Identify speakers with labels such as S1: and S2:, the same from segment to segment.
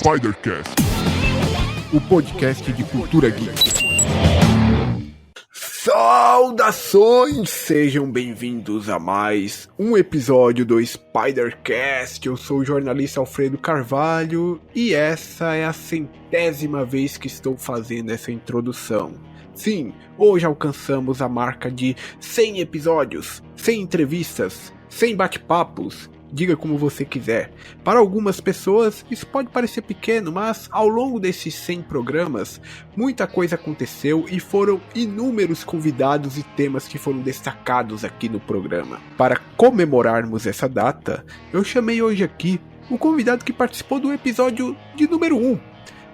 S1: Spidercast, o podcast de cultura geek.
S2: Saudações! Sejam bem-vindos a mais um episódio do Spidercast. Eu sou o jornalista Alfredo Carvalho e essa é a 100ª vez que estou fazendo essa introdução. Sim, hoje alcançamos a marca de 100 episódios, 100 entrevistas, 100 bate-papos. Diga como você quiser. Para algumas pessoas isso pode parecer pequeno, mas ao longo desses 100 programas, muita coisa aconteceu e foram inúmeros convidados e temas que foram destacados aqui no programa. Para comemorarmos essa data, eu chamei hoje aqui um convidado que participou do episódio de número 1,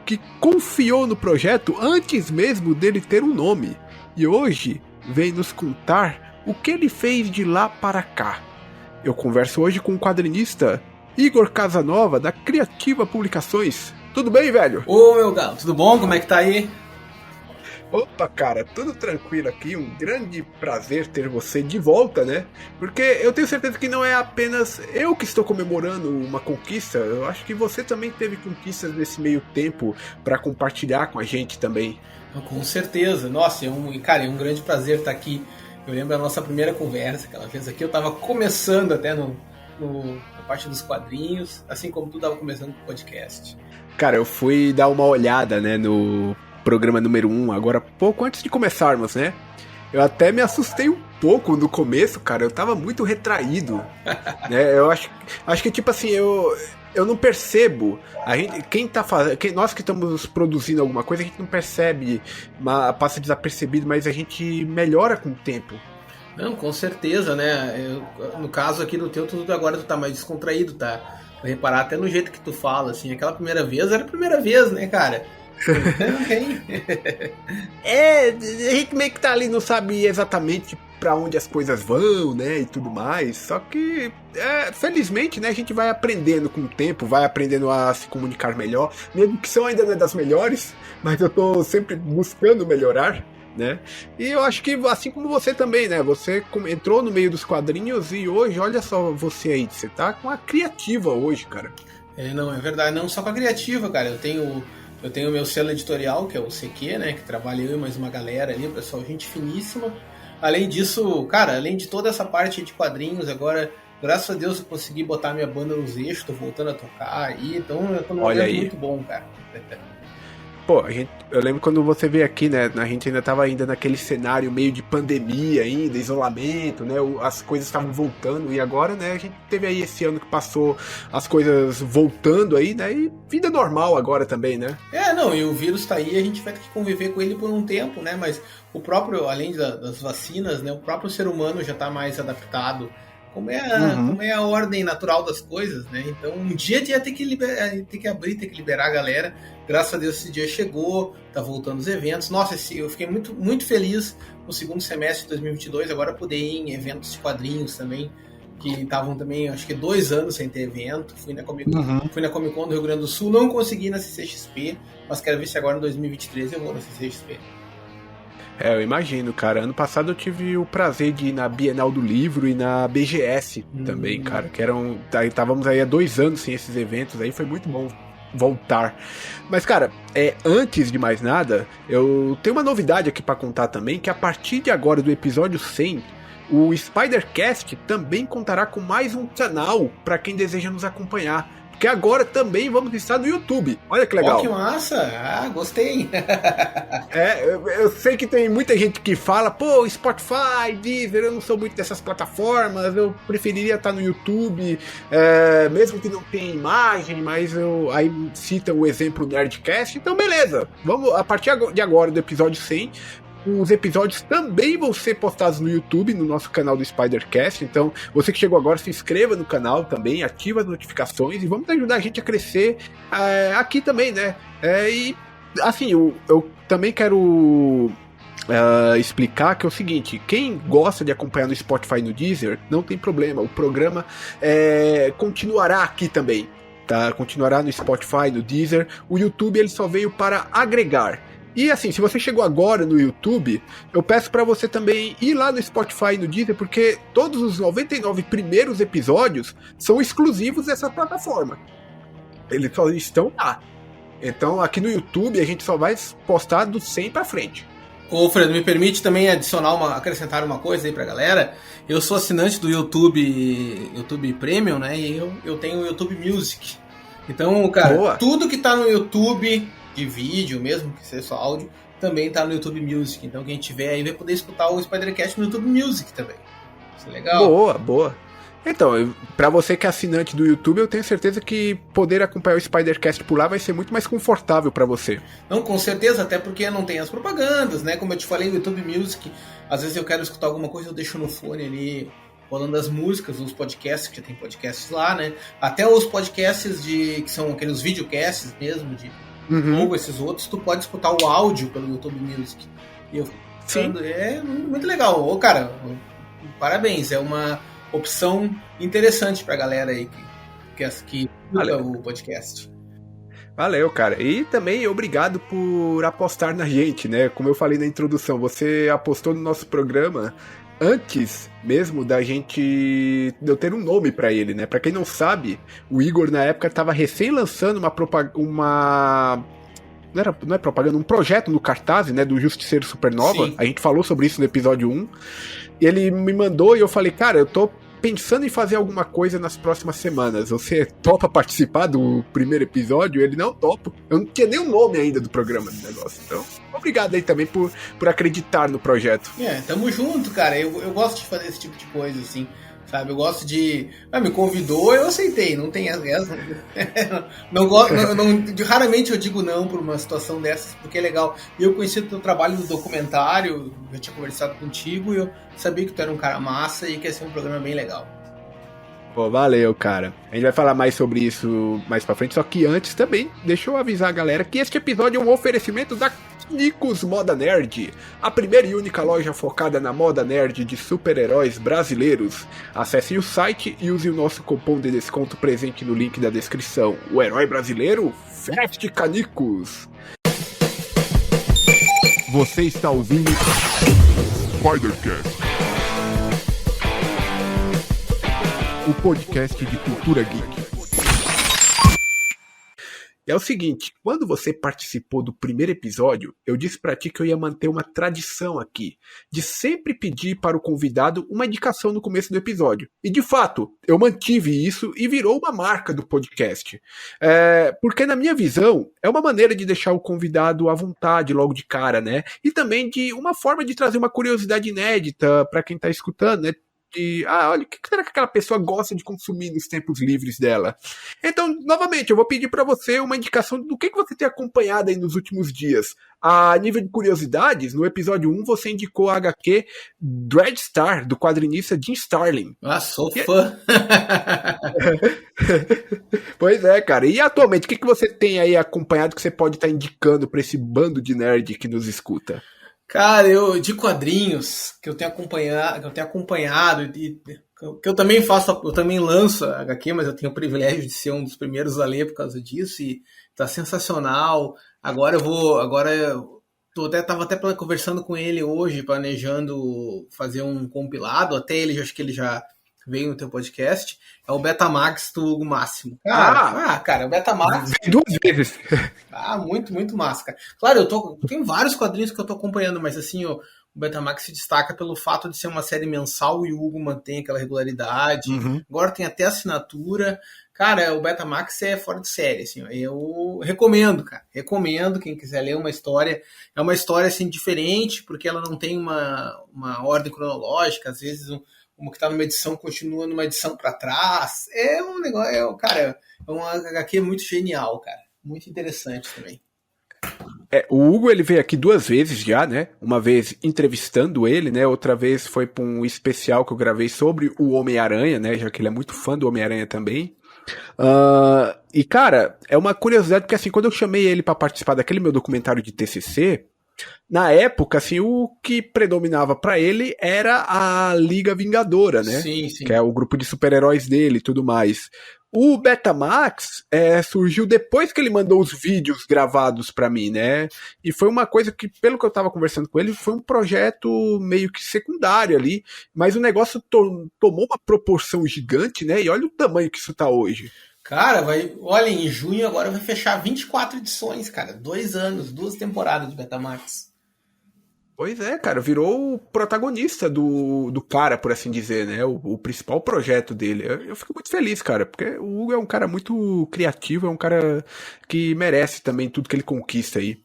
S2: que confiou no projeto antes mesmo dele ter um nome, e hoje vem nos contar o que ele fez de lá para cá. Eu converso hoje com o quadrinista Igor Casanova, da Criativa Publicações. Tudo bem, velho?
S3: Ô, meu galo, tudo bom? Como é que tá aí?
S2: Opa, cara, tudo tranquilo aqui. Um grande prazer ter você de volta, né? Porque eu tenho certeza que não é apenas eu que estou comemorando uma conquista. Eu acho que você também teve conquistas nesse meio tempo para compartilhar com a gente também.
S3: Com certeza. Nossa, é um grande prazer estar aqui. Eu lembro da nossa primeira conversa que ela fez aqui. Eu tava começando até na parte dos quadrinhos, assim como tu tava começando o podcast.
S2: Cara, eu fui dar uma olhada, né, no programa número 1, agora pouco antes de começarmos, né? Eu até me assustei um pouco no começo, cara. Eu tava muito retraído, né? Eu acho que, tipo assim, eu não percebo. Nós que estamos produzindo alguma coisa, a gente não percebe, passa desapercebido, mas a gente melhora com o tempo.
S3: Não, com certeza, né? No caso aqui do teu, agora tu tá mais descontraído, tá? Vou reparar até no jeito que tu fala, assim. Aquela primeira vez era a primeira vez, né, cara?
S2: A gente meio que tá ali, não sabe exatamente pra onde as coisas vão, né, e tudo mais. Só que, felizmente, né, a gente vai aprendendo com o tempo, vai aprendendo a se comunicar melhor. Mesmo que são ainda não é das melhores, mas eu tô sempre buscando melhorar, né. E eu acho que, assim como você também, né, você entrou no meio dos quadrinhos e hoje, olha só você aí, você tá com a Criativa hoje, cara.
S3: Não, é verdade, não só com a Criativa, cara. Eu tenho o meu selo editorial, que é o CQ, né, que trabalha eu e mais uma galera ali, pessoal, gente finíssima. Além disso, cara, além de toda essa parte de quadrinhos, agora, graças a Deus, eu consegui botar minha banda nos eixos, tô voltando a tocar aí, então eu tô num momento muito bom, cara.
S2: Pô, eu lembro quando você veio aqui, né, a gente ainda tava naquele cenário meio de pandemia ainda, isolamento, né, as coisas estavam voltando, e agora, né, a gente teve aí esse ano que passou as coisas voltando aí, né, e vida normal agora também, né.
S3: E o vírus tá aí, a gente vai ter que conviver com ele por um tempo, né, mas o próprio, além das vacinas, né, o próprio ser humano já tá mais adaptado, como é a ordem natural das coisas, né? Então um dia ia ter que liberar a galera. Graças a Deus esse dia chegou, tá voltando os eventos. Nossa, eu fiquei muito, muito feliz no segundo semestre de 2022, agora poder ir em eventos de quadrinhos também, que estavam também, acho que 2 anos sem ter evento. Fui na Comic Con do Rio Grande do Sul, não consegui ir na CCXP, mas quero ver se agora em 2023 eu vou na CCXP.
S2: Eu imagino, cara. Ano passado eu tive o prazer de ir na Bienal do Livro e na BGS também, cara. Que estávamos aí há 2 anos sem esses eventos, aí foi muito bom voltar. Mas, cara, antes de mais nada, eu tenho uma novidade aqui pra contar também, que a partir de agora, do episódio 100, o Spidercast também contará com mais um canal pra quem deseja nos acompanhar. Porque agora também vamos estar no YouTube. Olha que legal.
S3: Oh, que massa! Gostei!
S2: Eu sei que tem muita gente que fala, pô, Spotify, Deezer, eu não sou muito dessas plataformas, eu preferiria estar no YouTube, mesmo que não tenha imagem, mas aí cita o exemplo Nerdcast, então beleza, vamos, a partir de agora, do episódio 100, os episódios também vão ser postados no YouTube, no nosso canal do Spidercast. Então, você que chegou agora, se inscreva no canal também, ativa as notificações e vamos ajudar a gente a crescer aqui também, né? E, assim, eu também quero explicar que é o seguinte: quem gosta de acompanhar no Spotify e no Deezer, não tem problema, o programa continuará aqui também, tá? Continuará no Spotify, no Deezer. O YouTube, ele só veio para agregar. E assim, se você chegou agora no YouTube, eu peço pra você também ir lá no Spotify e no Deezer, porque todos os 99 primeiros episódios são exclusivos dessa plataforma. Eles só estão lá. Então aqui no YouTube a gente só vai postar do 100 pra frente.
S3: Ô, Fredo, me permite também acrescentar uma coisa aí pra galera. Eu sou assinante do YouTube Premium, né? E eu tenho o YouTube Music. Então, cara,
S2: Boa.
S3: Tudo que tá no YouTube, de vídeo mesmo, que seja só áudio, também tá no YouTube Music. Então quem tiver aí vai poder escutar o Spidercast no YouTube Music também. Isso é legal.
S2: Boa. Então, pra você que é assinante do YouTube, eu tenho certeza que poder acompanhar o Spidercast por lá vai ser muito mais confortável pra você.
S3: Não, com certeza, até porque não tem as propagandas, né? Como eu te falei, o YouTube Music, às vezes eu quero escutar alguma coisa, eu deixo no fone ali, rolando as músicas, os podcasts, que já tem podcasts lá, né? Até os podcasts que são aqueles videocasts mesmo, ou esses outros, tu pode escutar o áudio pelo YouTube Music. E eu falando, é muito legal. Ô, cara, parabéns, é uma opção interessante pra galera aí que escuta o podcast.
S2: Valeu, cara. E também obrigado por apostar na gente, né? Como eu falei na introdução, você apostou no nosso programa antes mesmo de eu ter um nome pra ele, né? Pra quem não sabe, o Igor na época tava recém lançando não é propaganda, um projeto no Cartaz, né, do Justiceiro Supernova. Sim. A gente falou sobre isso no episódio 1. E ele me mandou e eu falei, cara, eu tô pensando em fazer alguma coisa nas próximas semanas. Você topa participar do primeiro episódio? Ele, não, topo. Eu não tinha nem o nome ainda do programa do negócio. Então, obrigado aí também por acreditar no projeto.
S3: Tamo junto, cara. Eu gosto de fazer esse tipo de coisa, assim. Sabe, eu gosto de... me convidou, eu aceitei, não tem essa... Raramente eu digo não por uma situação dessas, porque é legal. Eu conheci o teu trabalho no documentário, eu tinha conversado contigo, e eu sabia que tu era um cara massa e que ia ser um programa bem legal.
S2: Pô, valeu, cara. A gente vai falar mais sobre isso mais pra frente, só que antes também, deixa eu avisar a galera que este episódio é um oferecimento da Canicos Moda Nerd, a primeira e única loja focada na moda nerd de super-heróis brasileiros. Acesse o site e use o nosso cupom de desconto presente no link da descrição. O herói brasileiro, Fast Canicos.
S1: Você está ouvindo Spidercast, o podcast de cultura geek.
S2: É o seguinte, quando você participou do primeiro episódio, eu disse pra ti que eu ia manter uma tradição aqui, de sempre pedir para o convidado uma indicação no começo do episódio. E de fato, eu mantive isso e virou uma marca do podcast. Porque na minha visão, é uma maneira de deixar o convidado à vontade logo de cara, né? E também de uma forma de trazer uma curiosidade inédita pra quem tá escutando, né? Olha, o que será que aquela pessoa gosta de consumir nos tempos livres dela? Então, novamente, eu vou pedir pra você uma indicação do que você tem acompanhado aí nos últimos dias. A nível de curiosidades, no episódio 1 você indicou a HQ Dreadstar, do quadrinista Jim Starlin.
S3: Sou fã!
S2: Pois é, cara. E atualmente, o que você tem aí acompanhado que você pode estar indicando pra esse bando de nerd que nos escuta?
S3: Cara, de quadrinhos que eu tenho acompanhado e que eu também faço, eu também lanço a HQ, mas eu tenho o privilégio de ser um dos primeiros a ler por causa disso e tá sensacional. Tava até conversando com ele hoje, planejando fazer um compilado, acho que ele já veio no teu podcast, é o Betamax do Hugo Máximo. Cara, o Betamax...
S2: 2 vezes.
S3: Muito, muito massa, cara. Claro, tem vários quadrinhos que eu tô acompanhando, mas assim, o Betamax se destaca pelo fato de ser uma série mensal e o Hugo mantém aquela regularidade.
S2: Uhum.
S3: Agora tem até assinatura. Cara, o Betamax é fora de série, assim, eu recomendo, cara. Recomendo, quem quiser ler uma história. É uma história, assim, diferente, porque ela não tem uma ordem cronológica, às vezes uma que está numa edição continua numa edição para trás. É um negócio, cara, é uma HQ muito genial, cara. Muito interessante também.
S2: O Hugo, ele veio aqui 2 vezes já, né? Uma vez entrevistando ele, né? Outra vez foi para um especial que eu gravei sobre o Homem-Aranha, né? Já que ele é muito fã do Homem-Aranha também. E, cara, é uma curiosidade, porque assim, quando eu chamei ele para participar daquele meu documentário de TCC, na época, assim, o que predominava pra ele era a Liga Vingadora, né?
S3: Sim.
S2: Que é o grupo de super-heróis dele e tudo mais. O Betamax surgiu depois que ele mandou os vídeos gravados pra mim, né? E foi uma coisa que, pelo que eu tava conversando com ele, foi um projeto meio que secundário ali, mas o negócio tomou uma proporção gigante, né? E olha o tamanho que isso tá hoje.
S3: Cara, olha, em junho agora vai fechar 24 edições, cara. 2 anos, 2 temporadas de Betamax.
S2: Pois é, cara, virou o protagonista do cara, por assim dizer, né? O principal projeto dele. Eu fico muito feliz, cara, porque o Hugo é um cara muito criativo, é um cara que merece também tudo que ele conquista aí.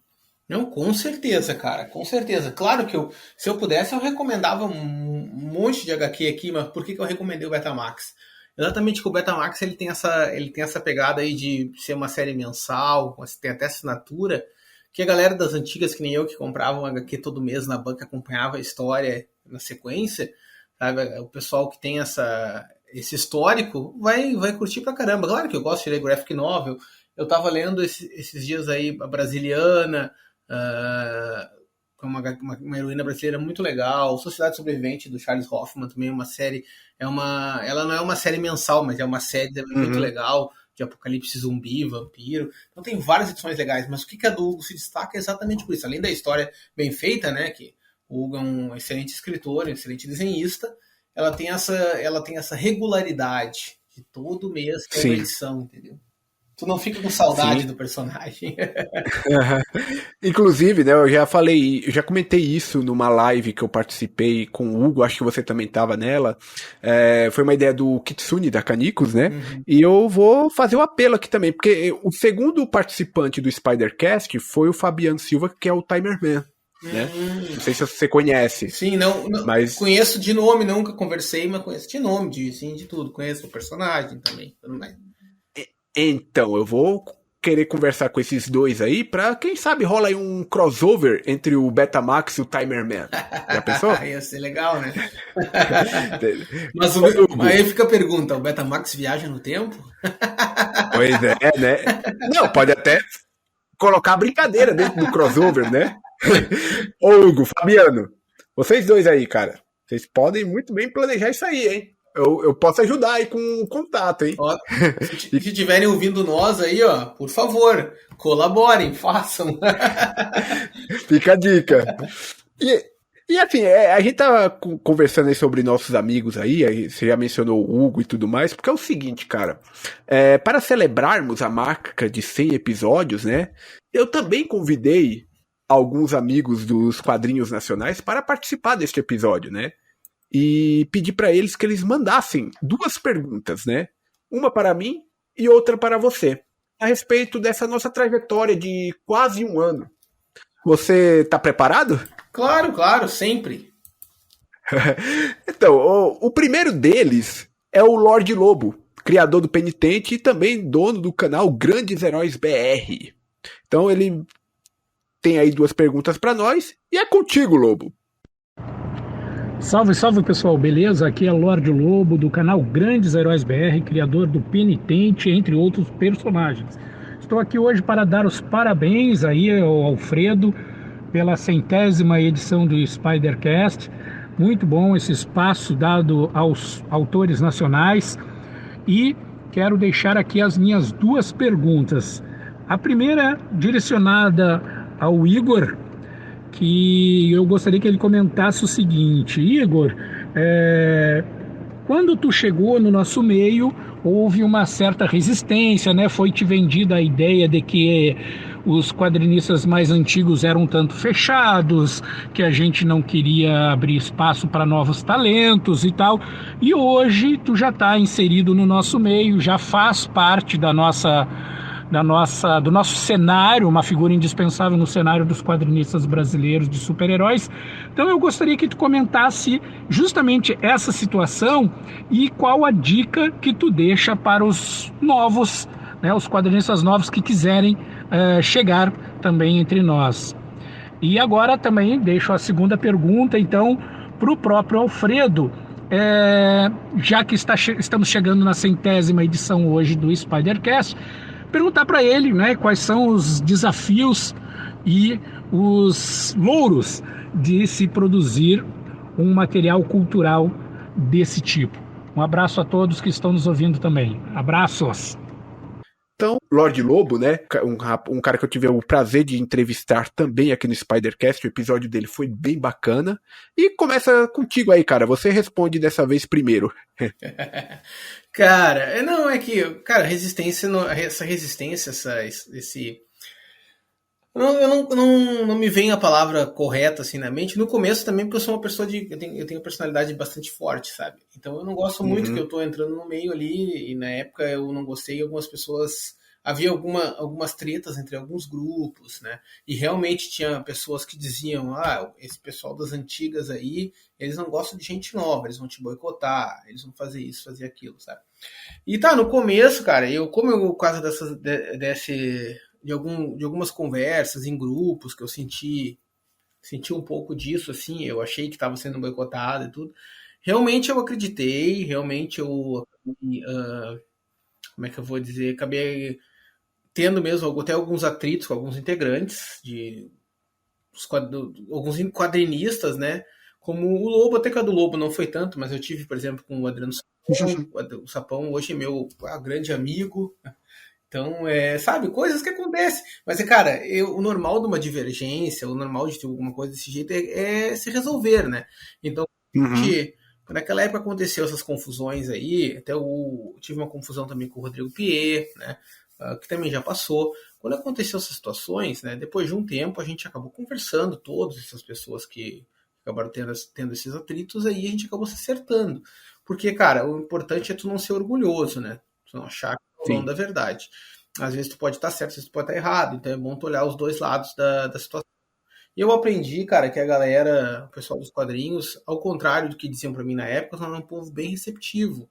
S3: Não, com certeza, cara, com certeza. Claro que se eu pudesse, eu recomendava um monte de HQ aqui, mas por que eu recomendei o Betamax? Exatamente que o Betamax ele tem essa pegada aí de ser uma série mensal, tem até assinatura, que a galera das antigas, que nem eu, que compravam HQ todo mês na banca, acompanhava a história na sequência, sabe? O pessoal que tem esse histórico vai curtir pra caramba. Claro que eu gosto de ler graphic novel. Eu tava lendo esses dias aí a Brasiliana, uma heroína brasileira muito legal. Sociedade Sobrevivente, do Charles Hoffman, também é uma série. Ela não é uma série mensal, mas é uma série muito legal, de apocalipse zumbi, vampiro. Então tem várias edições legais, mas o que a do Hugo se destaca é exatamente por isso. Além da história bem feita, né, que o Hugo é um excelente escritor, um excelente desenhista, ela tem essa regularidade de todo mês, toda edição, entendeu? Tu não fica com saudade do personagem.
S2: Inclusive, né, eu já comentei isso numa live que eu participei com o Hugo, acho que você também estava nela. Foi uma ideia do Kitsune, da Canicos, né? E eu vou fazer o apelo aqui também, porque o segundo participante do Spider-Cast foi o Fabiano Silva, que é o Timerman. Né? Não sei se você conhece.
S3: Sim, não mas conheço de nome, nunca conversei, mas conheço de nome, de tudo. Conheço o personagem também.
S2: Então, eu vou querer conversar com esses dois aí pra, quem sabe, rola aí um crossover entre o Betamax e o Timerman. Já pensou?
S3: Ia ser legal, né? Mas aí fica a pergunta, o Betamax viaja no tempo?
S2: Pois é, né? Não, pode até colocar a brincadeira dentro do crossover, né? Ô Hugo, Fabiano, vocês dois aí, cara, vocês podem muito bem planejar isso aí, hein? Eu posso ajudar aí com o contato, hein?
S3: Ó, se estiverem ouvindo nós aí, ó, por favor, colaborem, façam.
S2: Fica a dica. E assim, a gente tá conversando aí sobre nossos amigos aí, você já mencionou o Hugo e tudo mais, porque é o seguinte, cara, para celebrarmos a marca de 100 episódios, né, eu também convidei alguns amigos dos quadrinhos nacionais para participar deste episódio, né? E pedi para eles que eles mandassem 2 perguntas, né? Uma para mim e outra para você, a respeito dessa nossa trajetória de quase 1 ano. Você tá preparado?
S3: Claro, sempre.
S2: Então, o primeiro deles é o Lorde Lobo, criador do Penitente e também dono do canal Grandes Heróis BR. Então ele tem aí 2 perguntas para nós e é contigo, Lobo.
S4: Salve pessoal, beleza? Aqui é Lorde Lobo do canal Grandes Heróis BR, criador do Penitente, entre outros personagens. Estou aqui hoje para dar os parabéns aí ao Alfredo pela 100ª edição do Spider-Cast. Muito bom esse espaço dado aos autores nacionais. E quero deixar aqui as minhas 2 perguntas. A primeira direcionada ao Igor, que eu gostaria que ele comentasse o seguinte: Igor, quando tu chegou no nosso meio, houve uma certa resistência, né? Foi te vendida a ideia de que os quadrinistas mais antigos eram um tanto fechados, que a gente não queria abrir espaço para novos talentos e tal. E hoje tu já está inserido no nosso meio, já faz parte do nosso cenário, uma figura indispensável no cenário dos quadrinistas brasileiros de super-heróis. Então eu gostaria que tu comentasse justamente essa situação e qual a dica que tu deixa para os novos, né, os quadrinistas novos que quiserem chegar também entre nós. E agora também deixo a segunda pergunta, então, para o próprio Alfredo, já que estamos chegando na 100ª edição hoje do Spider-Cast, perguntar para ele, né, quais são os desafios e os louros de se produzir um material cultural desse tipo. Um abraço a todos que estão nos ouvindo também. Abraços!
S2: Então, Lorde Lobo, né, um cara que eu tive o prazer de entrevistar também aqui no Spider-Cast, o episódio dele foi bem bacana. E começa contigo aí, cara, você responde dessa vez primeiro.
S3: Cara, não, é que, cara, resistência, essa resistência, esse. Eu não me vem a palavra correta assim na mente. No começo também, porque eu sou uma pessoa de. Eu tenho uma personalidade bastante forte, sabe? Então eu não gosto muito que eu tô entrando no meio ali, e na época eu não gostei, algumas pessoas. Havia algumas tretas entre alguns grupos, né? E realmente tinha pessoas que diziam: esse pessoal das antigas aí, eles não gostam de gente nova, eles vão te boicotar, eles vão fazer isso, fazer aquilo, sabe? E tá, no começo, cara, por causa de algumas conversas em grupos que eu senti um pouco disso, assim, eu achei que estava sendo boicotado e tudo. Realmente eu acreditei, realmente como é que eu vou dizer, acabei tendo mesmo até alguns atritos com alguns integrantes alguns quadrinistas, né? Como o Lobo, até que a do Lobo não foi tanto, mas eu tive, por exemplo, com o Adriano Sapão. O Sapão hoje é meu grande amigo. Então, sabe, coisas que acontecem. Mas, cara, o normal de uma divergência, o normal de ter alguma coisa desse jeito é se resolver, né? Então, naquela época aconteceu essas confusões aí, até tive uma confusão também com o Rodrigo Pier, né? Que também já passou. Quando aconteceu essas situações, né? Depois de um tempo, a gente acabou conversando, todas essas pessoas que acabaram tendo esses atritos, aí a gente acabou se acertando. Porque, cara, o importante é tu não ser orgulhoso, né? Tu não achar que é o dono da verdade. Às vezes tu pode estar certo, às vezes tu pode estar errado. Então é bom tu olhar os dois lados da situação. E eu aprendi, cara, que a galera, o pessoal dos quadrinhos, ao contrário do que diziam pra mim na época, são um povo bem receptivo.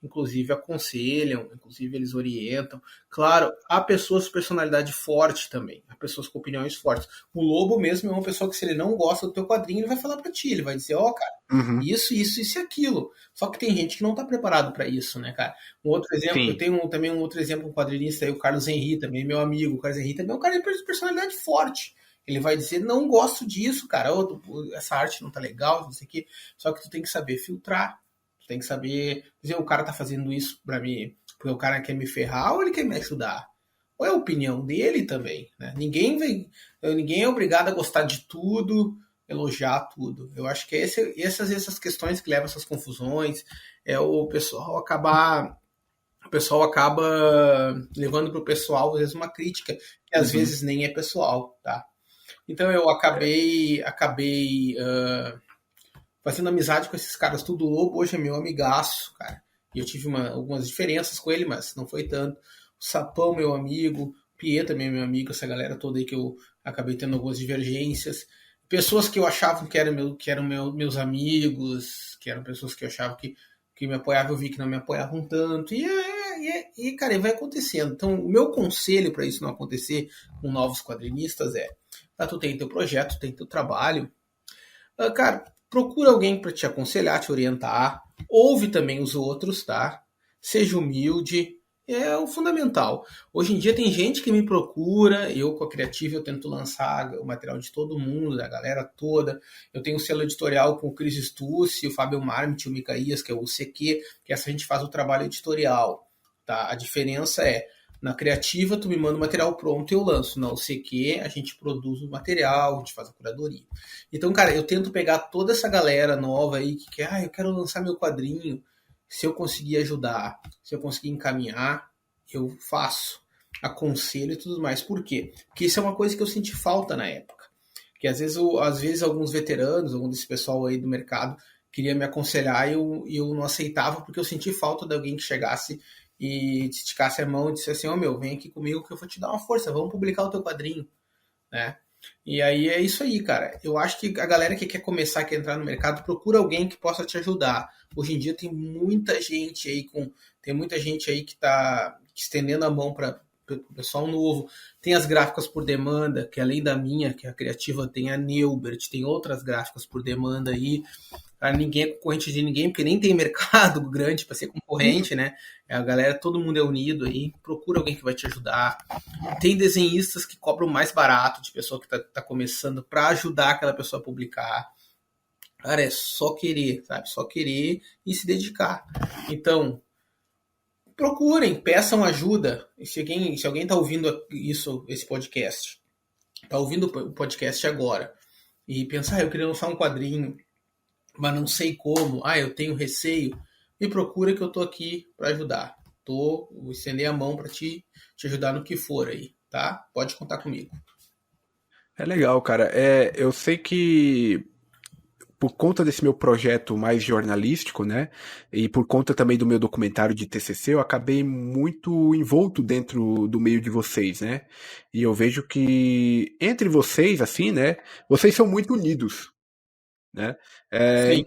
S3: Inclusive aconselham, inclusive eles orientam. Claro, há pessoas com personalidade forte também, há pessoas com opiniões fortes. O Lobo mesmo é uma pessoa que, se ele não gosta do teu quadrinho, ele vai falar pra ti, ele vai dizer, cara, isso e aquilo. Só que tem gente que não tá preparado pra isso, né, cara? Um outro exemplo, eu tenho também um outro exemplo, um quadrinista aí, o Carlos Henry, também meu amigo. O Carlos Henry também é um cara de personalidade forte. Ele vai dizer, não gosto disso, cara, essa arte não tá legal, não sei o quê. Só que tu tem que saber filtrar. Tu tem que saber, dizer, o cara tá fazendo isso pra mim porque o cara quer me ferrar ou ele quer me ajudar? Ou é a opinião dele também, né? Ninguém é obrigado a gostar de tudo, elogiar tudo. Eu acho que essas questões que levam a essas confusões, o pessoal acaba levando pro pessoal, às vezes, uma crítica, que às vezes nem é pessoal, tá? Então eu acabei fazendo amizade com esses caras tudo. Lobo hoje é meu amigaço, cara. E eu tive algumas diferenças com ele, mas não foi tanto. O Sapão, meu amigo. Piet também é meu amigo. Essa galera toda aí que eu acabei tendo algumas divergências. Pessoas que eu achava que eram meus amigos, que eram pessoas que eu achava que me apoiavam, eu vi que não me apoiavam tanto. E cara, vai acontecendo. Então, o meu conselho para isso não acontecer com novos quadrinistas tu tem teu projeto, tem teu trabalho. Cara, procura alguém para te aconselhar, te orientar. Ouve também os outros, tá? Seja humilde. É o fundamental. Hoje em dia tem gente que me procura, eu com a Criativa eu tento lançar o material de todo mundo, da galera toda. Eu tenho um selo editorial com o Cris Stucci, o Fábio Marmit, o Micaías, que é o CQ, que essa a gente faz o trabalho editorial. Tá? A diferença na Criativa tu me manda o material pronto e eu lanço. Na CQ a gente produz o material, a gente faz a curadoria. Então, cara, eu tento pegar toda essa galera nova aí que quer, eu quero lançar meu quadrinho. Se eu conseguir ajudar, se eu conseguir encaminhar, eu faço, aconselho e tudo mais. Por quê? Porque isso é uma coisa que eu senti falta na época. Que às vezes alguns veteranos, algum desse pessoal aí do mercado, queria me aconselhar e eu não aceitava porque eu senti falta de alguém que chegasse e te esticasse a mão e dissesse assim, vem aqui comigo que eu vou te dar uma força, vamos publicar o teu quadrinho, né? E aí é isso aí, cara. Eu acho que a galera que quer começar, quer entrar no mercado, procura alguém que possa te ajudar. Hoje em dia tem muita gente aí que tá estendendo a mão para o pessoal novo. Tem as gráficas por demanda, que além da minha, que é a Criativa, tem a Neubert, tem outras gráficas por demanda aí. Ninguém é concorrente de ninguém, porque nem tem mercado grande para ser concorrente, né? A galera, todo mundo é unido aí. Procura alguém que vai te ajudar. Tem desenhistas que cobram mais barato de pessoa que tá começando para ajudar aquela pessoa a publicar. Cara, é só querer, sabe? Só querer e se dedicar. Então, procurem, peçam ajuda. E se alguém tá ouvindo esse podcast, tá ouvindo o podcast agora e pensar, eu queria lançar um quadrinho, mas não sei como, eu tenho receio. me procura que eu tô aqui para ajudar. Vou estender a mão para te ajudar no que for aí, tá? Pode contar comigo.
S2: É legal, cara. Eu sei que por conta desse meu projeto mais jornalístico, né, e por conta também do meu documentário de TCC, eu acabei muito envolto dentro do meio de vocês, né, e eu vejo que entre vocês, assim, né, vocês são muito unidos, né,
S3: Sim.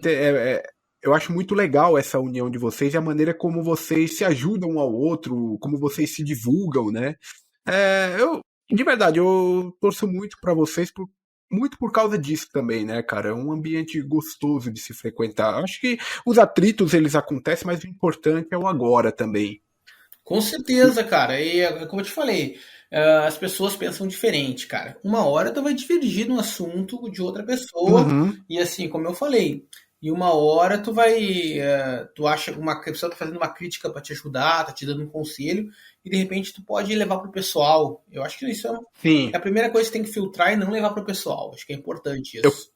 S2: eu acho muito legal essa união de vocês e a maneira como vocês se ajudam um ao outro, como vocês se divulgam, né, de verdade, eu torço muito pra vocês muito por causa disso também, né, cara? É um ambiente gostoso de se frequentar. Acho que os atritos eles acontecem, mas o importante é o agora também.
S3: Com certeza, cara. E como eu te falei, as pessoas pensam diferente, cara. Uma hora tu vai divergir no assunto de outra pessoa,
S2: Uhum.
S3: e assim, como eu falei, e uma hora tu vai, tu acha uma que a pessoa tá fazendo uma crítica para te ajudar, tá te dando um conselho, e de repente tu pode levar pro pessoal. Eu acho que isso é
S2: Sim.
S3: a primeira coisa que tem que filtrar e não levar pro pessoal. Acho que é importante
S2: Eu,
S3: isso.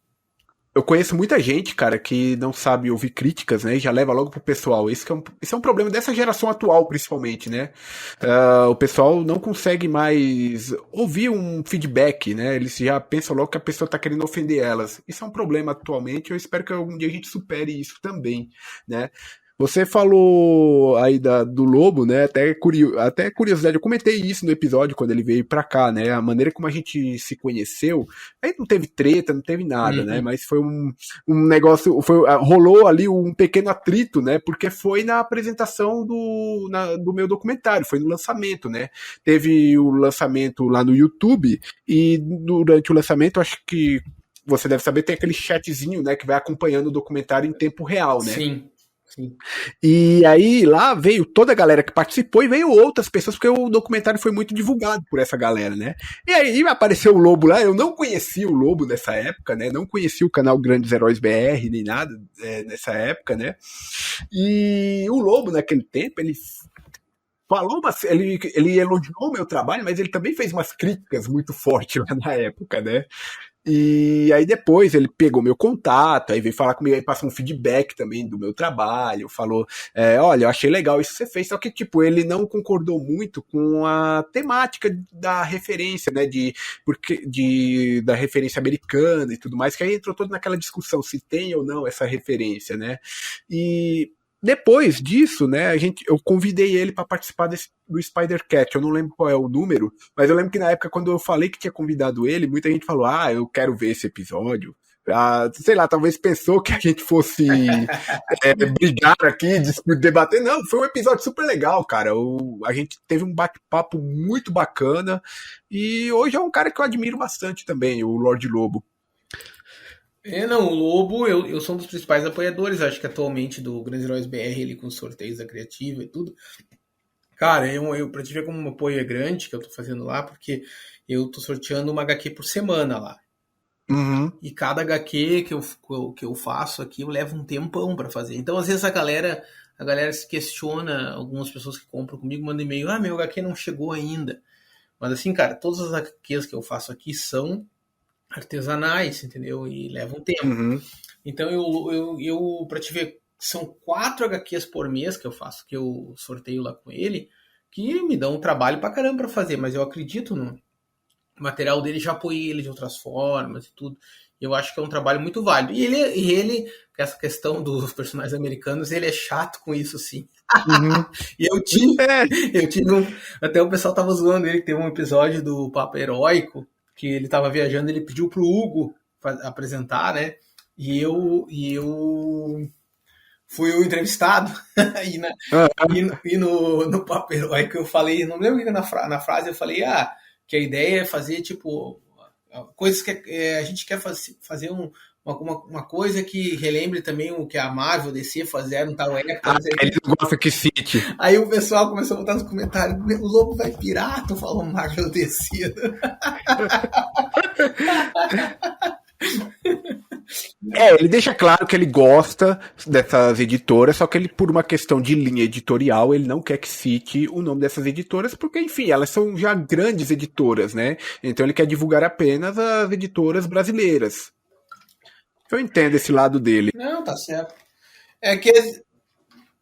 S2: eu conheço muita gente, cara, que não sabe ouvir críticas, né? E já leva logo pro pessoal. Esse é um problema dessa geração atual, principalmente, né? O pessoal não consegue mais ouvir um feedback, né? Eles já pensam logo que a pessoa tá querendo ofender elas. Isso é um problema atualmente. Eu espero que algum dia a gente supere isso também, né? Você falou aí do Lobo, né? Até curiosidade, eu comentei isso no episódio quando ele veio pra cá, né? A maneira como a gente se conheceu, aí não teve treta, não teve nada, né?
S3: Uhum.
S2: Mas foi um negócio, rolou ali um pequeno atrito, né? Porque foi na apresentação do meu documentário, foi no lançamento, né? Teve o lançamento lá no YouTube e durante o lançamento, acho que você deve saber, tem aquele chatzinho, né? Que vai acompanhando o documentário em tempo real, né?
S3: Sim, sim.
S2: E aí lá veio toda a galera que participou e veio outras pessoas, porque o documentário foi muito divulgado por essa galera, né? E aí apareceu o Lobo lá, eu não conhecia o Lobo nessa época, né? Não conhecia o canal Grandes Heróis BR, nem nada nessa época, né? E o Lobo, naquele tempo, ele ele elogiou o meu trabalho, mas ele também fez umas críticas muito fortes lá na época, né? E aí depois ele pegou meu contato, aí veio falar comigo, aí passou um feedback também do meu trabalho, falou, olha, eu achei legal isso que você fez, só que tipo, ele não concordou muito com a temática da referência, né, da referência americana e tudo mais, que aí entrou toda naquela discussão se tem ou não essa referência, né, e depois disso, né, eu convidei ele para participar do Spider-Cat. Eu não lembro qual é o número, mas eu lembro que na época, quando eu falei que tinha convidado ele, muita gente falou: ah, eu quero ver esse episódio. Sei lá, talvez pensou que a gente fosse brigar aqui, debater. Não, foi um episódio super legal, cara. A gente teve um bate-papo muito bacana. E hoje é um cara que eu admiro bastante também, o Lorde Lobo.
S3: Não, o Lobo, eu sou um dos principais apoiadores, acho que atualmente, do Grandes Heróis BR, ele com os sorteios da Criativa e tudo. Cara, pra te ver como o apoio é grande que eu tô fazendo lá, porque eu tô sorteando uma HQ por semana lá.
S2: Uhum.
S3: E cada HQ que eu faço aqui, eu levo um tempão pra fazer. Então, às vezes, a galera se questiona, algumas pessoas que compram comigo mandam e-mail, meu HQ não chegou ainda. Mas assim, cara, todas as HQs que eu faço aqui são artesanais, entendeu? E levam tempo.
S2: Uhum.
S3: Então, eu pra te ver, são 4 HQs por mês que eu faço, que eu sorteio lá com ele, que me dão um trabalho pra caramba pra fazer, mas eu acredito no material dele, já apoiei ele de outras formas e tudo. Eu acho que é um trabalho muito válido. E ele com essa questão dos personagens americanos, ele é chato com isso, sim.
S2: Uhum.
S3: E eu tive até o pessoal tava zoando ele, teve um episódio do Papo Heróico, que ele tava viajando, ele pediu pro Hugo apresentar, né? E eu fui o entrevistado. e no Papo Heróico eu falei, não lembro o que na frase eu falei, que a ideia é fazer, tipo, coisas que a gente quer fazer uma coisa que relembre também o que a Marvel, a DC fizeram tal época.
S2: Ele não gosta que cite.
S3: Aí o pessoal começou a botar nos comentários, o Lobo vai pirar, tu falou Marvel, DC.
S2: Ele deixa claro que ele gosta dessas editoras, só que ele, por uma questão de linha editorial, ele não quer que cite o nome dessas editoras, porque, enfim, elas são já grandes editoras, né? Então ele quer divulgar apenas as editoras brasileiras. Eu entendo esse lado dele.
S3: Não, tá certo. É que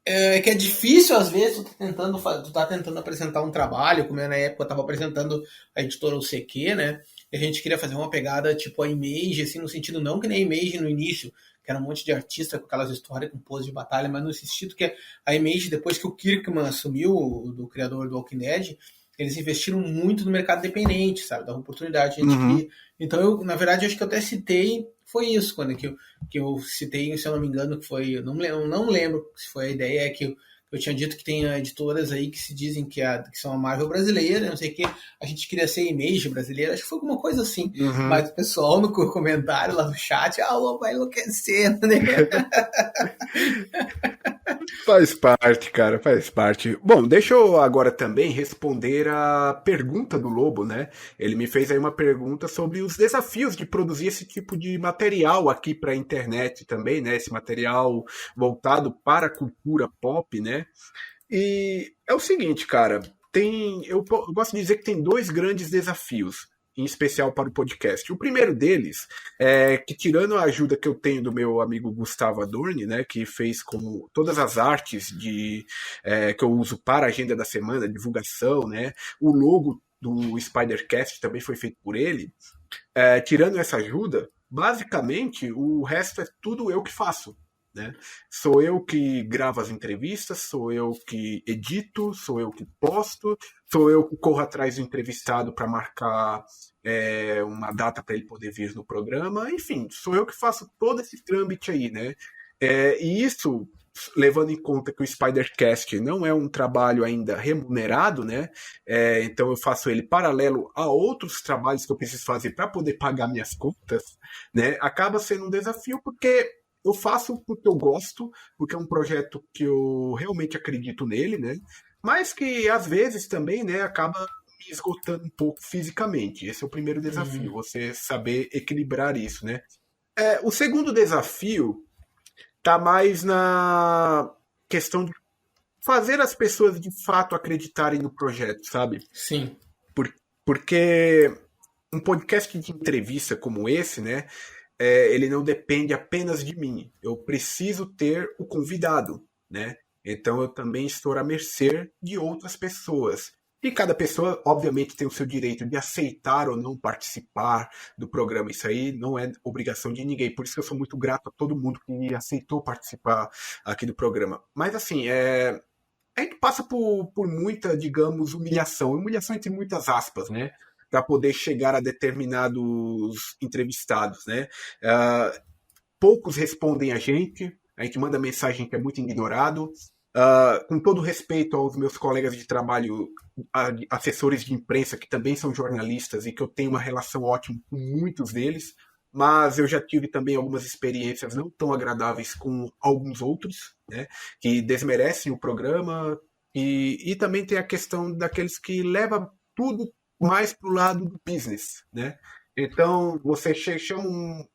S3: É que é difícil, às vezes, tu tá tentando apresentar um trabalho, como na época eu tava apresentando a editora UCQ, né? E a gente queria fazer uma pegada tipo a Image, assim, no sentido não que nem a Image no início, que era um monte de artista com aquelas histórias com pose de batalha, mas no sentido que a Image, depois que o Kirkman assumiu, do criador do Walking Dead, eles investiram muito no mercado independente, sabe? Dava oportunidade a gente que... Então, na verdade, acho que eu até citei, foi isso, quando que eu citei, se eu não me engano, que foi... Eu não lembro se foi a ideia, é que eu tinha dito que tem editoras aí que se dizem que são a Marvel brasileira, não sei o que, a gente queria ser Image brasileira, acho que foi alguma coisa assim. Mas o pessoal no comentário lá no chat, vai enlouquecendo, né?
S2: Faz parte, cara, faz parte. Bom, deixa eu agora também responder a pergunta do Lobo, né? Ele me fez aí uma pergunta sobre os desafios de produzir esse tipo de material aqui para a internet também, né? Esse material voltado para a cultura pop, né? E é o seguinte, cara, eu gosto de dizer que tem dois grandes desafios, em especial para o podcast. O primeiro deles é que, tirando a ajuda que eu tenho do meu amigo Gustavo Adorni, né, que fez com todas as artes que eu uso para a agenda da semana, divulgação, né, o logo do Spidercast também foi feito por ele. Tirando essa ajuda, basicamente o resto é tudo eu que faço. Né? Sou eu que gravo as entrevistas, sou eu que edito, sou eu que posto, sou eu que corro atrás do entrevistado para marcar uma data para ele poder vir no programa, enfim, sou eu que faço todo esse trâmite aí, né? E isso, levando em conta que o Spidercast não é um trabalho ainda remunerado, né? Então eu faço ele paralelo a outros trabalhos que eu preciso fazer para poder pagar minhas contas, né? Acaba sendo um desafio porque eu faço porque eu gosto, porque é um projeto que eu realmente acredito nele, né? Mas que às vezes também, né, acaba me esgotando um pouco fisicamente. Esse é o primeiro desafio, você saber equilibrar isso, né? O segundo desafio tá mais na questão de fazer as pessoas de fato acreditarem no projeto, sabe?
S3: Sim.
S2: Porque um podcast de entrevista como esse, né? Ele não depende apenas de mim. Eu preciso ter o convidado, né? Então eu também estou à mercê de outras pessoas. E cada pessoa, obviamente, tem o seu direito de aceitar ou não participar do programa. Isso aí não é obrigação de ninguém. Por isso que eu sou muito grato a todo mundo que aceitou participar aqui do programa. Mas assim, a gente passa por muita, digamos, humilhação entre muitas aspas, né? Para poder chegar a determinados entrevistados, né? Poucos respondem a gente manda mensagem que é muito ignorado. Com todo respeito aos meus colegas de trabalho, assessores de imprensa, que também são jornalistas e que eu tenho uma relação ótima com muitos deles, mas eu já tive também algumas experiências não tão agradáveis com alguns outros, né? Que desmerecem o programa, e também tem a questão daqueles que levam tudo mais pro lado do business, né? Então, você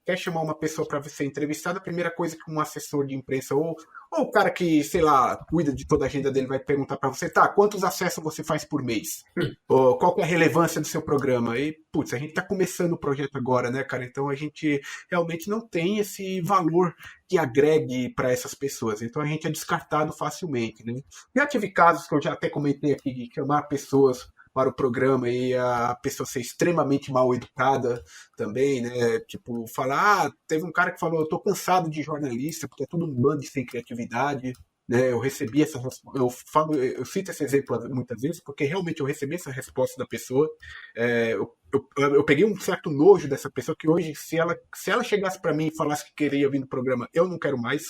S2: quer chamar uma pessoa para ser entrevistada, a primeira coisa que um assessor de imprensa ou o cara que, sei lá, cuida de toda a agenda dele vai perguntar para você, tá, quantos acessos você faz por mês? Ou qual que é a relevância do seu programa? E, putz, a gente tá começando o projeto agora, né, cara? Então a gente realmente não tem esse valor que agregue para essas pessoas. Então a gente é descartado facilmente, né? Já tive casos que eu já até comentei aqui de chamar pessoas para o programa e a pessoa ser extremamente mal educada também, né? Tipo, falar, teve um cara que falou, eu tô cansado de jornalista, porque é tudo um bando sem criatividade, né? Eu recebi eu cito esse exemplo muitas vezes, porque realmente eu recebi essa resposta da pessoa. Eu peguei um certo nojo dessa pessoa que hoje, se ela chegasse para mim e falasse que queria vir no programa, eu não quero mais.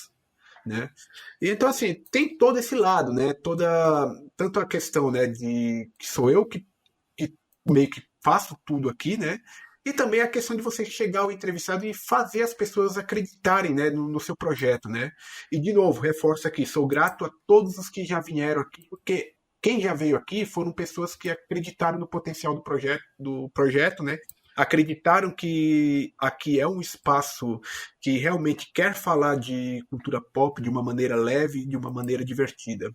S2: Né? E então, assim, tem todo esse lado, né? Tanto a questão, né, de que sou eu que meio que faço tudo aqui, né? E também a questão de você chegar ao entrevistado e fazer as pessoas acreditarem, né, no seu projeto, né? E, de novo, reforço aqui, sou grato a todos os que já vieram aqui, porque quem já veio aqui foram pessoas que acreditaram no potencial do projeto, né? Acreditaram que aqui é um espaço que realmente quer falar de cultura pop de uma maneira leve, de uma maneira divertida.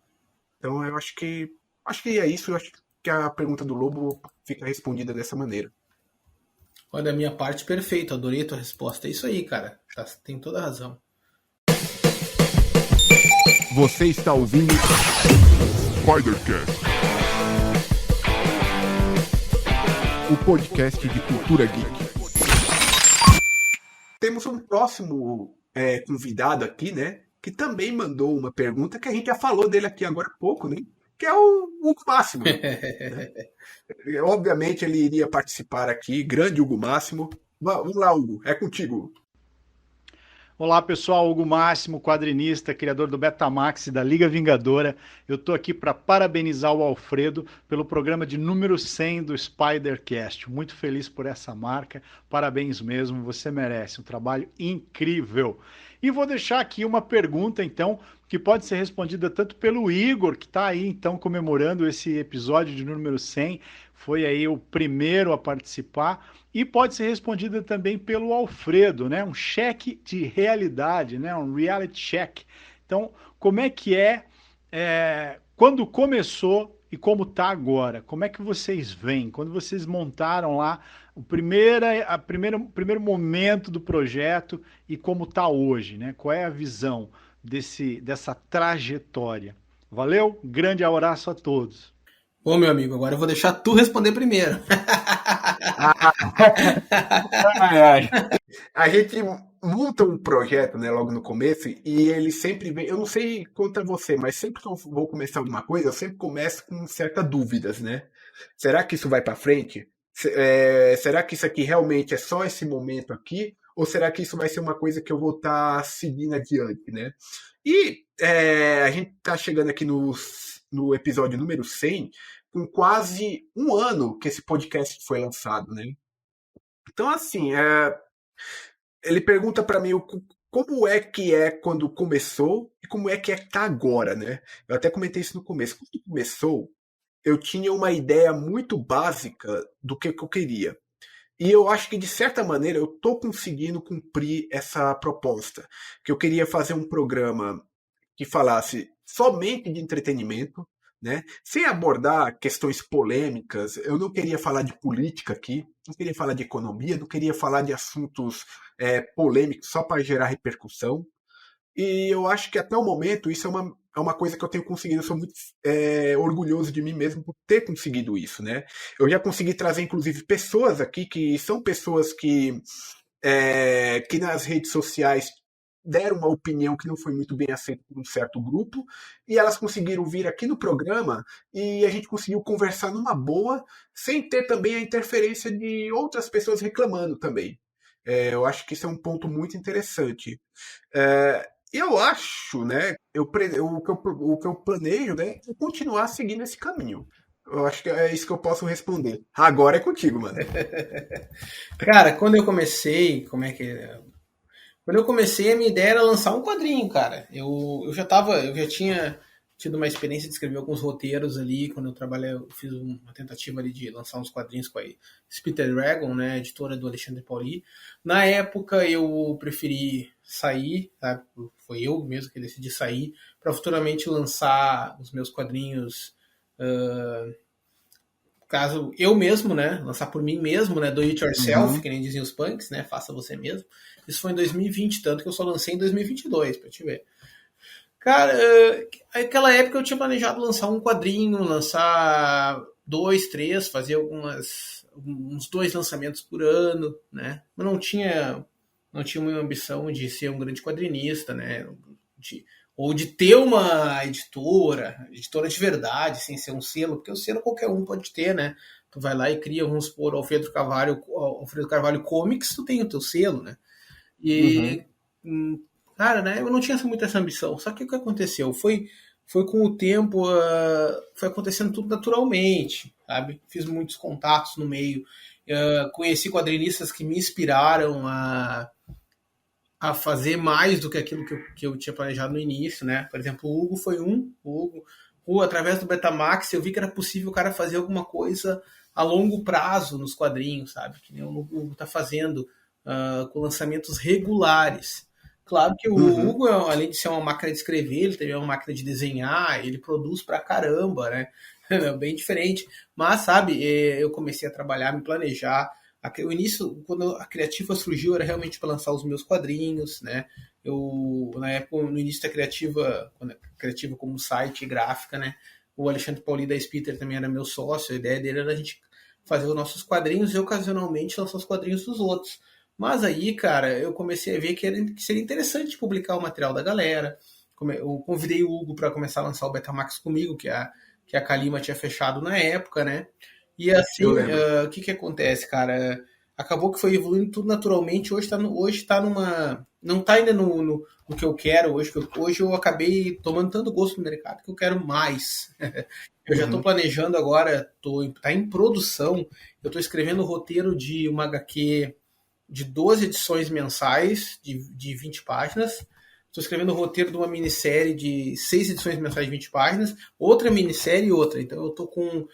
S2: Então eu acho que é isso. Eu acho que a pergunta do Lobo fica respondida dessa maneira.
S3: Olha, da minha parte, perfeito. Adorei a tua resposta. É isso aí, cara. Tem toda a razão.
S1: Você está ouvindo Spidercast, o podcast de cultura geek.
S2: Temos um próximo convidado aqui, né? Que também mandou uma pergunta que a gente já falou dele aqui agora há pouco, né? Que é o Hugo Máximo. Né? Obviamente ele iria participar aqui, grande Hugo Máximo. Vamos lá, Hugo, é contigo.
S5: Olá pessoal, Hugo Máximo, quadrinista, criador do Betamax e da Liga Vingadora. Eu estou aqui para parabenizar o Alfredo pelo programa de número 100 do Spidercast. Muito feliz por essa marca, parabéns mesmo, você merece, um trabalho incrível. E vou deixar aqui uma pergunta então, que pode ser respondida tanto pelo Igor, que está aí então comemorando esse episódio de número 100, foi aí o primeiro a participar, e pode ser respondida também pelo Alfredo, né? Um cheque de realidade, né? Um reality check. Então, como é que quando começou e como está agora? Como é que vocês veem? Quando vocês montaram lá o primeiro momento do projeto e como está hoje, né? Qual é a visão dessa trajetória? Valeu? Grande abraço a todos.
S3: Ô, meu amigo, agora eu vou deixar tu responder primeiro.
S2: A gente monta um projeto, né, logo no começo, e ele sempre vem. Eu não sei quanto a você, mas sempre que eu vou começar alguma coisa, eu sempre começo com certas dúvidas, né? Será que isso vai para frente? Será que isso aqui realmente é só esse momento aqui? Ou será que isso vai ser uma coisa que eu vou estar seguindo adiante, né? E a gente tá chegando aqui no episódio número 100, com quase um ano que esse podcast foi lançado, né? Então, assim, ele pergunta para mim como é que é quando começou e como é que tá agora, né? Eu até comentei isso no começo. Quando começou, eu tinha uma ideia muito básica do que eu queria. E eu acho que, de certa maneira, eu tô conseguindo cumprir essa proposta. Que eu queria fazer um programa que falasse somente de entretenimento, né? Sem abordar questões polêmicas. Eu não queria falar de política aqui, não queria falar de economia, não queria falar de assuntos polêmicos só para gerar repercussão. E eu acho que até o momento isso é uma coisa que eu tenho conseguido. Eu sou muito orgulhoso de mim mesmo por ter conseguido isso, né? Eu já consegui trazer, inclusive, pessoas aqui que são pessoas que nas redes sociais deram uma opinião que não foi muito bem aceita por um certo grupo, e elas conseguiram vir aqui no programa e a gente conseguiu conversar numa boa, sem ter também a interferência de outras pessoas reclamando também. Eu acho que isso é um ponto muito interessante. Eu acho, né, o que eu planejo, né, é continuar seguindo esse caminho. Eu acho que é isso que eu posso responder. Agora é contigo, mano.
S3: Cara, quando eu comecei, Quando eu comecei, a minha ideia era lançar um quadrinho, cara. Eu já tinha tido uma experiência de escrever alguns roteiros ali, quando eu trabalhei, eu fiz uma tentativa ali de lançar uns quadrinhos com a Spitter Dragon, né, editora do Alexandre Pauli. Na época eu preferi sair, tá? Foi eu mesmo que decidi sair, para futuramente lançar os meus quadrinhos, caso eu mesmo, né, lançar por mim mesmo, né, do it yourself, que nem diziam os punks, né, faça você mesmo. Isso foi em 2020, tanto que eu só lancei em 2022, pra te ver. Cara, naquela época eu tinha planejado lançar um quadrinho, lançar 2, 3, fazer uns 2 lançamentos por ano, né? Mas não tinha uma ambição de ser um grande quadrinista, né? Ou de ter uma editora de verdade, sem ser um selo, porque o selo qualquer um pode ter, né? Tu vai lá e cria, vamos supor, Alfredo Carvalho Comics, tu tem o teu selo, né? E, cara, né, eu não tinha muita essa ambição. Só que o que aconteceu? Foi com o tempo, foi acontecendo tudo naturalmente, sabe? Fiz muitos contatos no meio. Conheci quadrinistas que me inspiraram a fazer mais do que aquilo que eu tinha planejado no início, né? Por exemplo, o Hugo foi o Hugo, através do Betamax, eu vi que era possível o cara fazer alguma coisa a longo prazo nos quadrinhos, sabe? Que nem o Hugo tá fazendo, com lançamentos regulares. Claro que o Hugo, além de ser uma máquina de escrever, ele também é uma máquina de desenhar, ele produz pra caramba, né? É bem diferente. Mas, sabe, eu comecei a trabalhar, me planejar, O início, quando a Criativa surgiu, era realmente para lançar os meus quadrinhos, né? Na época, no início da Criativa, quando a Criativa como site gráfica, né? O Alexandre Pauli da Spitter também era meu sócio, a ideia dele era a gente fazer os nossos quadrinhos e ocasionalmente lançar os quadrinhos dos outros. Mas aí, cara, eu comecei a ver que seria interessante publicar o material da galera. Eu convidei o Hugo para começar a lançar o Betamax comigo, que a Kalima tinha fechado na época, né? E assim, o que acontece, cara? Acabou que foi evoluindo tudo naturalmente. Hoje tá numa... Não tá ainda no que eu quero hoje. Hoje eu acabei tomando tanto gosto no mercado que eu quero mais. Eu já tô planejando agora, tá em produção. Eu tô escrevendo o roteiro de uma HQ de 12 edições mensais, de 20 páginas. Estou escrevendo o roteiro de uma minissérie de 6 edições mensais de 20 páginas, outra minissérie e outra. Então eu estou com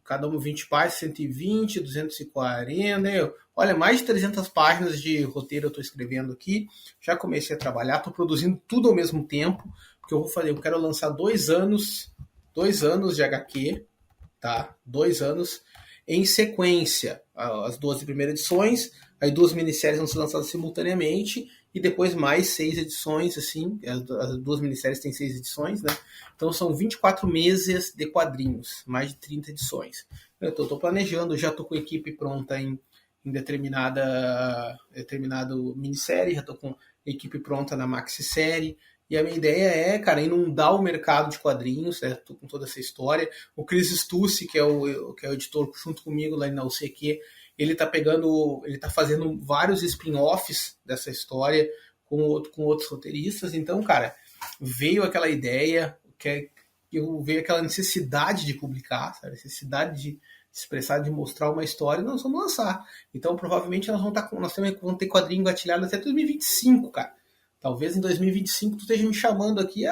S3: cada uma 20 páginas, 120, 240. Olha, mais de 300 páginas de roteiro eu estou escrevendo aqui. Já comecei a trabalhar, estou produzindo tudo ao mesmo tempo, porque eu quero lançar 2 anos de HQ, tá? 2 anos em sequência. As 12 primeiras edições, aí 2 minisséries vão ser lançadas simultaneamente, e depois mais 6 edições, assim, as 2 minisséries têm 6 edições, né? Então são 24 meses de quadrinhos, mais de 30 edições. Eu tô planejando, já tô com a equipe pronta em determinado minissérie, já tô com a equipe pronta na maxi-série, e a minha ideia é, cara, inundar o mercado de quadrinhos, né? Tô com toda essa história. O Chris Stussy, que é o editor junto comigo lá na UCQ, ele tá fazendo vários spin-offs dessa história com outros roteiristas. Então, cara, veio aquela ideia, veio aquela necessidade de publicar, sabe? Necessidade de expressar, de mostrar uma história, e nós vamos lançar. Então, provavelmente, nós vamos ter quadrinho engatilhado até 2025, cara. Talvez em 2025 tu esteja me chamando aqui,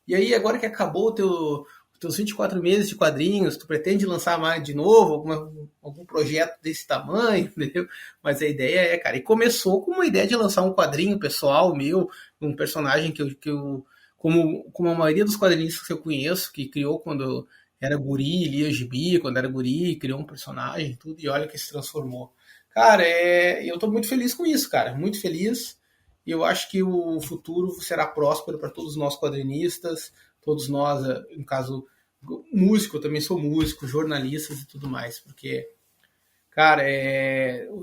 S3: e aí agora que acabou teus 24 meses de quadrinhos, tu pretende lançar mais de novo, algum projeto desse tamanho, entendeu? Mas a ideia é, cara, e começou com uma ideia de lançar um quadrinho pessoal meu, um personagem que eu como a maioria dos quadrinistas que eu conheço, que criou quando era guri, lia gibi, quando era guri, criou um personagem, tudo, e olha que se transformou. Cara, eu tô muito feliz com isso, cara, muito feliz, e eu acho que o futuro será próspero para todos nós quadrinistas, todos nós, no caso, músico, eu também sou músico, jornalistas e tudo mais, porque, cara,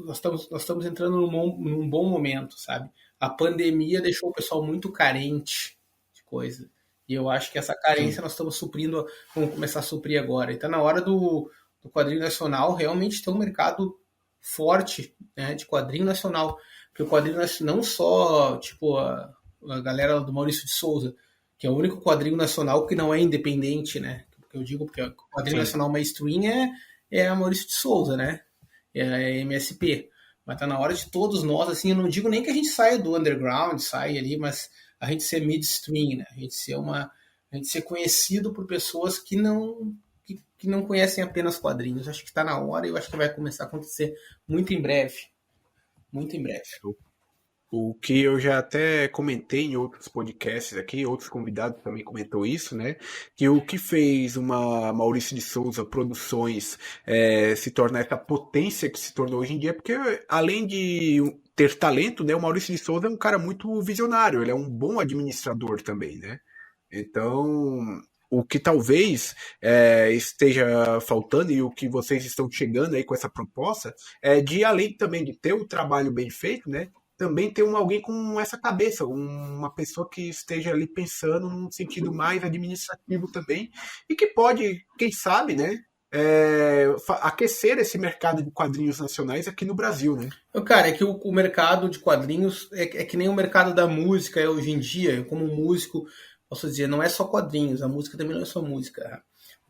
S3: nós estamos entrando num bom momento, sabe? A pandemia deixou o pessoal muito carente de coisa, e eu acho que essa carência nós estamos suprindo, vamos começar a suprir agora. Então, na hora do quadrinho nacional, realmente tem um mercado forte, né, de quadrinho nacional, porque o quadrinho não só, tipo, a galera do Maurício de Souza, que é o único quadrinho nacional que não é independente, né? Eu digo porque o quadrinho nacional mainstream é a Maurício de Souza, né? É a MSP. Mas tá na hora de todos nós, assim, eu não digo nem que a gente saia do underground, saia ali, mas a gente ser midstream, né? A gente ser conhecido por pessoas que não conhecem apenas quadrinhos. Acho que está na hora e eu acho que vai começar a acontecer muito em breve. Muito em breve.
S2: O que eu já até comentei em outros podcasts aqui, outros convidados também comentou isso, né? Que o que fez uma Maurício de Souza Produções se tornar essa potência que se tornou hoje em dia, é porque além de ter talento, né? O Maurício de Souza é um cara muito visionário, ele é um bom administrador também, né? Então, o que talvez esteja faltando e o que vocês estão chegando aí com essa proposta é de, além também de ter o trabalho bem feito, né? Também ter alguém com essa cabeça, uma pessoa que esteja ali pensando num sentido mais administrativo também e que pode, quem sabe, né, aquecer esse mercado de quadrinhos nacionais aqui no Brasil, né?
S3: Cara, é que o mercado de quadrinhos é que nem o mercado da música hoje em dia. Eu, como músico, posso dizer, não é só quadrinhos, a música também não é só música.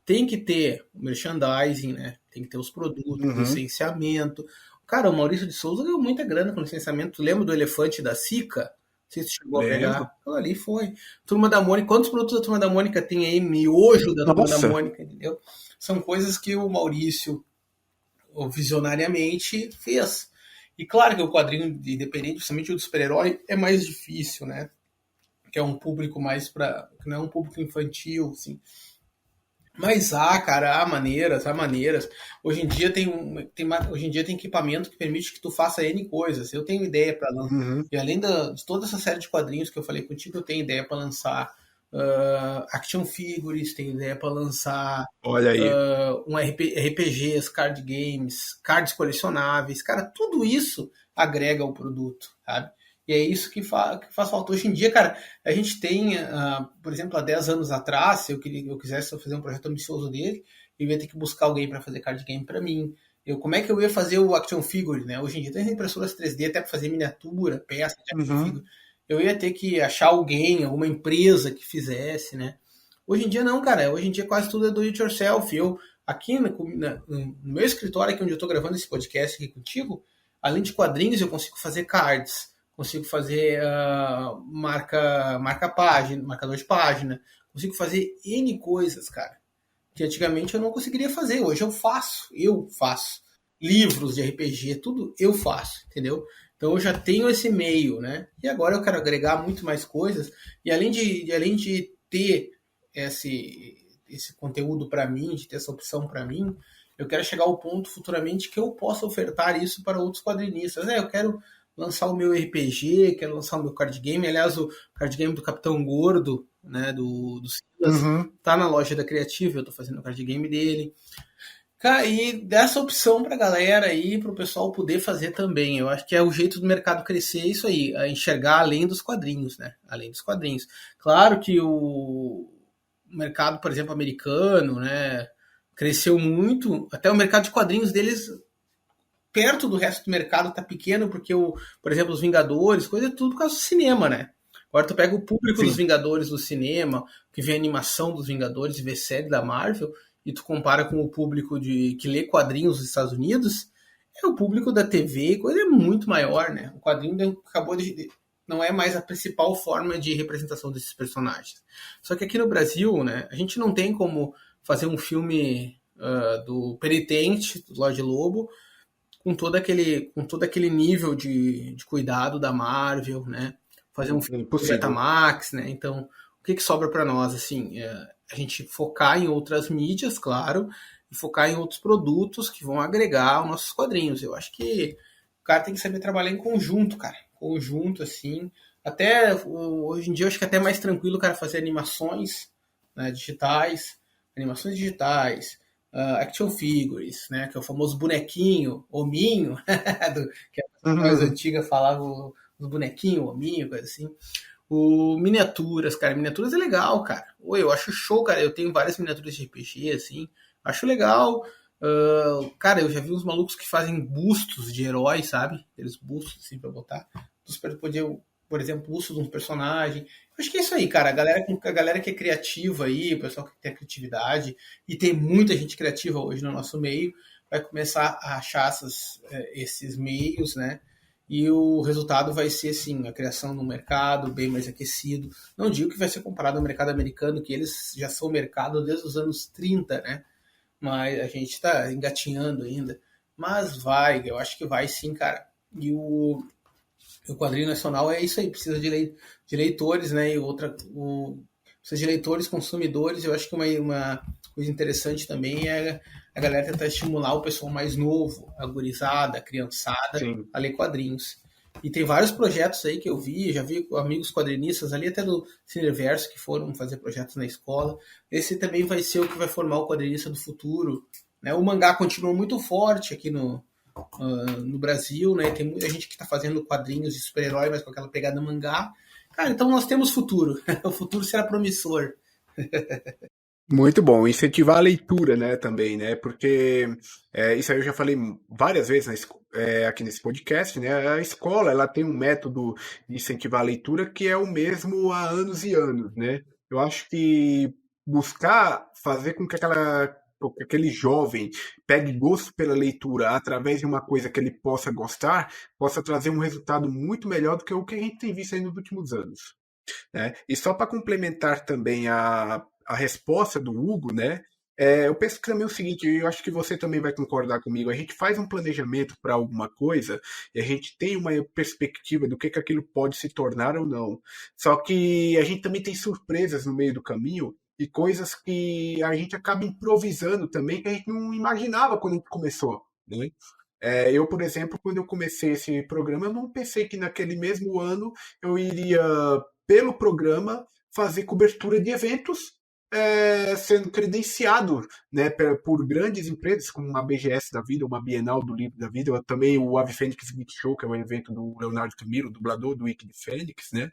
S3: Tem que ter o merchandising, né? Tem que ter os produtos, o licenciamento. Cara, o Maurício de Souza ganhou muita grana com licenciamento. Lembra do elefante da Sica? Não sei se você chegou a pegar. Aquilo ali foi. Turma da Mônica. Quantos produtos da Turma da Mônica tem aí? Miojo da Turma da Mônica, entendeu? São coisas que o Maurício visionariamente fez. E claro que o quadrinho independente, principalmente o do super-herói, é mais difícil, né? Que é um público mais que não é um público infantil, assim. Mas cara, há maneiras. Hoje em dia hoje em dia tem equipamento que permite que tu faça N coisas. Eu tenho ideia para lançar.
S2: Uhum.
S3: E além de toda essa série de quadrinhos que eu falei contigo, eu tenho ideia para lançar action figures, tenho ideia para lançar
S2: Olha aí.
S3: RPGs, card games, cards colecionáveis. Cara, tudo isso agrega ao produto, sabe? E é isso que faz falta. Hoje em dia, cara, a gente tem, por exemplo, há 10 anos atrás, se eu quisesse fazer um projeto ambicioso dele, eu ia ter que buscar alguém para fazer card game para mim. Como é que eu ia fazer o action figure, né? Hoje em dia tem impressoras 3D até para fazer miniatura, peça de action figure. Eu ia ter que achar alguém, alguma empresa que fizesse, né? Hoje em dia não, cara. Hoje em dia quase tudo é do it yourself. Eu, aqui no meu escritório, aqui onde eu tô gravando esse podcast aqui contigo, além de quadrinhos, eu consigo fazer cards, consigo fazer página, marcador de página, consigo fazer N coisas, cara, que antigamente eu não conseguiria fazer. Hoje eu faço. Livros de RPG, tudo eu faço, entendeu? Então eu já tenho esse meio, né? E agora eu quero agregar muito mais coisas. E além de ter esse conteúdo para mim, de ter essa opção para mim, eu quero chegar ao ponto futuramente que eu possa ofertar isso para outros quadrinistas. Eu quero lançar o meu RPG, quero lançar o meu card game. Aliás, o card game do Capitão Gordo, né, do Silas, tá na loja da Criativa, eu tô fazendo o card game dele. Cara, e dessa opção pra galera aí, pro pessoal poder fazer também. Eu acho que é o jeito do mercado crescer, isso aí, a enxergar além dos quadrinhos, né? Além dos quadrinhos. Claro que o mercado, por exemplo, americano, né, cresceu muito, até o mercado de quadrinhos deles perto do resto do mercado tá pequeno, porque, por exemplo, os Vingadores, coisa tudo por causa do cinema, né? Agora tu pega o público Sim. dos Vingadores do cinema, que vê a animação dos Vingadores e vê série da Marvel, e tu compara com o público que lê quadrinhos dos Estados Unidos, o público da TV, coisa é muito maior, né? O quadrinho não é mais a principal forma de representação desses personagens. Só que aqui no Brasil, né, a gente não tem como fazer um filme do Penitente, do Lorde Lobo, com todo aquele nível de cuidado da Marvel, né? Fazer um filme do Betamax, né? Então, o que sobra para nós, assim, a gente focar em outras mídias, claro, e focar em outros produtos que vão agregar aos nossos quadrinhos. Eu acho que o cara tem que saber trabalhar em conjunto, cara. Conjunto, assim. Até, hoje em dia, eu acho que é até mais tranquilo o cara fazer animações, né, digitais, action figures, né, que é o famoso bonequinho, hominho, que a mais antiga falava os bonequinhos, hominho, coisa assim. Miniaturas, cara, miniaturas é legal, cara. Eu acho show, cara, eu tenho várias miniaturas de RPG, assim, acho legal. Cara, eu já vi uns malucos que fazem bustos de heróis, sabe? Aqueles bustos, assim, pra botar. Por exemplo, busto de um personagem. Acho que é isso aí, cara. A galera que é criativa aí, o pessoal que tem a criatividade, e tem muita gente criativa hoje no nosso meio, vai começar a achar esses meios, né? E o resultado vai ser, assim, a criação de um mercado bem mais aquecido. Não digo que vai ser comparado ao mercado americano, que eles já são mercado desde os anos 30, né? Mas a gente está engatinhando ainda. Mas eu acho que vai sim, cara. E o quadrinho nacional é isso aí, precisa de leitores, né? Precisa de leitores, consumidores. Eu acho que uma coisa interessante também é a galera tentar estimular o pessoal mais novo, a gurizada, a criançada, Sim. a ler quadrinhos. E tem vários projetos aí que eu já vi amigos quadrinistas ali, até do Cineverso, que foram fazer projetos na escola. Esse também vai ser o que vai formar o quadrinista do futuro, né? O mangá continua muito forte aqui no Brasil, né? Tem muita gente que está fazendo quadrinhos de super-herói, mas com aquela pegada mangá. Cara, então nós temos futuro. O futuro será promissor.
S2: Muito bom, incentivar a leitura, né, também, né, porque isso aí eu já falei várias vezes aqui nesse podcast, né, a escola, ela tem um método de incentivar a leitura que é o mesmo há anos e anos, né, eu acho que buscar fazer com que aquele jovem pegue gosto pela leitura através de uma coisa que ele possa gostar, possa trazer um resultado muito melhor do que o que a gente tem visto aí nos últimos anos, né, e só para complementar também a resposta do Hugo, né? Eu penso que também é o seguinte, eu acho que você também vai concordar comigo, a gente faz um planejamento para alguma coisa e a gente tem uma perspectiva do que aquilo pode se tornar ou não. Só que a gente também tem surpresas no meio do caminho e coisas que a gente acaba improvisando também, que a gente não imaginava quando a gente começou, né? Eu, por exemplo, quando eu comecei esse programa, eu não pensei que naquele mesmo ano eu iria, pelo programa, fazer cobertura de eventos, sendo credenciado, né, por grandes empresas como uma BGS da vida, uma Bienal do Livro da Vida, ou também o Ave Fênix Geek Show, que é um evento do Leonardo Camilo, dublador do Wiki de Fênix, né,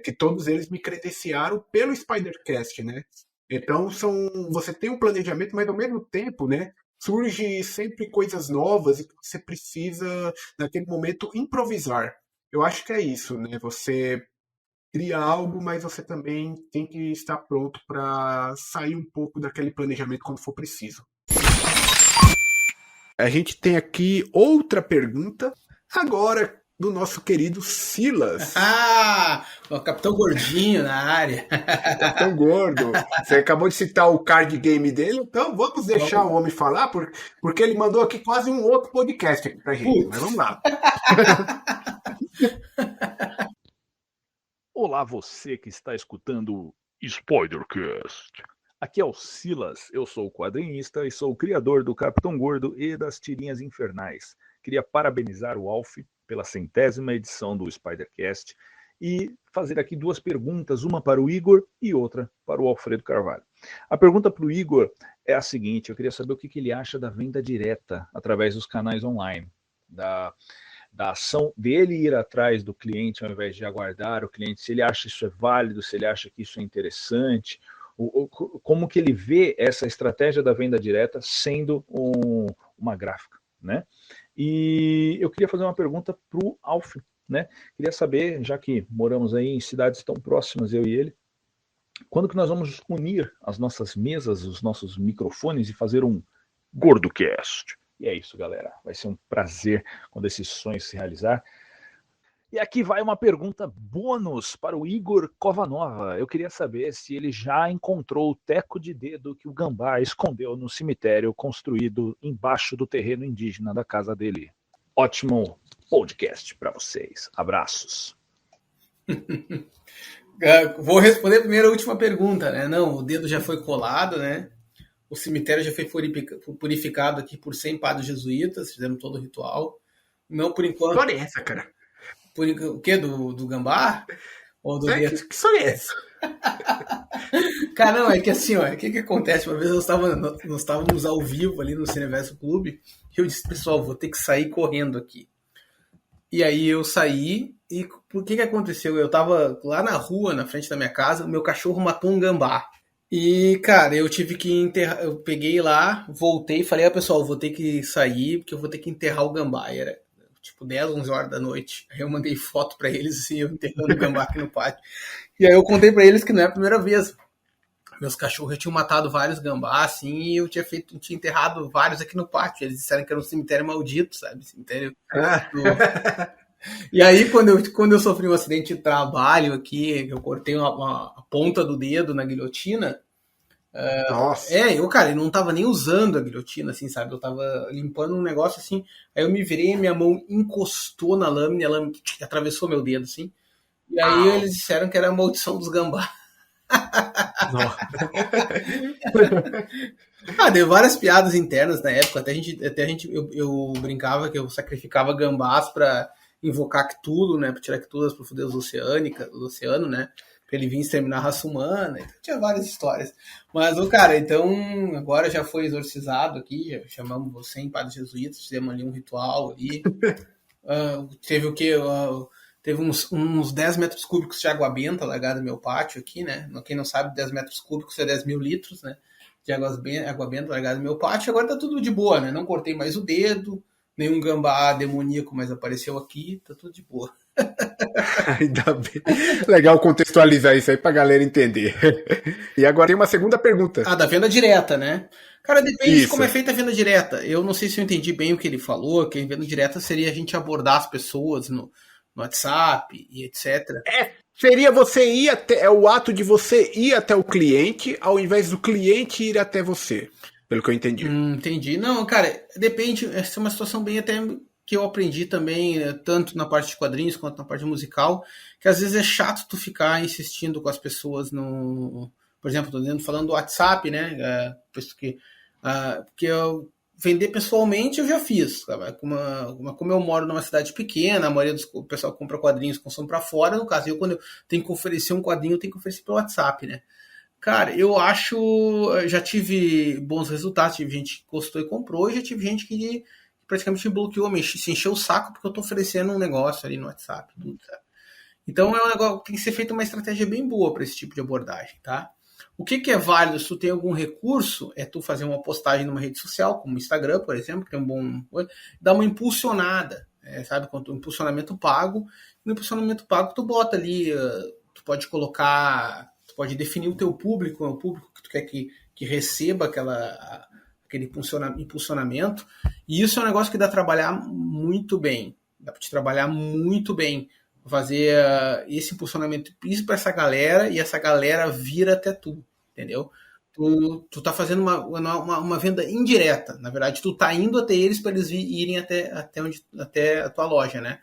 S2: que todos eles me credenciaram pelo Spidercast, né. Então você tem um planejamento, mas ao mesmo tempo, né, surge sempre coisas novas e que você precisa, naquele momento, improvisar. Eu acho que é isso, né? Você cria algo, mas você também tem que estar pronto para sair um pouco daquele planejamento quando for preciso. A gente tem aqui outra pergunta, agora do nosso querido Silas.
S3: O Capitão Gordinho na área.
S2: Capitão Gordo. Você acabou de citar o card game dele, então vamos deixar o homem falar, porque ele mandou aqui quase um outro podcast aqui pra gente. Mas vamos lá.
S1: Olá, você que está escutando o Spidercast. Aqui é o Silas, eu sou quadrinista e sou o criador do Capitão Gordo e das Tirinhas Infernais. Queria parabenizar o Alf pela 100ª edição do Spidercast e fazer aqui duas perguntas, uma para o Igor e outra para o Alfredo Carvalho. A pergunta para o Igor é a seguinte: eu queria saber o que ele acha da venda direta através dos canais online, da ação dele ir atrás do cliente ao invés de aguardar o cliente, se ele acha isso é válido, se ele acha que isso é interessante, como que ele vê essa estratégia da venda direta sendo uma gráfica, né? E eu queria fazer uma pergunta para o Alf, né? Queria saber, já que moramos aí em cidades tão próximas, eu e ele, quando que nós vamos unir as nossas mesas, os nossos microfones e fazer um GordoCast? E é isso, galera. Vai ser um prazer quando esse sonho se realizar. E aqui vai uma pergunta bônus para o Igor Covanova. Eu queria saber se ele já encontrou o teco de dedo que o Gambá escondeu no cemitério construído embaixo do terreno indígena da casa dele. Ótimo podcast para vocês. Abraços.
S3: Vou responder primeiro a última pergunta, né? Não, o dedo já foi colado, né? O cemitério já foi purificado aqui por 100 padres jesuítas, fizemos todo o ritual. Não por enquanto.
S2: Que história é essa, cara?
S3: O quê? Do Gambá? Ou do
S2: Que história é essa?
S3: Cara, não, é que assim, ó, o que acontece? Uma vez nós estávamos ao vivo ali no Cineverso Clube e eu disse, pessoal, vou ter que sair correndo aqui. E aí eu saí e por que aconteceu? Eu tava lá na rua, na frente da minha casa, o meu cachorro matou um gambá. E, cara, eu tive que enterrar, eu peguei lá, voltei e falei, pessoal, vou ter que sair porque eu vou ter que enterrar o gambá. E era tipo 10, 11 horas da noite. Aí eu mandei foto pra eles, assim, eu enterrando o gambá aqui no pátio. E aí eu contei pra eles que não é a primeira vez. Meus cachorros tinham matado vários gambás, assim, e eu tinha enterrado vários aqui no pátio. Eles disseram que era um cemitério maldito, sabe? Cemitério E aí, quando eu sofri um acidente de trabalho aqui, eu cortei a ponta do dedo na guilhotina.
S2: Nossa.
S3: Eu não tava nem usando a guilhotina, assim, sabe? Eu tava limpando um negócio assim. Aí eu me virei, minha mão encostou na lâmina, e a lâmina atravessou meu dedo, assim. E aí eles disseram que era a maldição dos gambás. Deu várias piadas internas na época. Eu brincava que eu sacrificava gambás pra invocar Cthulhu, né? Pra tirar Cthulhu pro Deus do oceano, né? Pra ele vir exterminar a raça humana. Então, tinha várias histórias. Mas, cara, então agora já foi exorcizado aqui. Já chamamos você em padres jesuítas, fizemos ali um ritual ali. Teve o quê? Teve uns 10 metros cúbicos de água benta largada no meu pátio aqui, né? Quem não sabe, 10 metros cúbicos é 10 mil litros, né? De água benta largada no meu pátio. Agora tá tudo de boa, né? Não cortei mais o dedo, nenhum gambá demoníaco mais apareceu aqui, tá tudo de boa.
S2: Ainda bem. Legal contextualizar isso aí pra galera entender. E agora tem uma segunda pergunta.
S3: Da venda direta, né? Cara, depende de como é feita a venda direta. Eu não sei se eu entendi bem o que ele falou, que a venda direta seria a gente abordar as pessoas no WhatsApp e etc.
S2: Seria você ir até. É o ato de você ir até o cliente, ao invés do cliente ir até você. Pelo que eu entendi.
S3: Entendi. Não, cara, depende. Essa é uma situação bem até que eu aprendi também, tanto na parte de quadrinhos quanto na parte musical, que às vezes é chato tu ficar insistindo com as pessoas no por exemplo, falando do WhatsApp, né? Porque eu vender pessoalmente eu já fiz. Como eu moro numa cidade pequena, a maioria do pessoal que compra quadrinhos consome para fora. No caso, quando eu tenho que oferecer um quadrinho, eu tenho que oferecer pelo WhatsApp, né? Cara, eu acho. Já tive bons resultados, tive gente que gostou e comprou, e já tive gente que praticamente me bloqueou, se encheu o saco porque eu tô oferecendo um negócio ali no WhatsApp. Tudo, sabe? Então é um negócio, tem que ser feita uma estratégia bem boa para esse tipo de abordagem, tá? O que é válido, se tu tem algum recurso, é tu fazer uma postagem numa rede social, como o Instagram, por exemplo, que tem um bom... Dá uma impulsionada, sabe? Quando o impulsionamento pago, no impulsionamento pago tu bota ali, tu pode colocar, tu pode definir o teu público, o público que tu quer que receba aquele impulsionamento, e isso é um negócio que dá pra trabalhar muito bem, dá pra te trabalhar muito bem, fazer esse impulsionamento isso para essa galera, e essa galera vira até tu, entendeu? Tu tá fazendo uma venda indireta, na verdade tu tá indo até eles para eles irem até a tua loja, né?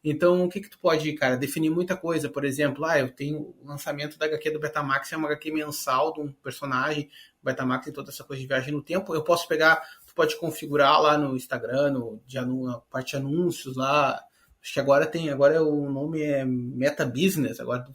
S3: Então o que tu pode, cara, definir muita coisa, por exemplo, eu tenho o lançamento da HQ do Betamax, é uma HQ mensal de um personagem, o Betamax tem toda essa coisa de viagem no tempo, eu posso pegar, tu pode configurar lá no Instagram, na parte de anúncios lá. Acho que agora o nome é Meta Business, agora do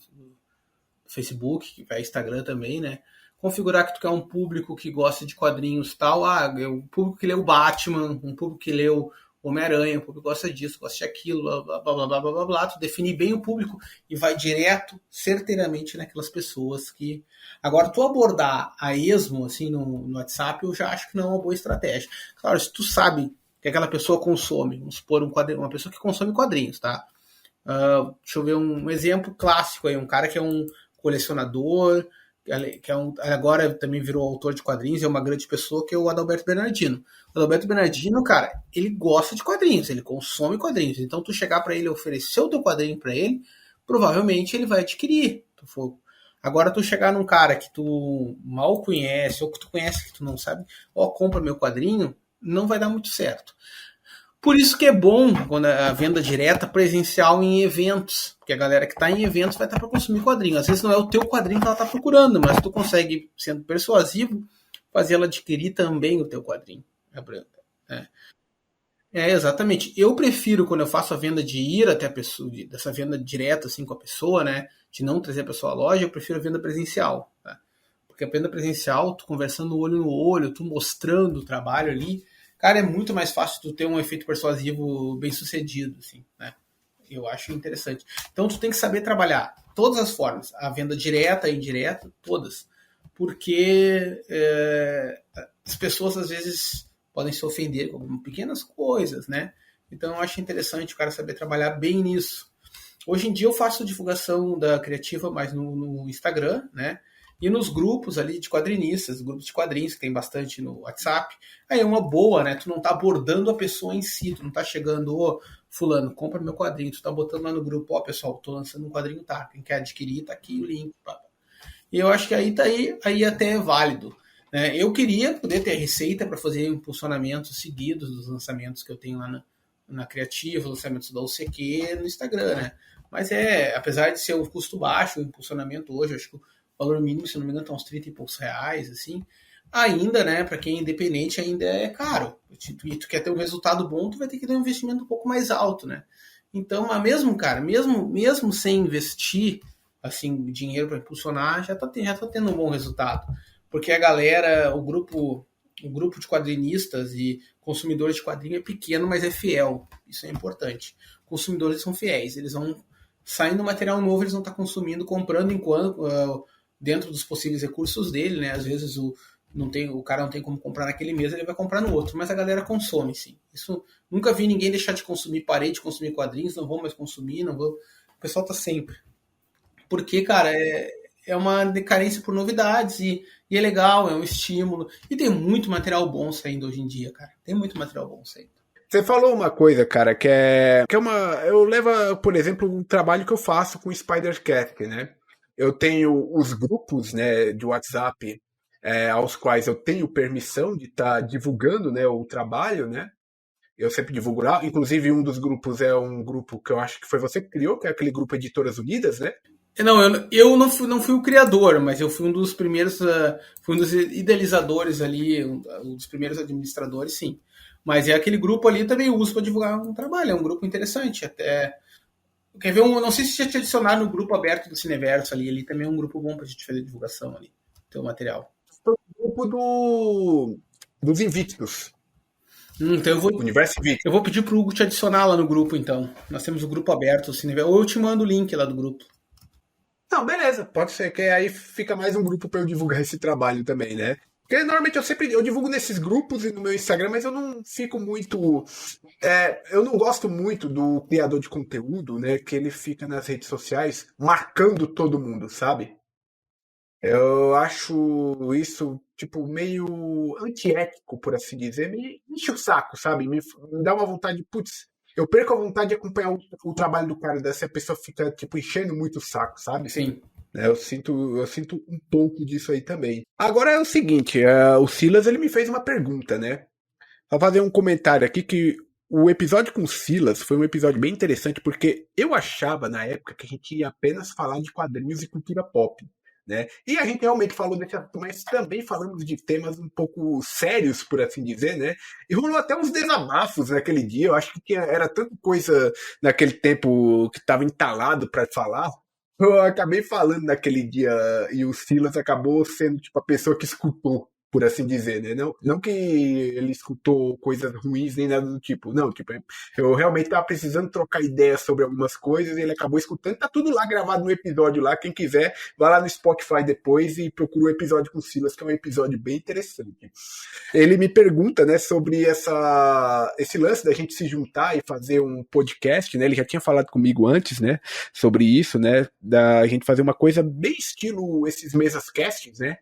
S3: Facebook, que vai Instagram também, né? Configurar que tu quer um público que gosta de quadrinhos e tal. Um público que lê o Batman, um público que lê o Homem-Aranha, um público que gosta disso, gosta de aquilo, blá, blá, blá, blá, blá, blá, blá. Tu definir bem o público e vai direto, certeiramente, naquelas pessoas que... Agora, tu abordar a esmo, assim, no WhatsApp, eu já acho que não é uma boa estratégia. Claro, se tu sabe que aquela pessoa consome, vamos supor, uma pessoa que consome quadrinhos, tá? Deixa eu ver um exemplo clássico aí, um cara que é um colecionador, que agora também virou autor de quadrinhos, é uma grande pessoa, que é o Adalberto Bernardino. O Adalberto Bernardino, cara, ele gosta de quadrinhos, ele consome quadrinhos, então tu chegar para ele e oferecer o teu quadrinho para ele, provavelmente ele vai adquirir. Agora tu chegar num cara que tu mal conhece, ou que tu conhece que tu não sabe, compra meu quadrinho, não vai dar muito certo. Por isso que é bom quando a venda direta presencial em eventos, porque a galera que está em eventos vai estar para consumir quadrinho. Às vezes não é o teu quadrinho que ela está procurando, mas tu consegue, sendo persuasivo, fazer ela adquirir também o teu quadrinho. Exatamente. Eu prefiro, quando eu faço a venda de ir até a pessoa, dessa venda direta assim com a pessoa, né, de não trazer a pessoa à loja, eu prefiro a venda presencial. Tá? Porque a venda presencial, tu conversando olho no olho, tu mostrando o trabalho ali, cara, é muito mais fácil tu ter um efeito persuasivo bem sucedido, assim, né? Eu acho interessante. Então tu tem que saber trabalhar todas as formas, a venda direta e indireta, todas. Porque as pessoas às vezes podem se ofender com pequenas coisas, né? Então eu acho interessante o cara saber trabalhar bem nisso. Hoje em dia eu faço divulgação da criativa mais no Instagram, né? E nos grupos ali de quadrinistas, grupos de quadrinhos, que tem bastante no WhatsApp. Aí é uma boa, né? Tu não tá abordando a pessoa em si, tu não tá chegando, fulano, compra meu quadrinho, tu tá botando lá no grupo, pessoal, tô lançando um quadrinho, tá? Quem quer adquirir, tá aqui o link. Pá. E eu acho que aí até é válido. Né? Eu queria poder ter receita para fazer impulsionamentos seguidos dos lançamentos que eu tenho lá na Criativa, lançamentos da UCQ no Instagram, né? Mas apesar de ser um custo baixo, o impulsionamento hoje, eu acho que o valor mínimo, se não me engano, tá uns 30 e poucos reais, assim. Ainda, né, para quem é independente, ainda é caro. E tu quer ter um resultado bom, tu vai ter que ter um investimento um pouco mais alto, né? Então, mesmo, cara, mesmo sem investir, assim, dinheiro para impulsionar, já tá tendo um bom resultado. Porque a galera, o grupo de quadrinistas e consumidores de quadrinho é pequeno, mas é fiel. Isso é importante. Consumidores são fiéis, eles vão saindo material novo, eles vão estar consumindo, comprando enquanto dentro dos possíveis recursos dele, né? Às vezes o cara não tem como comprar naquele mês, ele vai comprar no outro, mas a galera consome, sim. Isso, nunca vi ninguém deixar de consumir, parei de consumir quadrinhos, não vou mais consumir, não vou... O pessoal tá sempre. Porque, cara, é uma decadência por novidades e é legal, é um estímulo. E tem muito material bom saindo hoje em dia, cara. Tem muito material bom saindo.
S2: Você falou uma coisa, cara, que é eu levo, por exemplo, um trabalho que eu faço com o Spider-Cat, né? Eu tenho os grupos, né, de WhatsApp aos quais eu tenho permissão de estar divulgando, né, o trabalho, né? Eu sempre divulgo lá. Inclusive, um dos grupos é um grupo que eu acho que foi você que criou, que é aquele grupo Editoras Unidas, né?
S3: Não, eu não fui o criador, mas eu fui um dos primeiros, fui um dos idealizadores ali, um dos primeiros administradores, sim. Mas é aquele grupo ali também eu uso para divulgar um trabalho, é um grupo interessante. Até quer ver não sei se já te adicionar no grupo aberto do Cineverso ali também é um grupo bom para a gente fazer divulgação ali, teu material.
S2: O grupo dos Invictus.
S3: Então
S2: Universo Invictus.
S3: Eu vou pedir pro Hugo te adicionar lá no grupo, então. Nós temos o grupo aberto do Cineverso, ou eu te mando o link lá do grupo.
S2: Não, beleza, pode ser que aí fica mais um grupo para eu divulgar esse trabalho também, né? Porque normalmente eu divulgo nesses grupos e no meu Instagram, mas eu não fico muito. Eu não gosto muito do criador de conteúdo, né? Que ele fica nas redes sociais marcando todo mundo, sabe? Eu acho isso, tipo, meio antiético, por assim dizer. Me enche o saco, sabe? Me dá uma vontade, putz, eu perco a vontade de acompanhar o trabalho do cara, dessa pessoa fica, tipo, enchendo muito o saco, sabe?
S3: Sim.
S2: Eu sinto um pouco disso aí também. Agora é o seguinte, o Silas, ele me fez uma pergunta, né? Vou fazer um comentário aqui que o episódio com o Silas foi um episódio bem interessante, porque eu achava, na época, que a gente ia apenas falar de quadrinhos e cultura pop. Né? E a gente realmente falou desse assunto, mas também falamos de temas um pouco sérios, por assim dizer, né? E rolou até uns desabafos naquele dia. Eu acho que era tanta coisa naquele tempo que estava entalado para falar. Eu acabei falando naquele dia e o Silas acabou sendo tipo a pessoa que escutou, por assim dizer, né? Não que ele escutou coisas ruins nem nada do tipo. Não, tipo, eu realmente tava precisando trocar ideias sobre algumas coisas e ele acabou escutando. Tá tudo lá gravado no episódio lá. Quem quiser, vai lá no Spotify depois e procura o episódio com o Silas, que é um episódio bem interessante. Ele me pergunta, né, sobre esse lance da gente se juntar e fazer um podcast, né? Ele já tinha falado comigo antes, né, sobre isso, né, da gente fazer uma coisa bem estilo esses mesas castings, né?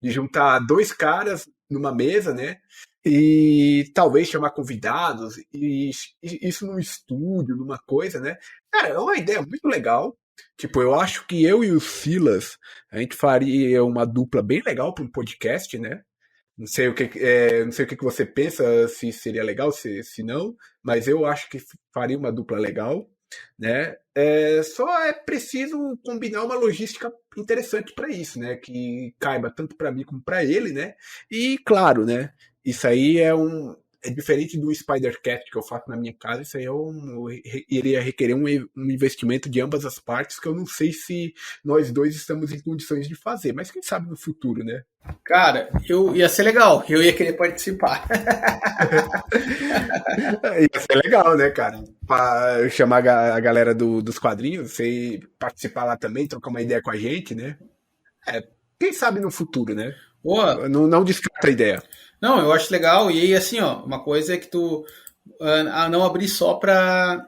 S2: De juntar dois caras numa mesa, né? E talvez chamar convidados, e isso num estúdio, numa coisa, né? Cara, é uma ideia muito legal. Tipo, eu acho que eu e o Silas, a gente faria uma dupla bem legal para um podcast, né? Não sei não sei o que você pensa, se seria legal, se não, mas eu acho que faria uma dupla legal, né? Só é preciso combinar uma logística interessante para isso, né? Que caiba tanto para mim como para ele, né? E claro, né? Isso aí é diferente do Spider-Cat que eu faço na minha casa. Isso aí iria requerer um investimento de ambas as partes que eu não sei se nós dois estamos em condições de fazer, mas quem sabe no futuro, né?
S3: Cara, ia ser legal, eu ia querer participar.
S2: Ia ser legal, né, cara? Pra chamar a galera dos quadrinhos, você participar lá também, trocar uma ideia com a gente, né? Quem sabe no futuro, né?
S3: Boa.
S2: Não descarta a ideia.
S3: Não, eu acho legal. E aí, assim, ó, uma coisa é que tu não abrir só pra.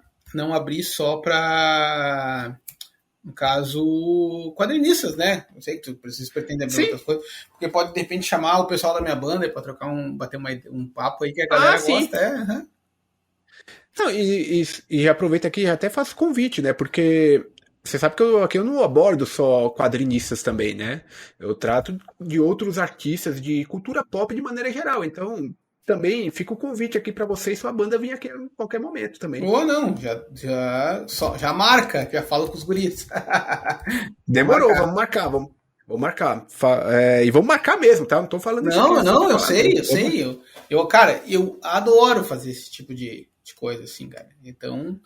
S3: No caso, quadrinistas, né? Não sei que tu precisa pretender abrir outras coisas. Porque pode, de repente, chamar o pessoal da minha banda pra trocar bater um papo aí que a galera gosta.
S2: Não, e aproveita aqui e até faço convite, né? Porque você sabe que aqui eu não abordo só quadrinistas também, né? Eu trato de outros artistas de cultura pop de maneira geral. Então, também fica o convite aqui pra você e sua banda vir aqui em qualquer momento também.
S3: Ou não, já marca, já falo com os guris.
S2: Demorou, vamos marcar. E vamos marcar mesmo, tá? Não tô falando isso.
S3: Não, eu sei. Cara, eu adoro fazer esse tipo de coisa, assim, cara. Então,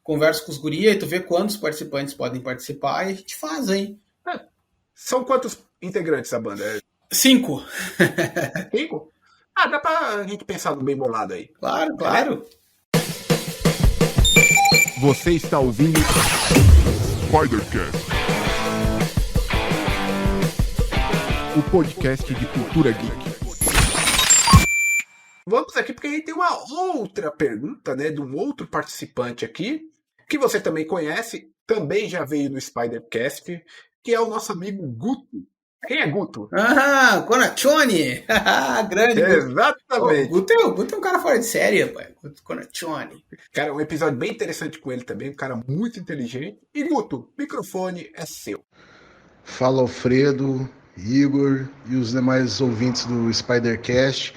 S3: converso com os guris, aí tu vê quantos participantes podem participar e a gente faz, hein?
S2: São quantos integrantes a banda?
S3: 5.
S2: 5? Dá pra gente pensar no bem bolado aí.
S3: Claro.
S6: Você está ouvindo Spider-Cast, o podcast de cultura geek.
S2: Vamos aqui porque a gente tem uma outra pergunta, né, de um outro participante aqui, que você também conhece, também já veio no Spider-Cast, que é o nosso amigo Guto. Quem é Guto?
S3: Conaccioni! Grande Guto.
S2: Exatamente.
S3: Guto é um cara fora de série, rapaz. Guto Conaccioni.
S2: Cara, um episódio bem interessante com ele também, um cara muito inteligente. E Guto, o microfone é seu.
S7: Fala, Alfredo, Igor e os demais ouvintes do Spider-Cast.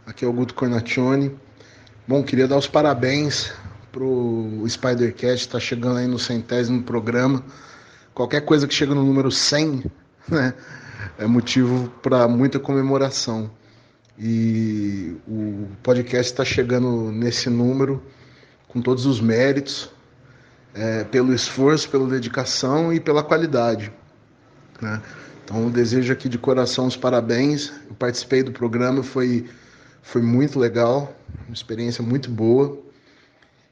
S7: Aqui é o Guto Cornaccioni. Bom, queria dar os parabéns pro Spider-Cast, tá chegando aí no 100º programa. qualquer coisa que chega no número 100, né, é motivo para muita comemoração. E o podcast está chegando nesse número com todos os méritos, pelo esforço, pela dedicação e pela qualidade, né? Então eu desejo aqui de coração os parabéns. Eu participei do programa, foi muito legal, uma experiência muito boa.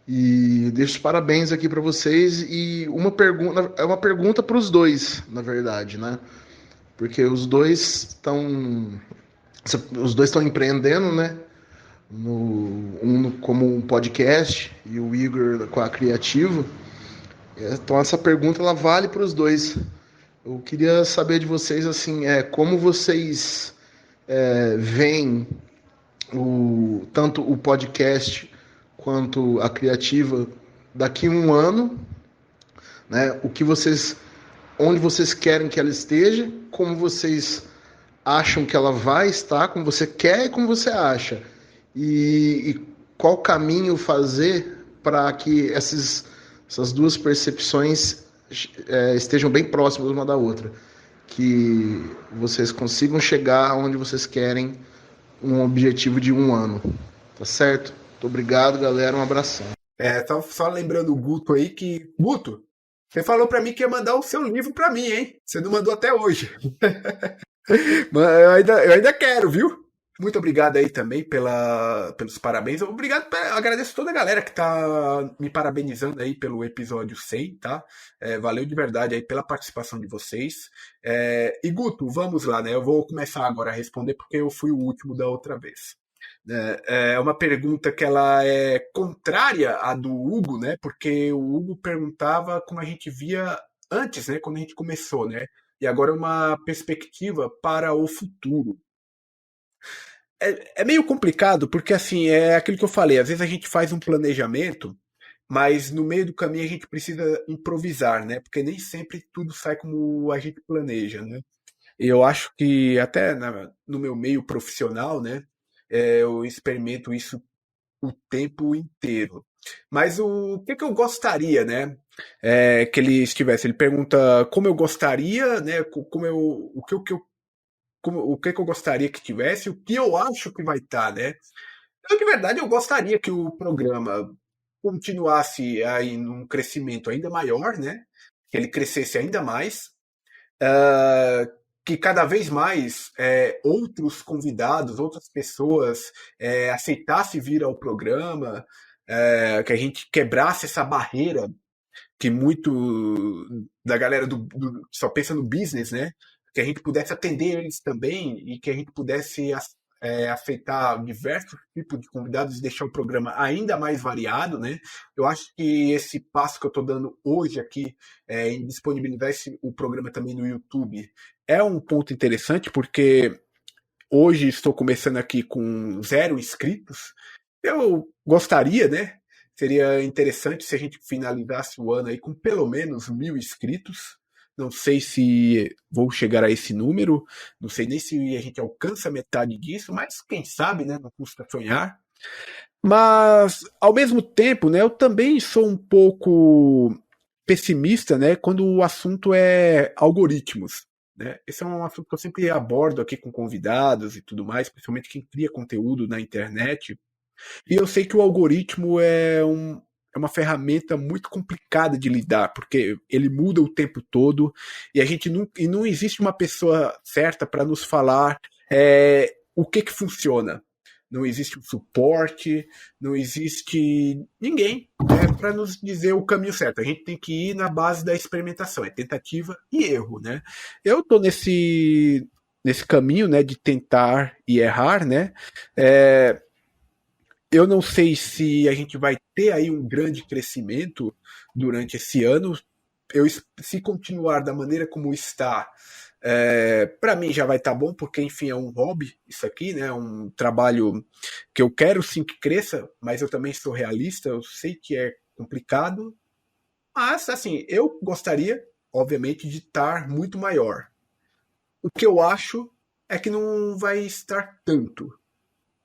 S7: E deixo os parabéns aqui para vocês. E uma pergunta para os dois, na verdade, né? Porque os dois estão empreendendo, né? Um como um podcast e o Igor com a Criativa. Então essa pergunta ela vale para os dois. Eu queria saber de vocês assim, como vocês veem tanto o podcast quanto a Criativa daqui a um ano, né? Onde vocês querem que ela esteja, como vocês acham que ela vai estar, como você quer e como você acha. E qual caminho fazer para que essas duas percepções estejam bem próximas uma da outra. Que vocês consigam chegar onde vocês querem, um objetivo de um ano. Tá certo? Muito obrigado, galera. Um abração.
S2: Só lembrando o Guto aí que... Guto, você falou pra mim que ia mandar o seu livro pra mim, hein? Você não mandou até hoje. Mas eu ainda quero, viu? Muito obrigado aí também pelos parabéns. Agradeço toda a galera que tá me parabenizando aí pelo episódio 100, tá? Valeu de verdade aí pela participação de vocês. E Guto, vamos lá, né? Eu vou começar agora a responder porque eu fui o último da outra vez. É uma pergunta que ela é contrária à do Hugo, né? Porque o Hugo perguntava como a gente via antes, né? Quando a gente começou, né? E agora uma perspectiva para o futuro. É meio complicado, porque assim, é aquilo que eu falei, às vezes a gente faz um planejamento, mas no meio do caminho a gente precisa improvisar, né? Porque nem sempre tudo sai como a gente planeja, né? E eu acho que até no meu meio profissional, né? Eu experimento isso o tempo inteiro. Mas o que eu gostaria, né? Que ele estivesse. Ele pergunta como eu gostaria, né? O que eu gostaria que tivesse, o que eu acho que vai estar, né? De verdade, eu gostaria que o programa continuasse aí num crescimento ainda maior, né? Que ele crescesse ainda mais, que cada vez mais outros convidados, outras pessoas aceitassem vir ao programa, que a gente quebrasse essa barreira que muito da galera só pensa no business, né? Que a gente pudesse atender eles também e que a gente pudesse aceitar diversos tipos de convidados e deixar o programa ainda mais variado, né? Eu acho que esse passo que eu estou dando hoje aqui em disponibilizar o programa também no YouTube é um ponto interessante, porque hoje estou começando aqui com 0 inscritos. Eu gostaria, né? Seria interessante se a gente finalizasse o ano aí com pelo menos 1.000 inscritos. Não sei se vou chegar a esse número, não sei nem se a gente alcança metade disso, mas quem sabe, né? Não custa sonhar. Mas, ao mesmo tempo, né, eu também sou um pouco pessimista, né, quando o assunto é algoritmos. Né? Esse é um assunto que eu sempre abordo aqui com convidados e tudo mais, principalmente quem cria conteúdo na internet. E eu sei que o algoritmo é uma ferramenta muito complicada de lidar, porque ele muda o tempo todo e não existe uma pessoa certa para nos falar o que funciona. Não existe um suporte, não existe ninguém para nos dizer o caminho certo. A gente tem que ir na base da experimentação, é tentativa e erro. Né? Eu estou nesse caminho, né, de tentar e errar, né? Eu não sei se a gente vai ter aí um grande crescimento durante esse ano. Se continuar da maneira como está, para mim já vai estar bom, porque enfim é um hobby isso aqui, né? Um trabalho que eu quero sim que cresça, mas eu também sou realista, eu sei que é complicado, mas assim, eu gostaria, obviamente, de estar muito maior. O que eu acho é que não vai estar tanto.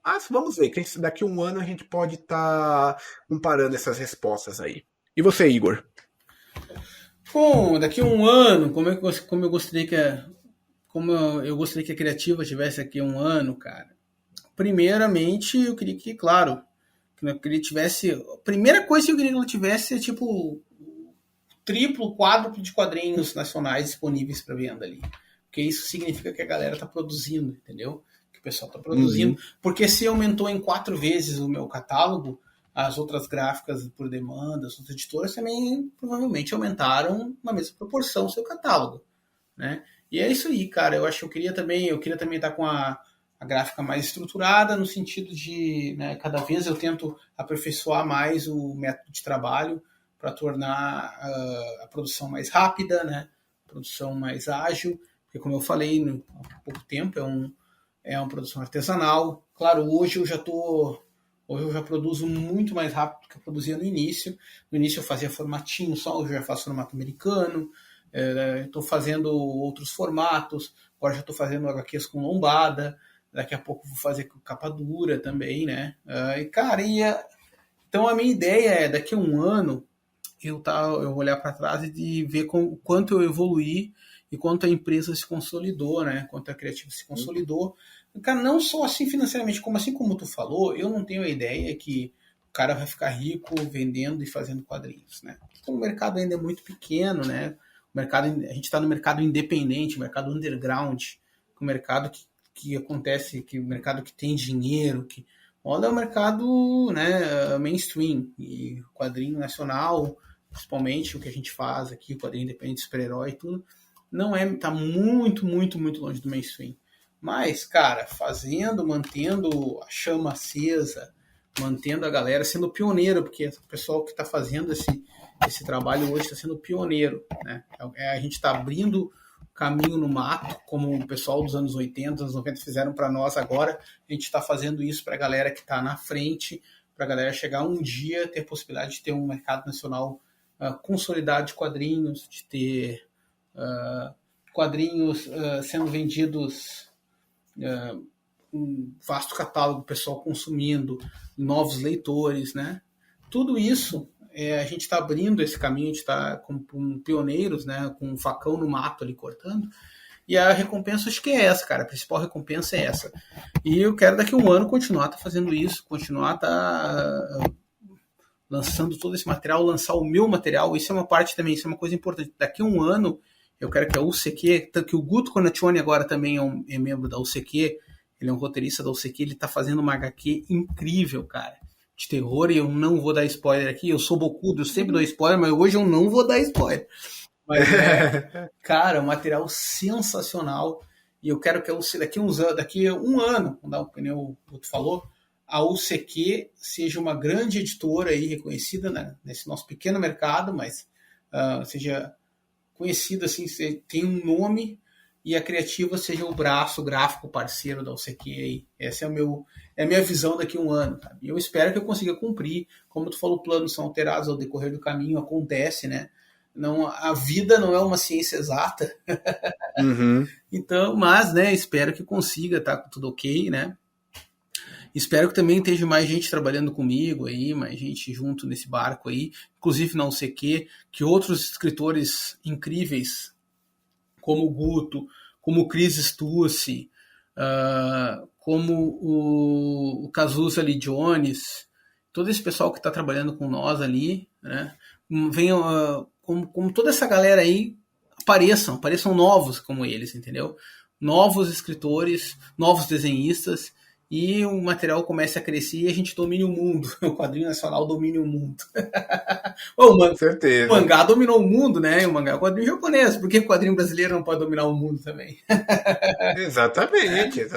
S2: Mas vamos ver, que daqui a um ano a gente pode estar comparando essas respostas aí. E você, Igor?
S3: Bom, daqui a um ano, como eu gostaria que a Criativa tivesse aqui a um ano, cara. Primeiramente, eu queria que, claro, que ele tivesse. A primeira coisa que eu queria que ela tivesse é tipo triplo, quádruplo de quadrinhos nacionais disponíveis para venda ali. Porque isso significa que a galera tá produzindo, entendeu? Que o pessoal tá produzindo. Porque se aumentou em 4 vezes o meu catálogo, as outras gráficas por demanda, as outras editoras também provavelmente aumentaram na mesma proporção o seu catálogo, né? E é isso aí, cara. Eu queria também estar com a gráfica mais estruturada, no sentido de, né, cada vez eu tento aperfeiçoar mais o método de trabalho para tornar a produção mais rápida, né? Produção mais ágil, porque como eu falei há pouco tempo, é uma produção artesanal. Claro, hoje eu já produzo muito mais rápido do que eu produzia no início. No início eu fazia formatinho só, hoje eu já faço formato americano. Estou fazendo outros formatos. Agora já estou fazendo HQs com lombada. Daqui a pouco vou fazer com capa dura também, né? Então a minha ideia é, daqui a um ano, eu olhar para trás e ver quanto eu evoluí e quanto a empresa se consolidou, né? Quanto a Criativa se consolidou. Cara, não só assim financeiramente, assim como tu falou, eu não tenho a ideia que o cara vai ficar rico vendendo e fazendo quadrinhos, né? Porque o mercado ainda é muito pequeno, né? A gente está no mercado independente, mercado underground, o mercado que acontece, que o mercado que tem dinheiro, olha o mercado, né, mainstream, e quadrinho nacional, principalmente o que a gente faz aqui, o quadrinho independente de super-herói e tudo, tá muito, muito, muito longe do mainstream. Mas, cara, mantendo a chama acesa, mantendo a galera, sendo pioneiro, porque o pessoal que está fazendo esse trabalho hoje está sendo pioneiro, né? A gente está abrindo caminho no mato, como o pessoal dos anos 80, anos 90 fizeram para nós agora. A gente está fazendo isso para a galera que está na frente, para a galera chegar um dia, ter a possibilidade de ter um mercado nacional consolidado de quadrinhos, de ter quadrinhos sendo vendidos, um vasto catálogo, o pessoal consumindo, novos leitores, né? Tudo isso, a gente está abrindo esse caminho, a gente está com pioneiros, né? Com um facão no mato ali cortando, e a recompensa acho que é essa, cara, a principal recompensa é essa. E eu quero daqui a um ano continuar fazendo isso, continuar lançando todo esse material, lançar o meu material. Isso é uma parte também, isso é uma coisa importante. Daqui a um ano eu quero que a UCQ, tanto que o Guto Conaccioni agora também é membro da UCQ, ele é um roteirista da UCQ, ele tá fazendo uma HQ incrível, cara, de terror, e eu não vou dar spoiler aqui, eu sou bocudo, eu sempre dou spoiler, mas hoje eu não vou dar spoiler. Mas cara, um material sensacional, e eu quero que daqui a um ano, como o Guto falou, a UCQ seja uma grande editora aí, reconhecida, né, nesse nosso pequeno mercado, mas seja conhecida assim, tem um nome, e a Criativa seja o braço gráfico parceiro da UCQ aí. Essa é a minha visão daqui a um ano, cara. E eu espero que eu consiga cumprir. Como tu falou, planos são alterados ao decorrer do caminho, acontece, né? A vida não é uma ciência exata. Então, mas, né, espero que consiga, tá tudo ok, né? Espero que também esteja mais gente trabalhando comigo aí, mais gente junto nesse barco aí, inclusive na UCQ, que outros escritores incríveis, como o Guto, como o Chris Stussy, como o Cazuza Lee Jones, todo esse pessoal que está trabalhando com nós ali, né, venham, como toda essa galera aí, apareçam novos como eles, entendeu? Novos escritores, novos desenhistas, e o material comece a crescer e a gente domine o mundo. O quadrinho nacional domine o mundo.
S2: Certeza.
S3: O mangá dominou o mundo, né? O mangá é o quadrinho japonês. Por que o quadrinho brasileiro não pode dominar o mundo também?
S2: Exatamente.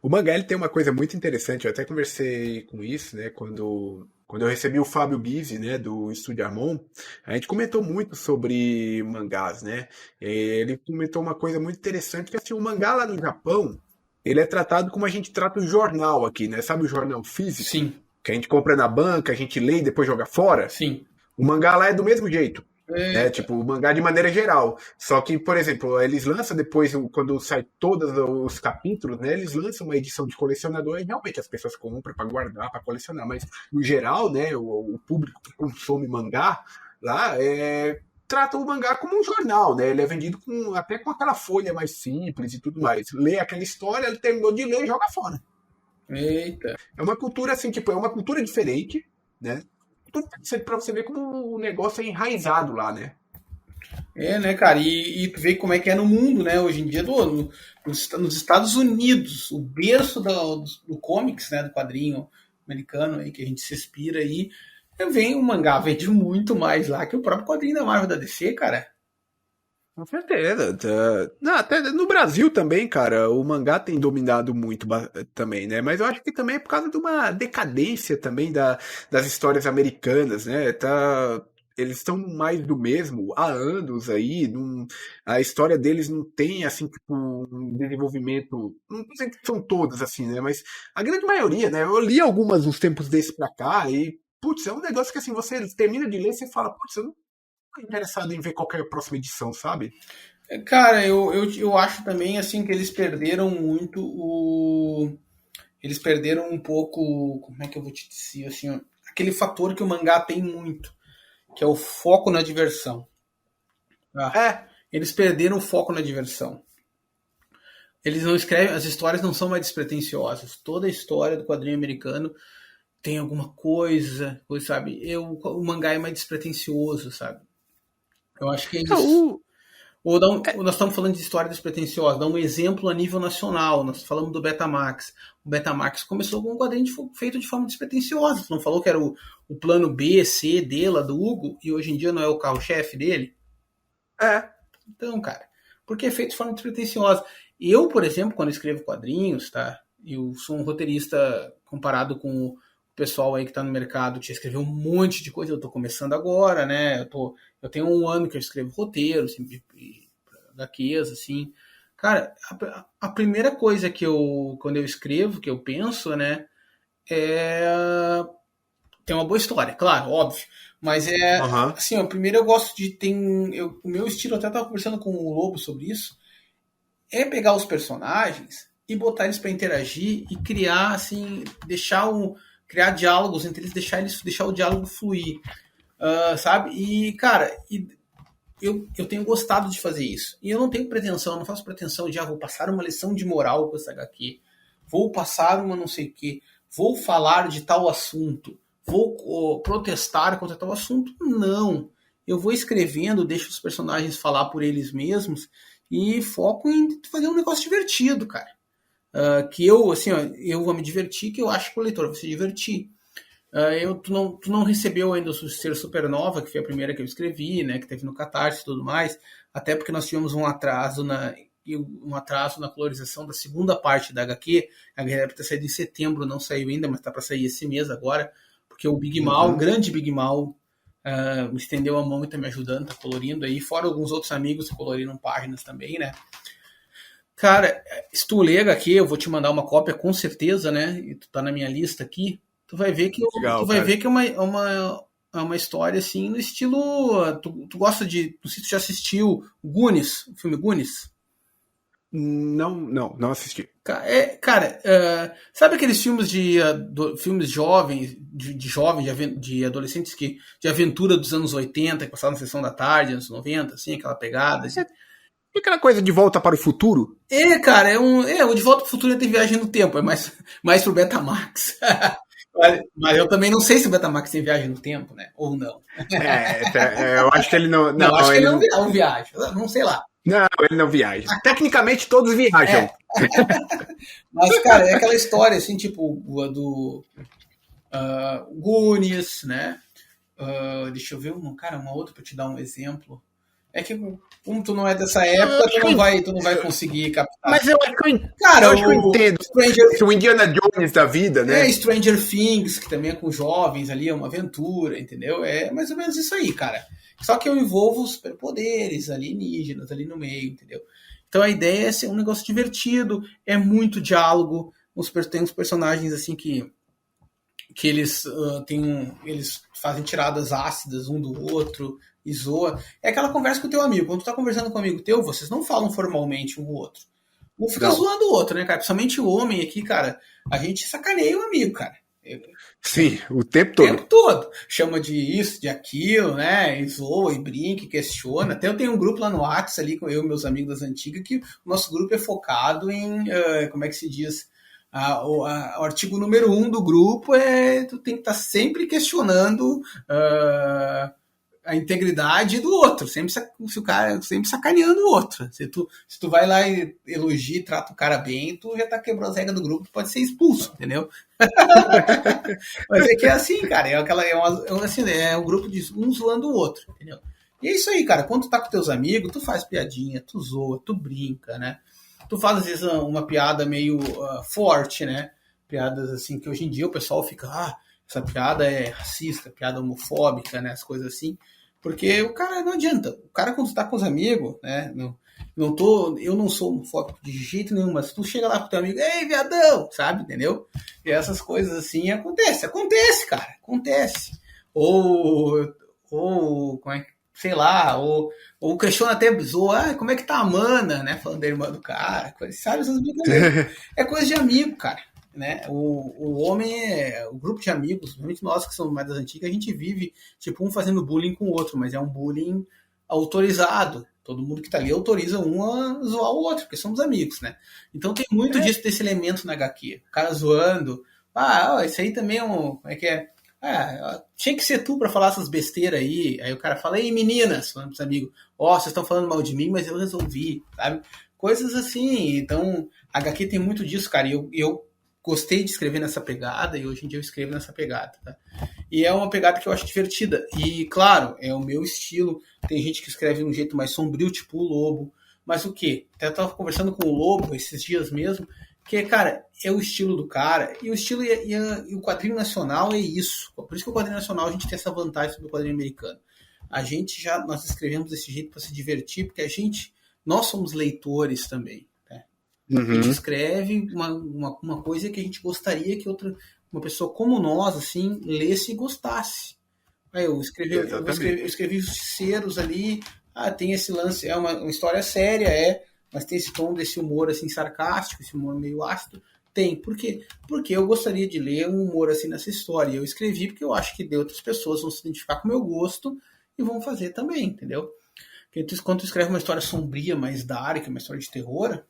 S2: O mangá ele tem uma coisa muito interessante. Eu até conversei com isso, né? Quando eu recebi o Fábio Bizzi, né, do Estúdio Armon, a gente comentou muito sobre mangás, né? Ele comentou uma coisa muito interessante, que assim, o mangá lá no Japão, ele é tratado como a gente trata o jornal aqui, né? Sabe o jornal físico?
S3: Sim.
S2: Que a gente compra na banca, a gente lê e depois joga fora?
S3: Sim.
S2: O mangá lá é do mesmo jeito. Né? Tipo, o mangá de maneira geral. Só que, por exemplo, eles lançam depois, quando sai todos os capítulos, né? Eles lançam uma edição de colecionador e realmente as pessoas compram para guardar, para colecionar. Mas, no geral, né? O público que consome mangá lá, trata o mangá como um jornal, né? Ele é vendido até com aquela folha mais simples e tudo mais. Lê aquela história, ele terminou de ler e joga fora.
S3: Eita.
S2: É uma cultura assim, tipo, é uma cultura diferente, né? Tudo pra você ver como o negócio é enraizado lá, né?
S3: Né, cara? E tu vê como é que é no mundo, né? Hoje em dia, nos Estados Unidos, o berço do comics, né? Do quadrinho americano aí, que a gente se inspira aí. O mangá vende muito mais lá que o próprio quadrinho da Marvel da DC, cara.
S2: Com certeza. Não, até no Brasil também, cara, o mangá tem dominado muito também, né? Mas eu acho que também é por causa de uma decadência também das histórias americanas, né? Eles estão mais do mesmo há anos aí. A história deles não tem, assim, tipo, um desenvolvimento. Não sei que são todas, assim, né? Mas a grande maioria, né? Eu li algumas uns tempos desses pra cá e, putz, é um negócio que, assim, você termina de ler e você fala, putz, eu não tô interessado em ver qualquer próxima edição, sabe?
S3: Cara, eu acho também, assim, que eles perderam muito Eles perderam um pouco. Como é que eu vou te dizer, assim, ó, aquele fator que o mangá tem muito, que é o foco na diversão. Eles perderam o foco na diversão. Eles não escrevem, as histórias não são mais despretensiosas. Toda a história do quadrinho americano tem alguma coisa, sabe? O mangá é mais despretensioso, sabe? Eu acho que eles... Nós estamos falando de história despretensiosa. Dá um exemplo a nível nacional. Nós falamos do Betamax. O Betamax começou com um quadrinho feito de forma despretensiosa. Você não falou que era o plano B, C, D lá do Hugo, e hoje em dia não é o carro-chefe dele? Então, cara, porque é feito de forma despretensiosa. Eu, por exemplo, quando escrevo quadrinhos, tá? Eu sou um roteirista comparado com o pessoal aí que tá no mercado, que já escreveu um monte de coisa. Eu tô começando agora, né? Eu tenho 1 ano que eu escrevo roteiro, assim, HQs, assim. Cara, a primeira coisa quando eu escrevo, que eu penso, né, tem uma boa história, claro, óbvio. Mas assim, primeiro eu gosto de o meu estilo, até tava conversando com o Lobo sobre isso, é pegar os personagens e botar eles para interagir e criar, assim, criar diálogos entre eles, deixar o diálogo fluir, sabe? E, cara, eu tenho gostado de fazer isso. E eu não tenho pretensão, eu não faço pretensão de vou passar uma lição de moral com essa HQ, vou passar uma não sei o quê, vou falar de tal assunto, vou protestar contra tal assunto. Não. Eu vou escrevendo, deixo os personagens falar por eles mesmos e foco em fazer um negócio divertido, cara. Que eu vou me divertir, que eu acho que o leitor vai se divertir. Tu não recebeu ainda o Ser Supernova, que foi a primeira que eu escrevi, né, que teve no Catarse e tudo mais, até porque nós tivemos um atraso na colorização da segunda parte da HQ. A HQ era para ter saído em setembro, não saiu ainda, mas está para sair esse mês agora, porque o Big Mal, o grande Big Mal, me estendeu a mão e está me ajudando, está colorindo aí, fora alguns outros amigos que coloriram páginas também, né. Cara, se tu ler HQ, eu vou te mandar uma cópia com certeza, né, e tu tá na minha lista aqui, tu vai ver que é uma história assim no estilo. Tu gosta de. Não sei se tu já assistiu Goonies, o filme Goonies?
S2: Não assisti.
S3: Cara, sabe aqueles filmes filmes jovens, de adolescentes de aventura dos anos 80, que passavam na sessão da tarde, anos 90, assim, aquela pegada. Assim.
S2: Aquela coisa de Volta para o Futuro?
S3: Cara, o De Volta para o Futuro tem viagem no tempo, é mais pro Betamax. Mas eu também não sei se o Betamax tem viagem no tempo, né? Ou não.
S2: Eu acho que ele não.
S3: Não, acho que ele não viaja. Não sei lá.
S2: Não, ele não viaja. Tecnicamente todos viajam.
S3: Mas, cara, é aquela história, assim, tipo, do Goonies, né? Deixa eu ver uma outra pra te dar um exemplo. É que, como tu não é dessa época, tu não vai conseguir captar.
S2: Mas eu acho que eu entendo. O Indiana Jones da vida, né?
S3: Stranger Things, que também é com jovens ali, é uma aventura, entendeu? É mais ou menos isso aí, cara. Só que eu envolvo superpoderes alienígenas ali no meio, entendeu? Então a ideia é ser um negócio divertido, é muito diálogo. Tem uns personagens assim que eles eles fazem tiradas ácidas um do outro e zoa. É aquela conversa com o teu amigo. Quando tu tá conversando com um amigo teu, vocês não falam formalmente um com o outro. Um fica zoando o outro, né, cara? Principalmente o homem aqui, cara. A gente sacaneia o amigo, cara.
S2: Sim, o tempo
S3: O
S2: todo.
S3: tempo todo. Chama de isso, de aquilo, né? E zoa, e brinca, e questiona. Até eu tenho um grupo lá no WhatsApp ali com eu e meus amigos das antigas, que o nosso grupo é focado em, como é que se diz? O artigo número 1 do grupo é tu tem que estar sempre questionando a integridade do outro, sempre sacaneando o outro. Se tu vai lá e elogia e trata o cara bem, tu já tá quebrando as regras do grupo, tu pode ser expulso, entendeu? Mas é que é assim, cara, é um grupo de um zoando o outro, entendeu? E é isso aí, cara, quando tu tá com teus amigos, tu faz piadinha, tu zoa, tu brinca, né? Tu faz, às vezes, uma piada meio forte, né? Piadas, assim, que hoje em dia o pessoal fica, essa piada é racista, piada homofóbica, né? As coisas assim. Porque o cara, não adianta. O cara, quando tá com os amigos, né? Eu não sou homofóbico de jeito nenhum, mas tu chega lá pro teu amigo, ei, viadão, sabe? Entendeu? E essas coisas assim acontece, cara. Acontece. Ou como é que, sei lá, ou questiona até zoa, como é que tá a mana, né? Falando da irmã do cara, sabe? Essas brincadeiras. É coisa de amigo, cara. Né? O homem o grupo de amigos, principalmente nós que somos mais das antigas, a gente vive tipo um fazendo bullying com o outro, mas é um bullying autorizado. Todo mundo que tá ali autoriza um a zoar o outro, porque somos amigos, né? Então tem muito disso, desse elemento na HQ. O cara zoando, isso aí também é como é que é? Tinha que ser tu pra falar essas besteiras aí. Aí o cara fala, ei meninas, falando pros amigos, vocês estão falando mal de mim, mas eu resolvi, sabe? Coisas assim. Então, a HQ tem muito disso, cara, e eu gostei de escrever nessa pegada, e hoje em dia eu escrevo nessa pegada, tá? E é uma pegada que eu acho divertida. E, claro, é o meu estilo. Tem gente que escreve de um jeito mais sombrio, tipo o Lobo. Mas o quê? Até eu tava conversando com o Lobo esses dias mesmo, que, cara, é o estilo do cara. E o estilo e o quadrinho nacional é isso. Por isso que o quadrinho nacional a gente tem essa vantagem sobre o quadrinho americano. Nós escrevemos desse jeito para se divertir, porque nós somos leitores também. A gente escreve uma coisa que a gente gostaria que uma pessoa como nós, assim, lesse e gostasse. Aí eu escrevi os Justiceiros ali, tem esse lance, é uma história séria, mas tem esse tom desse humor, assim, sarcástico, esse humor meio ácido. Tem. Por quê? Porque eu gostaria de ler um humor, assim, nessa história. Eu escrevi porque eu acho que outras pessoas vão se identificar com o meu gosto e vão fazer também, entendeu? Porque quando tu escreve uma história sombria, mais dark, uma história de terror,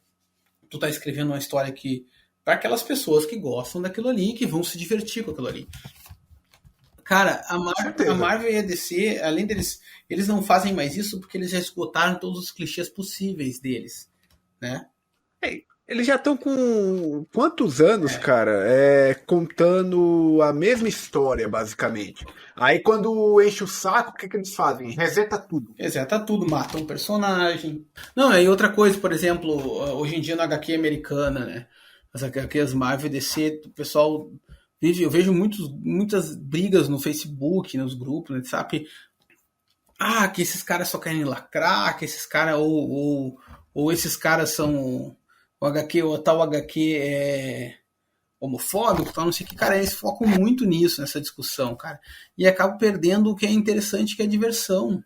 S3: tu tá escrevendo uma história que para aquelas pessoas que gostam daquilo ali, que vão se divertir com aquilo ali. Cara, a Marvel e a DC, além deles, eles não fazem mais isso porque eles já esgotaram todos os clichês possíveis deles, né?
S2: Eles já estão com quantos anos, cara, contando a mesma história, basicamente. Aí quando enche o saco, o que eles fazem? Reseta tudo, mata um personagem. Não, aí outra coisa, por exemplo, hoje em dia na HQ americana, né? As HQs Marvel e DC, o pessoal vive, eu vejo muitas brigas no Facebook, nos grupos, no WhatsApp. Que esses caras só querem lacrar, que esses caras, ou esses caras são... o tal HQ é homofóbico, tal, não sei o que, cara, eles focam muito nisso, nessa discussão, cara, e acabam perdendo o que é interessante, que é a diversão.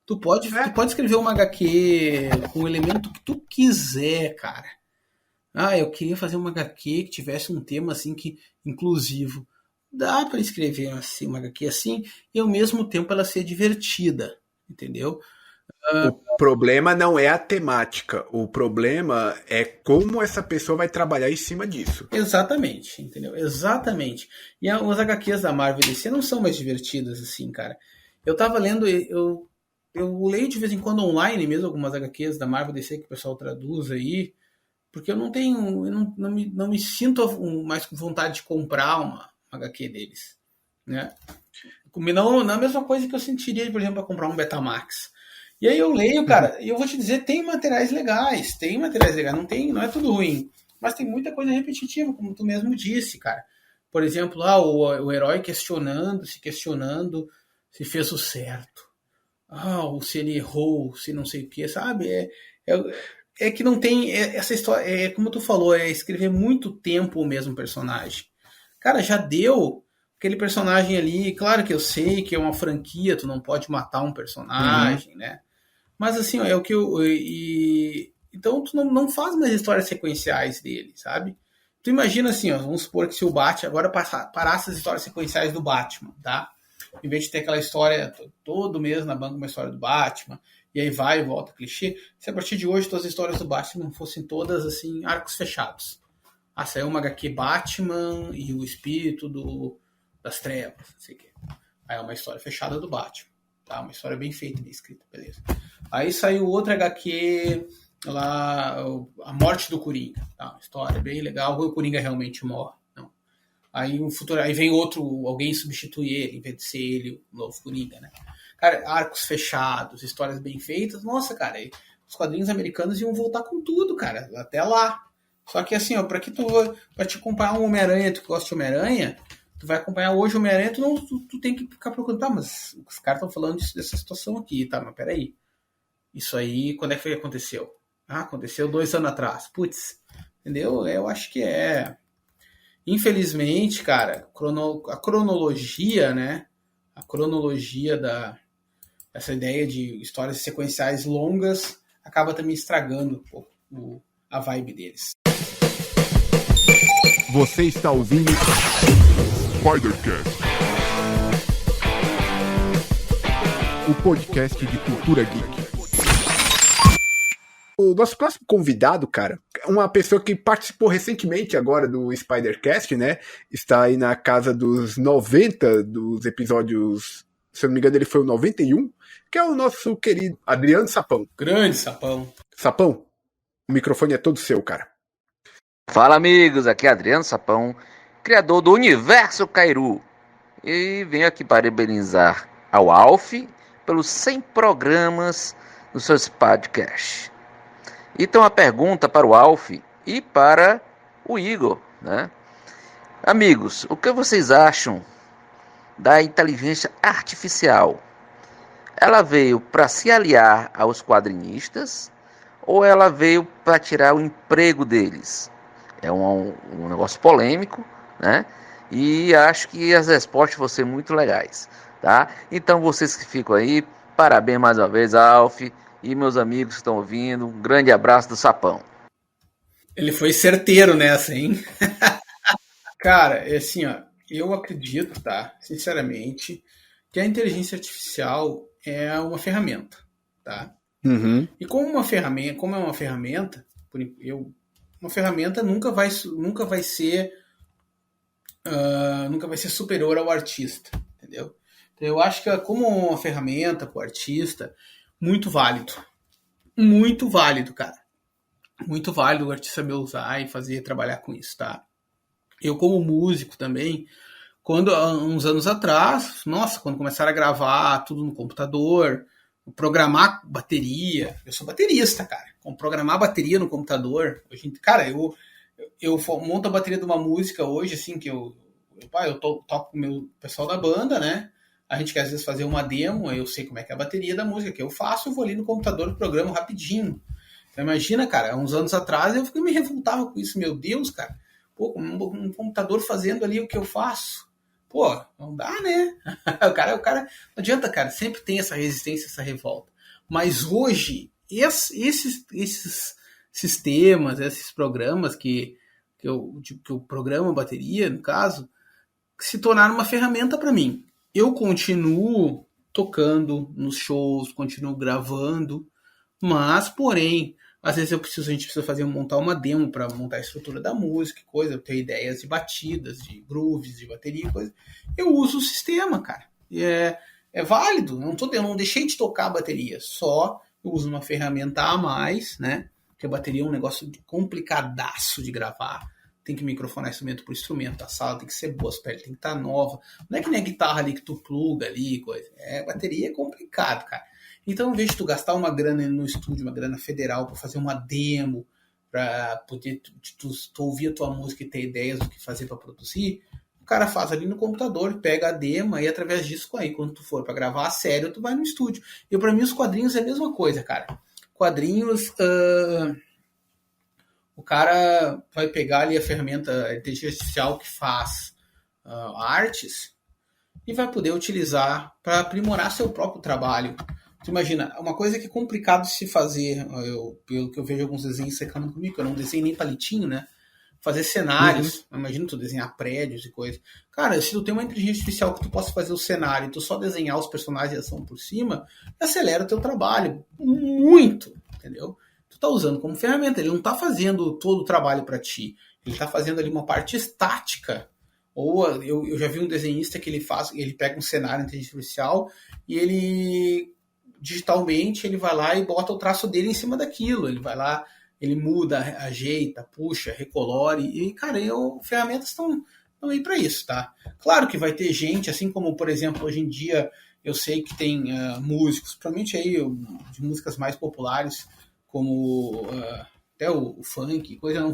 S2: Tu pode escrever uma HQ com o elemento que tu quiser, cara. Eu queria fazer uma HQ que tivesse um tema assim, inclusivo. Dá para escrever assim, uma HQ assim, e ao mesmo tempo ela ser divertida, entendeu? O problema não é a temática, o problema é como essa pessoa vai trabalhar em cima disso.
S3: Exatamente, entendeu? Exatamente. E as HQs da Marvel e DC não são mais divertidas assim, cara. Eu tava lendo, eu leio de vez em quando online mesmo algumas HQs da Marvel e DC que o pessoal traduz aí, porque eu não me sinto mais com vontade de comprar uma HQ deles, né? Não é a mesma coisa que eu sentiria, por exemplo, para comprar um Betamax. E aí eu leio, cara, e eu vou te dizer, tem materiais legais, não é tudo ruim, mas tem muita coisa repetitiva, como tu mesmo disse, cara. Por exemplo, o herói se questionando se fez o certo. Ou se ele errou, se não sei o que, sabe? É que não tem essa história, como tu falou, é escrever muito tempo o mesmo personagem. Cara, já deu aquele personagem ali, claro que eu sei que é uma franquia, tu não pode matar um personagem, né? Mas assim, é o que então tu não faz mais histórias sequenciais dele, sabe? Tu imagina assim, ó, vamos supor que se o Batman agora parasse as histórias sequenciais do Batman, tá? Em vez de ter aquela história todo mês na banca, uma história do Batman, e aí vai e volta, clichê, se a partir de hoje todas as histórias do Batman fossem todas, assim, arcos fechados. Ah, saiu uma HQ Batman e o espírito das trevas, não sei o quê. Aí é uma história fechada do Batman, tá? Uma história bem feita, bem escrita, beleza. Aí saiu outra HQ lá, a morte do Coringa, tá? Uma história bem legal, o Coringa realmente morre. Não. Aí vem outro, alguém substitui ele, em vez de ser ele o novo Coringa, né? Cara, arcos fechados, histórias bem feitas, nossa, cara, os quadrinhos americanos iam voltar com tudo, cara, até lá. Só que assim, ó, pra te acompanhar um Homem-Aranha, tu gosta de Homem-Aranha, tu vai acompanhar hoje o Homem-Aranha, tu tem que ficar procurando, tá, mas os caras estão falando dessa situação aqui, tá, mas peraí. Isso aí, quando é que foi que aconteceu? Ah, aconteceu 2 anos atrás. Putz, entendeu? Eu acho que é... Infelizmente, cara, a cronologia, né? A cronologia essa ideia de histórias sequenciais longas acaba também estragando um pouco a vibe deles.
S6: Você está ouvindo Spidercast, o podcast de cultura geek.
S2: O nosso próximo convidado, cara, é uma pessoa que participou recentemente agora do Spidercast, né? Está aí na casa dos 90 dos episódios, se eu não me engano ele foi o 91, que é o nosso querido Adriano Sapão.
S3: Grande Sapão.
S2: Sapão, o microfone é todo seu, cara.
S8: Fala, amigos, aqui é Adriano Sapão, criador do Universo Cairu, e venho aqui parabenizar ao Alf pelos 100 programas do seu podcast. Então a pergunta para o Alf e para o Igor, né? Amigos, o que vocês acham da inteligência artificial? Ela veio para se aliar aos quadrinistas ou ela veio para tirar o emprego deles? É um negócio polêmico, né? E acho que as respostas vão ser muito legais, tá? Então vocês que ficam aí, parabéns mais uma vez, Alf, e meus amigos que estão ouvindo, um grande abraço do Sapão.
S3: Ele foi certeiro nessa, hein? Cara, é assim, ó, eu acredito, tá? Sinceramente, que a inteligência artificial é uma ferramenta, tá?
S2: Uhum.
S3: E como é uma ferramenta, uma ferramenta nunca vai ser superior ao artista, entendeu? Então, eu acho que como uma ferramenta para o artista, muito válido, cara, muito válido o artista me usar e trabalhar com isso, tá? Eu como músico também, uns anos atrás, quando começaram a gravar tudo no computador, programar bateria, eu sou baterista, cara, programar bateria no computador, cara, eu monto a bateria de uma música hoje, assim, que eu toco com o meu pessoal da banda, né, a gente quer às vezes fazer uma demo, eu sei como é que é a bateria da música que eu faço, eu vou ali no computador e programo rapidinho. Então imagina, cara, uns anos atrás eu me revoltava com isso, meu Deus, cara, pô, um computador fazendo ali o que eu faço, pô, não dá, né? o cara, não adianta, cara, sempre tem essa resistência, essa revolta. Mas hoje, esses sistemas, esses programas que eu programo a bateria, no caso, se tornaram uma ferramenta para mim. Eu continuo tocando nos shows, continuo gravando, mas, porém, às vezes a gente precisa montar uma demo para montar a estrutura da música, coisa, eu tenho ideias de batidas, de grooves, de bateria, coisa. Eu uso o sistema, cara. É válido, eu não deixei de tocar a bateria, só eu uso uma ferramenta a mais, né? Porque a bateria é um negócio complicadaço de gravar. Tem que microfonar instrumento por instrumento, a sala tem que ser boa, as peles tem que estar nova. Não é que nem a guitarra ali que tu pluga ali, coisa. Bateria é complicado, cara. Então, em vez de tu gastar uma grana no estúdio, uma grana federal, para fazer uma demo, para poder tu ouvir a tua música e ter ideias do que fazer para produzir, o cara faz ali no computador, pega a demo e através disso, aí, quando tu for para gravar a sério, tu vai no estúdio. E para mim os quadrinhos é a mesma coisa, cara. Quadrinhos, o cara vai pegar ali a ferramenta, a inteligência artificial que faz artes e vai poder utilizar para aprimorar seu próprio trabalho. Tu imagina, uma coisa que é complicado de se fazer, pelo que eu vejo alguns desenhos reclamando comigo, eu não desenho nem palitinho, né? fazer cenários. Imagina tu desenhar prédios e coisas. Cara, se tu tem uma inteligência artificial que tu possa fazer o cenário e tu só desenhar os personagens e ação por cima, acelera o teu trabalho muito, entendeu? Tu tá usando como ferramenta, ele não tá fazendo todo o trabalho para ti. Ele tá fazendo ali uma parte estática. Ou eu já vi um desenhista que ele pega um cenário de inteligência artificial e ele digitalmente ele vai lá e bota o traço dele em cima daquilo. Ele vai lá, ele muda, ajeita, puxa, recolore. E, cara, ferramentas estão aí para isso, tá? Claro que vai ter gente, assim como, por exemplo, hoje em dia eu sei que tem músicos, provavelmente aí de músicas mais populares, como até o funk, coisa. Eu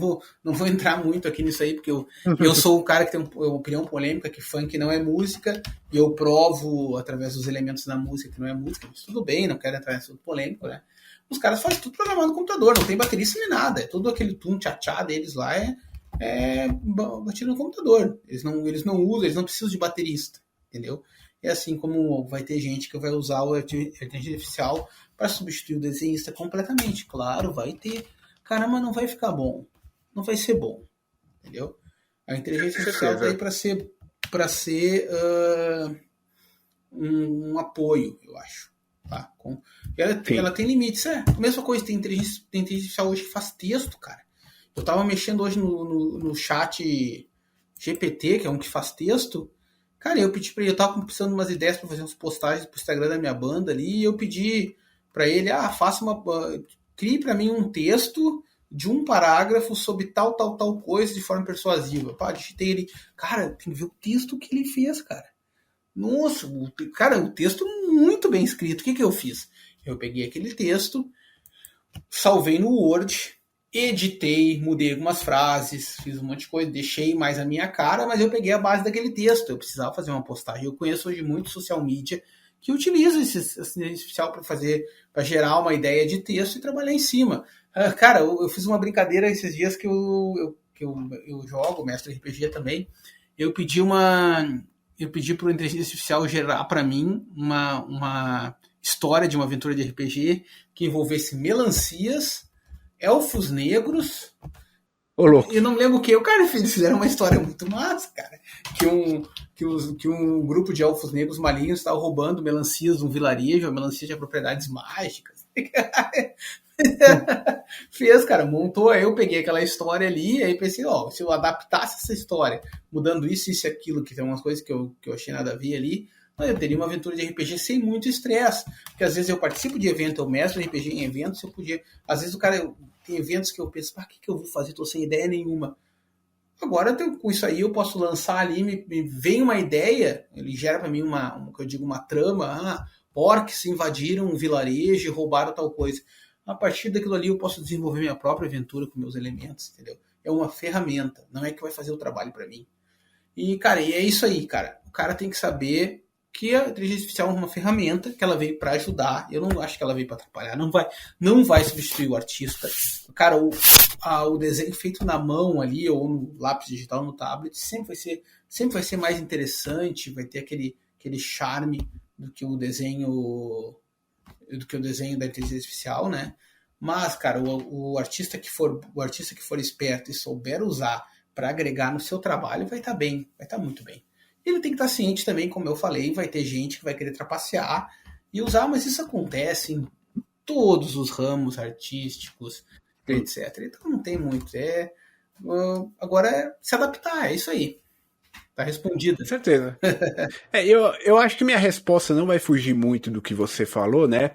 S3: não vou entrar muito aqui nisso aí, porque eu sou o cara que tem uma opinião polêmica, que funk não é música, e eu provo através dos elementos da música que não é música, mas tudo bem, não quero entrar nesse polêmico, né? Os caras fazem tudo programado no computador, não tem baterista nem nada, é tudo aquele tchá-tchá deles lá, batido no computador. Eles não usam, eles não precisam de baterista, entendeu? É assim como vai ter gente que vai usar a inteligência artificial para substituir o desenhista completamente. Claro, vai ter. Caramba, não vai ficar bom. Não vai ser bom. Entendeu? A inteligência artificial está aí para ser um apoio, eu acho. Tá? Ela tem limites. A mesma coisa, tem inteligência artificial hoje que faz texto, cara. Eu estava mexendo hoje no chat GPT, que é um que faz texto. Cara, eu pedi para ele, eu tava precisando de umas ideias para fazer umas postagens pro Instagram da minha banda ali, e eu pedi para ele, crie para mim um texto de um parágrafo sobre tal coisa de forma persuasiva. Pá, digitei ele, cara, tem que ver o texto que ele fez, cara. Nossa, o texto muito bem escrito. O que eu fiz? Eu peguei aquele texto, salvei no Word, editei, mudei algumas frases, fiz um monte de coisa, deixei mais a minha cara, mas eu peguei a base daquele texto. Eu precisava fazer uma postagem. Eu conheço hoje muito social media que utiliza esse artificial para gerar uma ideia de texto e trabalhar em cima. Cara, eu fiz uma brincadeira esses dias que eu jogo, mestre RPG também. Eu pedi para o inteligência artificial gerar para mim uma história de uma aventura de RPG que envolvesse melancias, elfos negros. Eu não lembro o que. Eles fizeram uma história muito massa, cara. Que um grupo de elfos negros malignos estava roubando melancias de um vilarejo, a melancia tinha propriedades mágicas. Fez, cara, montou. Aí eu peguei aquela história ali, aí pensei, se eu adaptasse essa história, mudando isso e aquilo, que tem umas coisas que eu achei nada a ver ali, eu teria uma aventura de RPG sem muito estresse. Porque às vezes eu participo de evento, eu mestro RPG em eventos, eu podia. Às vezes tem eventos que eu penso, o que eu vou fazer? Tô sem ideia nenhuma. Agora, com isso aí, eu posso lançar ali, me vem uma ideia, ele gera para mim uma trama. Orcs invadiram um vilarejo e roubaram tal coisa. A partir daquilo ali, eu posso desenvolver minha própria aventura com meus elementos, entendeu? É uma ferramenta, não é que vai fazer o trabalho para mim. E, cara, é isso aí, cara. O cara tem que saber que a inteligência artificial é uma ferramenta que ela veio para ajudar. Eu não acho que ela veio para atrapalhar. Não vai substituir o artista. Cara, o desenho feito na mão ali, ou no lápis digital, no tablet, sempre vai ser mais interessante, vai ter aquele charme do que o desenho da inteligência artificial, né? Mas, cara, o artista que for esperto e souber usar para agregar no seu trabalho vai estar bem, vai estar muito bem. Ele tem que estar ciente também, como eu falei, vai ter gente que vai querer trapacear e usar, mas isso acontece em todos os ramos artísticos, etc. Então não tem muito. Agora é se adaptar, é isso aí. Tá respondido.
S2: Com certeza. Eu acho que minha resposta não vai fugir muito do que você falou, né?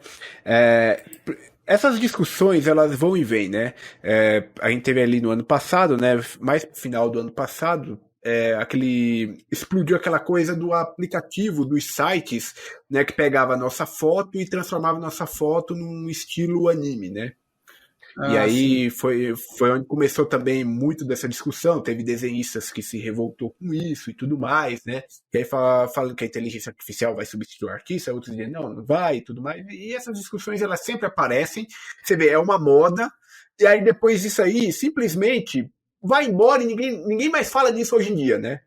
S2: Essas discussões, elas vão e vêm, né? A gente teve ali no ano passado, né? Mais no final do ano passado, explodiu aquela coisa do aplicativo, dos sites, né? Que pegava a nossa foto e transformava a nossa foto num estilo anime, né? E aí foi onde começou também muito dessa discussão. Teve desenhistas que se revoltou com isso e tudo mais, né? E aí falando que a inteligência artificial vai substituir o artista, outros dizem não vai e tudo mais. E essas discussões, elas sempre aparecem. Você vê, é uma moda. E aí depois disso aí, simplesmente vai embora e ninguém mais fala disso hoje em dia, né?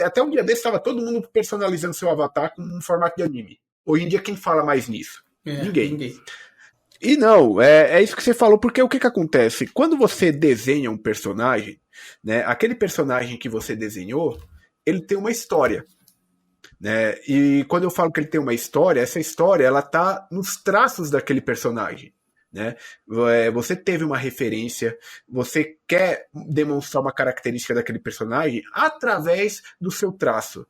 S2: Até um dia desse estava todo mundo personalizando seu avatar com um formato de anime. Hoje em dia, quem fala mais nisso? Ninguém. E não, é isso que você falou, porque o que acontece? Quando você desenha um personagem, né, aquele personagem que você desenhou, ele tem uma história, né? E quando eu falo que ele tem uma história, essa história ela tá nos traços daquele personagem, né? Você teve uma referência, você quer demonstrar uma característica daquele personagem através do seu traço.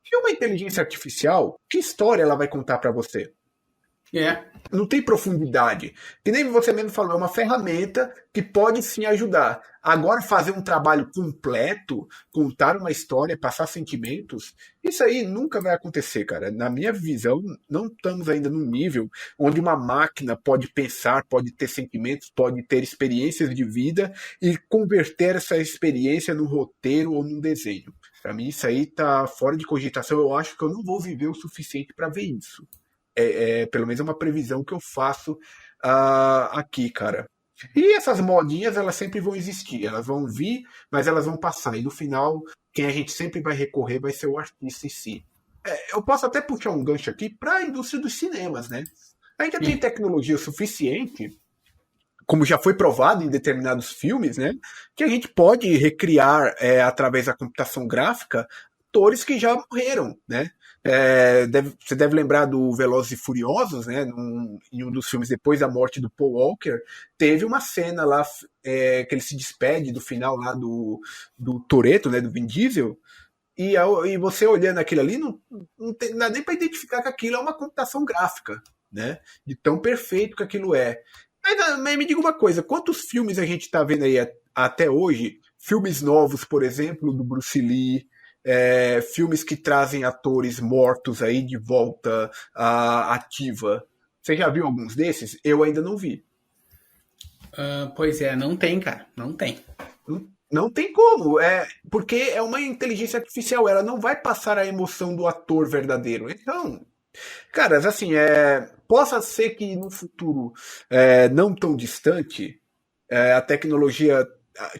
S2: E uma inteligência artificial, que história ela vai contar para você? Não tem profundidade. Que nem você mesmo falou, é uma ferramenta que pode sim ajudar. Agora, fazer um trabalho completo, contar uma história, passar sentimentos, isso aí nunca vai acontecer, cara. Na minha visão, não estamos ainda num nível onde uma máquina pode pensar, pode ter sentimentos, pode ter experiências de vida e converter essa experiência num roteiro ou num desenho. Para mim, isso aí tá fora de cogitação. Eu acho que eu não vou viver o suficiente para ver isso. Pelo menos é uma previsão que eu faço aqui, cara. E essas modinhas, elas sempre vão existir. Elas vão vir, mas elas vão passar. E no final, quem a gente sempre vai recorrer vai ser o artista em si. Eu posso até puxar um gancho aqui para a indústria dos cinemas, né? A gente já tem tecnologia suficiente, como já foi provado em determinados filmes, né? Que a gente pode recriar, através da computação gráfica, atores que já morreram, né? Você deve lembrar do Velozes e Furiosos, né? Em um dos filmes depois da morte do Paul Walker, teve uma cena lá que ele se despede do final lá do Toretto, né? Do Vin Diesel. E você olhando aquilo ali, não dá nem para identificar que aquilo é uma computação gráfica, né? De tão perfeito que aquilo é. Mas me diga uma coisa, quantos filmes a gente está vendo aí até hoje? Filmes novos, por exemplo, do Bruce Lee, filmes que trazem atores mortos aí de volta à ativa. Você já viu alguns desses? Eu ainda não vi.
S3: Pois é, não tem, cara. Não tem.
S2: Não tem como. Porque é uma inteligência artificial. Ela não vai passar a emoção do ator verdadeiro. Então, cara, assim, possa ser que no futuro não tão distante, a tecnologia,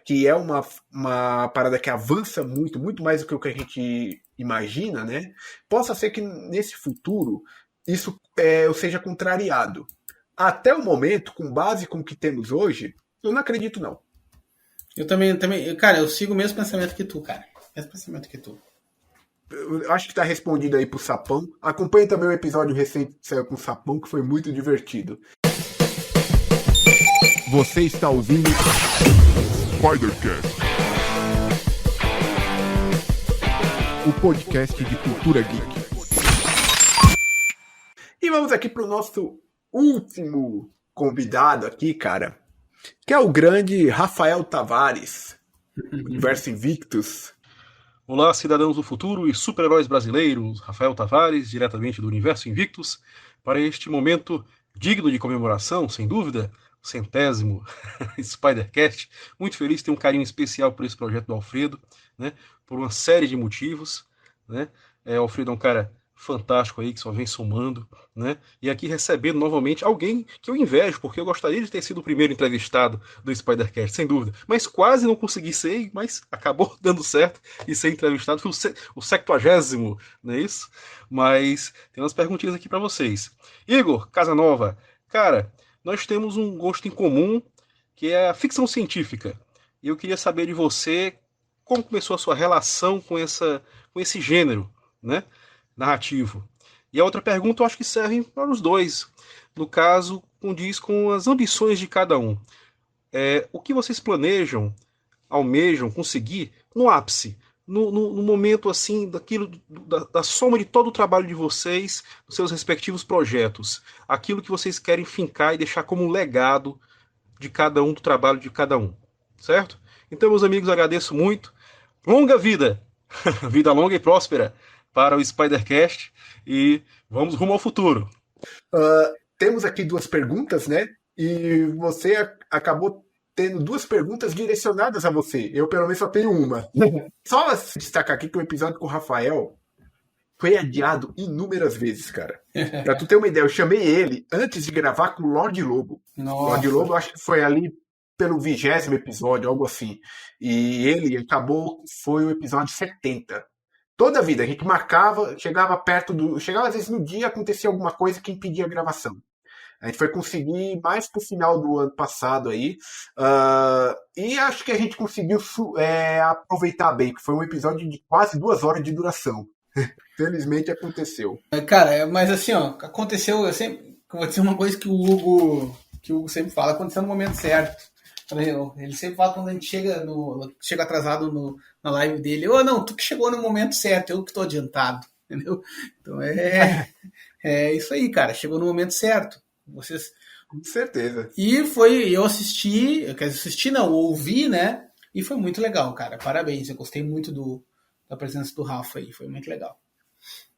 S2: que é uma parada que avança muito, muito mais do que o que a gente imagina, né? Possa ser que nesse futuro isso eu seja contrariado. Até o momento, com base com o que temos hoje, eu não acredito, não.
S3: Eu também, cara, eu sigo o mesmo pensamento que tu, cara. Mesmo pensamento que tu.
S2: Eu acho que tá respondido aí pro Sapão. Acompanhe também o episódio recente que saiu com o Sapão, que foi muito divertido.
S6: Você está ouvindo Spidercast, o podcast de cultura geek.
S2: E vamos aqui pro nosso último convidado aqui, cara, que é o grande Rafael Tavares, Universo Invictus.
S9: Olá, cidadãos do futuro e super-heróis brasileiros. Rafael Tavares, diretamente do Universo Invictus, para este momento digno de comemoração, sem dúvida, o 100º Spidercast. Muito feliz, tenho um carinho especial por esse projeto do Alfredo, né, por uma série de motivos, né. O Alfredo é um cara fantástico aí, que só vem somando, né? E aqui recebendo novamente alguém que eu invejo, porque eu gostaria de ter sido o primeiro entrevistado do Spidercast, sem dúvida. Mas quase não consegui ser, mas acabou dando certo e ser entrevistado. Foi o 70º, não é isso? Mas tem umas perguntinhas aqui para vocês. Igor Casanova, cara, nós temos um gosto em comum, que é a ficção científica. E eu queria saber de você como começou a sua relação com esse gênero, né, narrativo. E a outra pergunta eu acho que serve para os dois. No caso, condiz com as ambições de cada um. O que vocês planejam, almejam conseguir no ápice, no momento assim, da soma de todo o trabalho de vocês, dos seus respectivos projetos. Aquilo que vocês querem fincar e deixar como um legado de cada um, do trabalho de cada um. Certo? Então, meus amigos, agradeço muito. Longa vida! Vida longa e próspera para o Spidercast e vamos rumo ao futuro.
S2: Temos aqui 2 perguntas, né? E você acabou tendo 2 perguntas direcionadas a você. Eu, pelo menos, só tenho uma. Só destacar aqui que o episódio com o Rafael foi adiado inúmeras vezes, cara. Pra tu ter uma ideia, eu chamei ele antes de gravar com o Lorde Lobo.
S3: Nossa.
S2: Lorde Lobo, acho que foi ali pelo 20º episódio, algo assim. E ele foi o episódio 70. Toda a vida, a gente marcava, chegava às vezes no dia, acontecia alguma coisa que impedia a gravação. A gente foi conseguir mais pro final do ano passado aí. E acho que a gente conseguiu aproveitar bem, que foi um episódio de quase 2 horas de duração. Felizmente aconteceu.
S3: Cara, mas assim, ó, aconteceu, aconteceu uma coisa que o Hugo sempre fala, aconteceu no momento certo. Ele sempre fala quando a gente chega atrasado na live dele, não, tu que chegou no momento certo, eu que tô adiantado, entendeu? Então é isso aí, cara, chegou no momento certo. Vocês...
S2: Com certeza.
S3: E eu ouvi, né? E foi muito legal, cara. Parabéns, eu gostei muito da presença do Rafa aí, foi muito legal.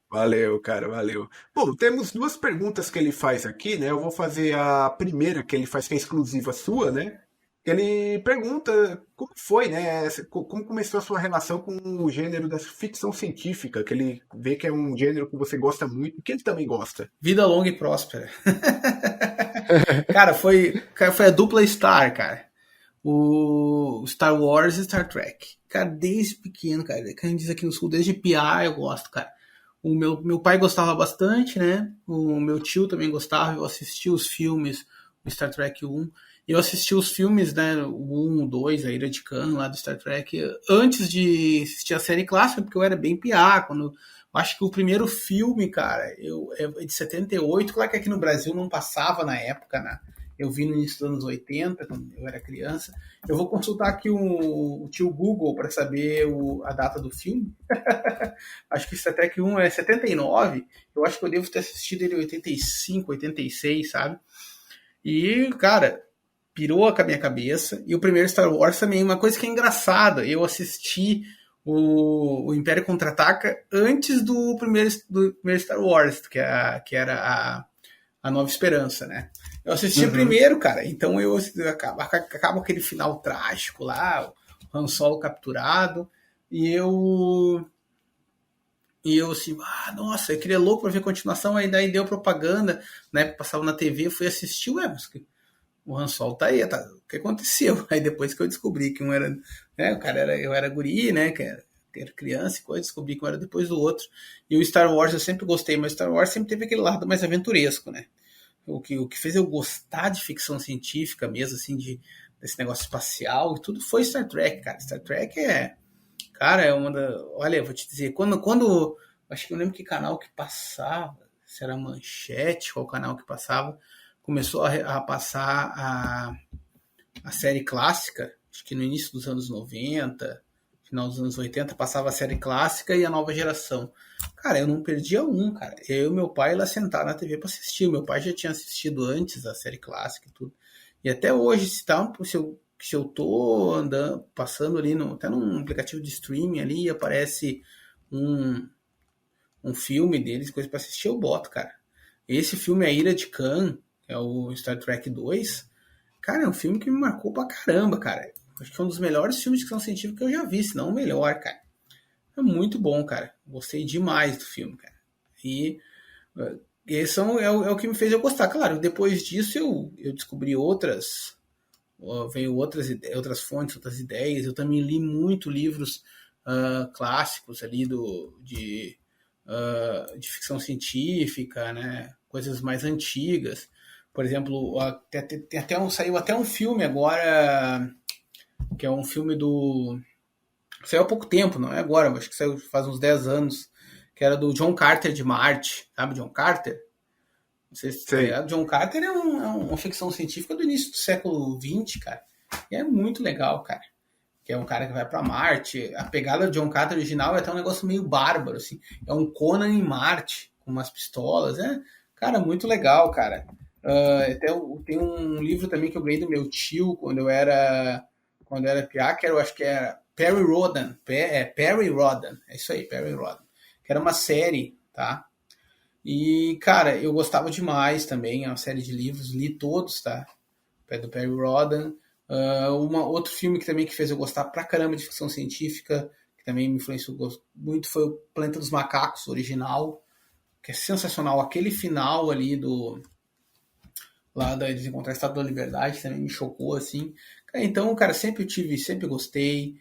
S2: Valeu, cara, valeu. Bom, temos 2 perguntas que ele faz aqui, né? Eu vou fazer a primeira que ele faz, que é exclusiva sua, né? Ele pergunta como foi, né? Como começou a sua relação com o gênero da ficção científica, que ele vê que é um gênero que você gosta muito, que ele também gosta.
S3: Vida longa e próspera. Cara, foi a dupla Star, cara. O Star Wars e Star Trek. Cara, desde pequeno, cara. Que a gente diz aqui no Sul, desde piá eu gosto, cara. O meu pai gostava bastante, né? O meu tio também gostava. Eu assisti os filmes, o Star Trek 1. Eu assisti os filmes, né, o 1, o 2, a Ira de Khan, lá do Star Trek, antes de assistir a série clássica, porque eu era bem piá. Acho que o primeiro filme, cara, é de 78, claro que aqui no Brasil não passava na época, né? Eu vi no início dos anos 80, quando eu era criança. Eu vou consultar aqui o tio Google para saber a data do filme. Acho que Star Trek 1 é 79, eu acho que eu devo ter assistido ele em 85, 86, sabe? E, cara... pirou a minha cabeça. E o primeiro Star Wars também, uma coisa que é engraçada, eu assisti o Império Contra-Ataca antes do primeiro Star Wars, que era a Nova Esperança, né? Eu assisti primeiro, cara, então acaba aquele final trágico lá, o Han Solo capturado, e eu assim, nossa, eu queria louco pra ver a continuação, aí daí deu propaganda, né, passava na TV, eu fui assistir, mas o Han Solo tá aí, tá? O que aconteceu? Aí depois que eu descobri que um era, né, eu era guri, né, que era criança e coisa, descobri que um era depois do outro. E o Star Wars eu sempre gostei, mas Star Wars sempre teve aquele lado mais aventuresco, né? O que fez eu gostar de ficção científica mesmo, assim, desse negócio espacial e tudo, foi Star Trek, cara. Star Trek cara, é uma da... Olha, eu vou te dizer, quando acho que eu lembro que canal que passava, se era Manchete, qual canal que passava, começou a passar a série clássica, acho que no início dos anos 90, final dos anos 80, passava a série clássica e a nova geração. Cara, eu não perdia cara. Eu e meu pai lá sentaram na TV para assistir. O meu pai já tinha assistido antes a série clássica e tudo. E até hoje, se eu tô passando ali, até num aplicativo de streaming ali, aparece um filme deles, coisa para assistir, eu boto, cara. Esse filme, A Ira de Khan, é o Star Trek 2, cara, é um filme que me marcou pra caramba, cara. Acho que é um dos melhores filmes de ficção científica que eu já vi, se não o melhor, cara. É muito bom, cara. Gostei demais do filme, cara. E esse é o que me fez eu gostar. Claro, depois disso eu descobri veio outras fontes, outras ideias. Eu também li muito livros clássicos ali de ficção científica, né? Coisas mais antigas. Por exemplo, saiu até um filme agora, que é um filme saiu há pouco tempo, não é agora, mas acho que saiu faz uns 10 anos, que era do John Carter de Marte. Sabe John Carter? Não sei se John Carter é uma ficção científica do início do século XX, cara. E é muito legal, cara. Que é um cara que vai pra Marte. A pegada do John Carter original é até um negócio meio bárbaro, assim. É um Conan em Marte, com umas pistolas. Cara, muito legal, cara. Tem um livro também que eu ganhei do meu tio quando eu era piá, que eu acho que era Perry Rhodan. Perry Rhodan. É isso aí, Perry Rhodan. Que era uma série, tá? E, cara, eu gostava demais também. É uma série de livros, li todos, tá? Do Perry Rhodan. Outro filme que também que fez eu gostar pra caramba de ficção científica, que também me influenciou muito, foi o Planeta dos Macacos, original, que é sensacional. Aquele final ali lá de encontrar o Estado da Liberdade também me chocou, assim. Então, cara, sempre gostei,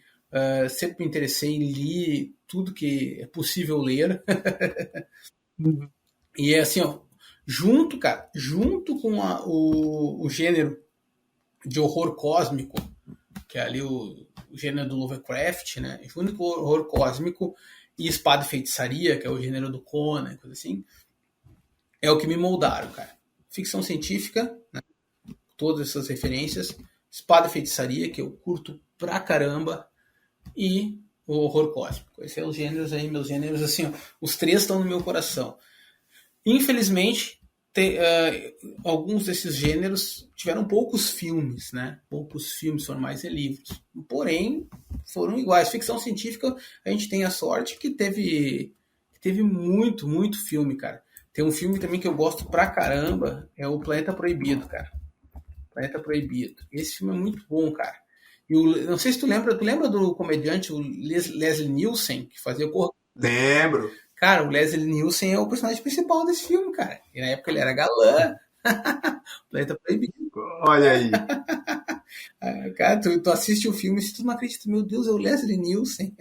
S3: sempre me interessei, li tudo que é possível ler. E assim, ó, junto com o gênero de horror cósmico, que é ali o gênero do Lovecraft, né? Junto com o horror cósmico e espada e feitiçaria, que é o gênero do Conan, coisa assim, é o que me moldaram, cara. Ficção científica, né? Todas essas referências, espada e feitiçaria, que eu curto pra caramba, e o horror cósmico. Esses são os gêneros aí, meus gêneros, assim, ó, os 3 estão no meu coração. Infelizmente, alguns desses gêneros tiveram poucos filmes, né? Poucos filmes, foram mais livros. Porém, foram iguais. Ficção científica, a gente tem a sorte que teve muito, muito filme, cara. Tem um filme também que eu gosto pra caramba, é o Planeta Proibido, cara. Planeta Proibido. Esse filme é muito bom, cara. E não sei se tu lembra do comediante, o Leslie Nielsen, que fazia o...
S2: Lembro.
S3: Cara, o Leslie Nielsen é o personagem principal desse filme, cara. E na época ele era galã. Planeta Proibido.
S2: Olha aí.
S3: Cara, tu assiste o filme e tu não acredita. Meu Deus, é o Leslie Nielsen.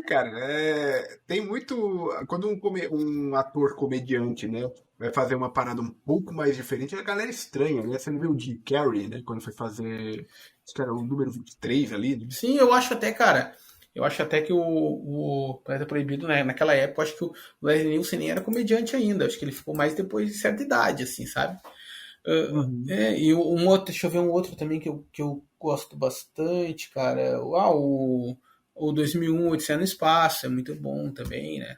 S2: Cara, tem muito... Quando um ator comediante, né, vai fazer uma parada um pouco mais diferente, a galera estranha, né? Você não vê o Jim Carrey, né, quando foi fazer... Acho que era o número 23 ali. Né?
S3: Sim, eu acho até, cara... Eu acho até que o Planeta Proibido, né, naquela época, eu acho que o Leslie Nielsen nem era comediante ainda. Acho que ele ficou mais depois de certa idade, assim, sabe? E um outro, deixa eu ver um outro também que eu gosto bastante, cara. O 2001, Odisseia no Espaço, é muito bom também, né?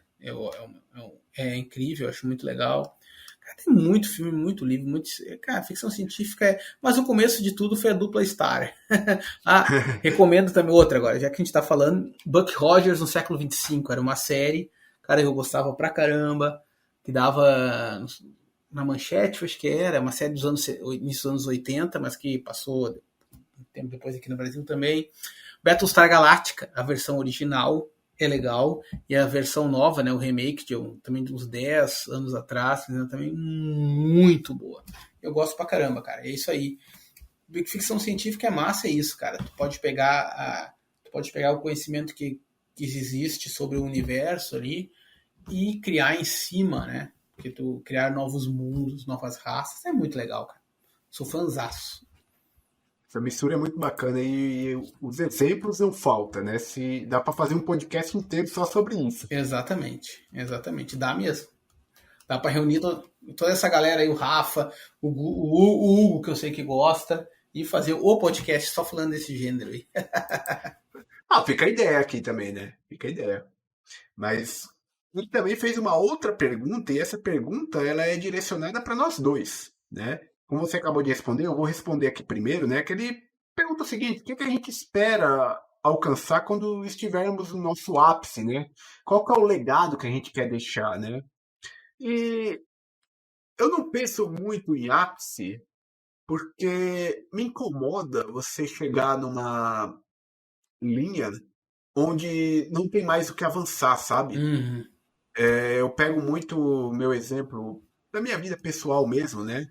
S3: É incrível, eu acho muito legal. Cara, tem muito filme, muito livro, cara, ficção científica Mas o começo de tudo foi a dupla Star. Recomendo também outra agora, já que a gente tá falando, Buck Rogers no século 25, era uma série, cara, eu gostava pra caramba, que dava na Manchete, acho que era, uma série dos início dos anos 80, mas que passou um tempo depois aqui no Brasil também. Battlestar Galactica, a versão original, é legal, e a versão nova, né, o remake também de uns 10 anos atrás, também muito boa. Eu gosto pra caramba, cara, é isso aí. Ficção científica é massa, é isso, cara. Tu pode pegar o conhecimento que existe sobre o universo ali e criar em cima, né? Porque tu criar novos mundos, novas raças, é muito legal, cara. Sou fãzaço.
S2: Essa mistura é muito bacana e os exemplos não faltam, né? Dá pra fazer um podcast inteiro só sobre isso.
S3: Exatamente. Dá mesmo. Dá pra reunir toda essa galera aí, o Rafa, o Hugo, que eu sei que gosta, e fazer o podcast só falando desse gênero aí.
S2: Fica a ideia aqui também, né? Fica a ideia. Mas ele também fez uma outra pergunta, e essa pergunta ela é direcionada para nós dois, né? Como você acabou de responder, eu vou responder aqui primeiro, né? Que ele pergunta o seguinte: o que a gente espera alcançar quando estivermos no nosso ápice, né? Qual que é o legado que a gente quer deixar, né? E eu não penso muito em ápice, porque me incomoda você chegar numa linha onde não tem mais o que avançar, sabe?
S3: Uhum.
S2: Eu pego muito meu exemplo da minha vida pessoal mesmo, né?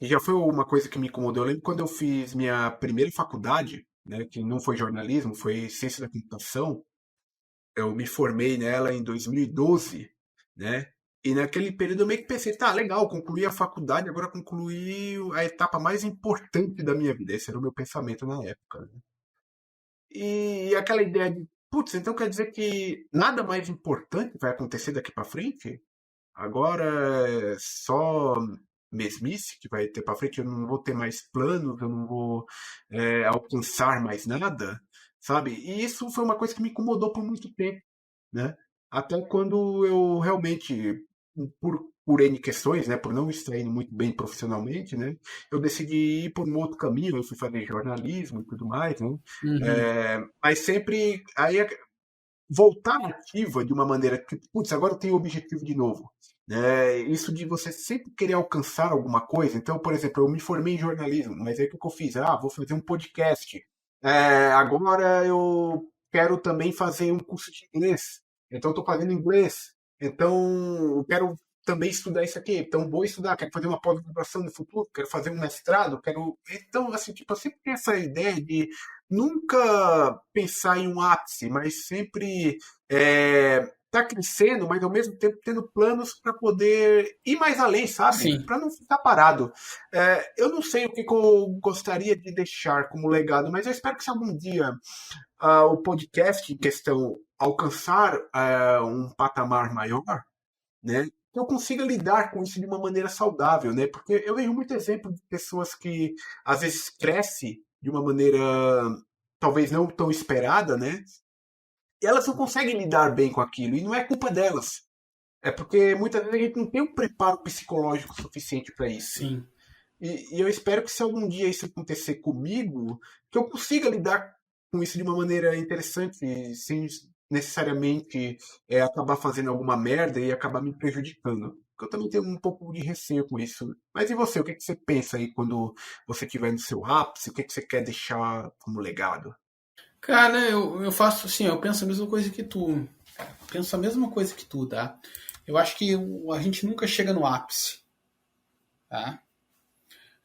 S2: E já foi uma coisa que me incomodou. Eu lembro quando eu fiz minha primeira faculdade, né, que não foi jornalismo, foi ciência da computação. Eu me formei nela em 2012, né? E naquele período eu meio que pensei, tá, legal, concluí a faculdade, agora concluí a etapa mais importante da minha vida. Esse era o meu pensamento na época, né? E aquela ideia de, putz, então quer dizer que nada mais importante vai acontecer daqui para frente? Agora é só mesmice que vai ter para frente, eu não vou ter mais planos, eu não vou alcançar mais nada, sabe? E isso foi uma coisa que me incomodou por muito tempo, né? Até quando eu realmente, por N questões, né, por não estar indo muito bem profissionalmente, né, eu decidi ir por um outro caminho, eu fui fazer jornalismo e tudo mais, né? Mas sempre aí voltar ativa de uma maneira que, putz, agora eu tenho objetivo de novo. Isso de você sempre querer alcançar alguma coisa. Então, por exemplo, eu me formei em jornalismo, mas aí o que eu fiz? Vou fazer um podcast. Agora eu quero também fazer um curso de inglês. Então, eu estou fazendo inglês. Então, eu quero também estudar isso aqui. Então, vou estudar. Quero fazer uma pós-graduação no futuro. Quero fazer um mestrado. Então, assim, tipo, eu sempre tenho essa ideia de nunca pensar em um ápice, mas sempre tá crescendo, mas ao mesmo tempo tendo planos para poder ir mais além, sabe? Para não ficar parado. Eu não sei o que eu gostaria de deixar como legado, mas eu espero que se algum dia o podcast em questão alcançar um patamar maior, né, que eu consiga lidar com isso de uma maneira saudável, né? Porque eu vejo muito exemplo de pessoas que às vezes crescem de uma maneira talvez não tão esperada, né? E elas não conseguem lidar bem com aquilo, e não é culpa delas. É porque muitas vezes a gente não tem um preparo psicológico suficiente para isso.
S3: Sim.
S2: E eu espero que se algum dia isso acontecer comigo, que eu consiga lidar com isso de uma maneira interessante, sem necessariamente acabar fazendo alguma merda e acabar me prejudicando. Porque eu também tenho um pouco de receio com isso. Mas e você? O que você pensa aí quando você estiver no seu ápice? O que você quer deixar como legado?
S3: Cara, eu faço assim, eu penso a mesma coisa que tu. Penso a mesma coisa que tu, tá? Eu acho que a gente nunca chega no ápice, tá?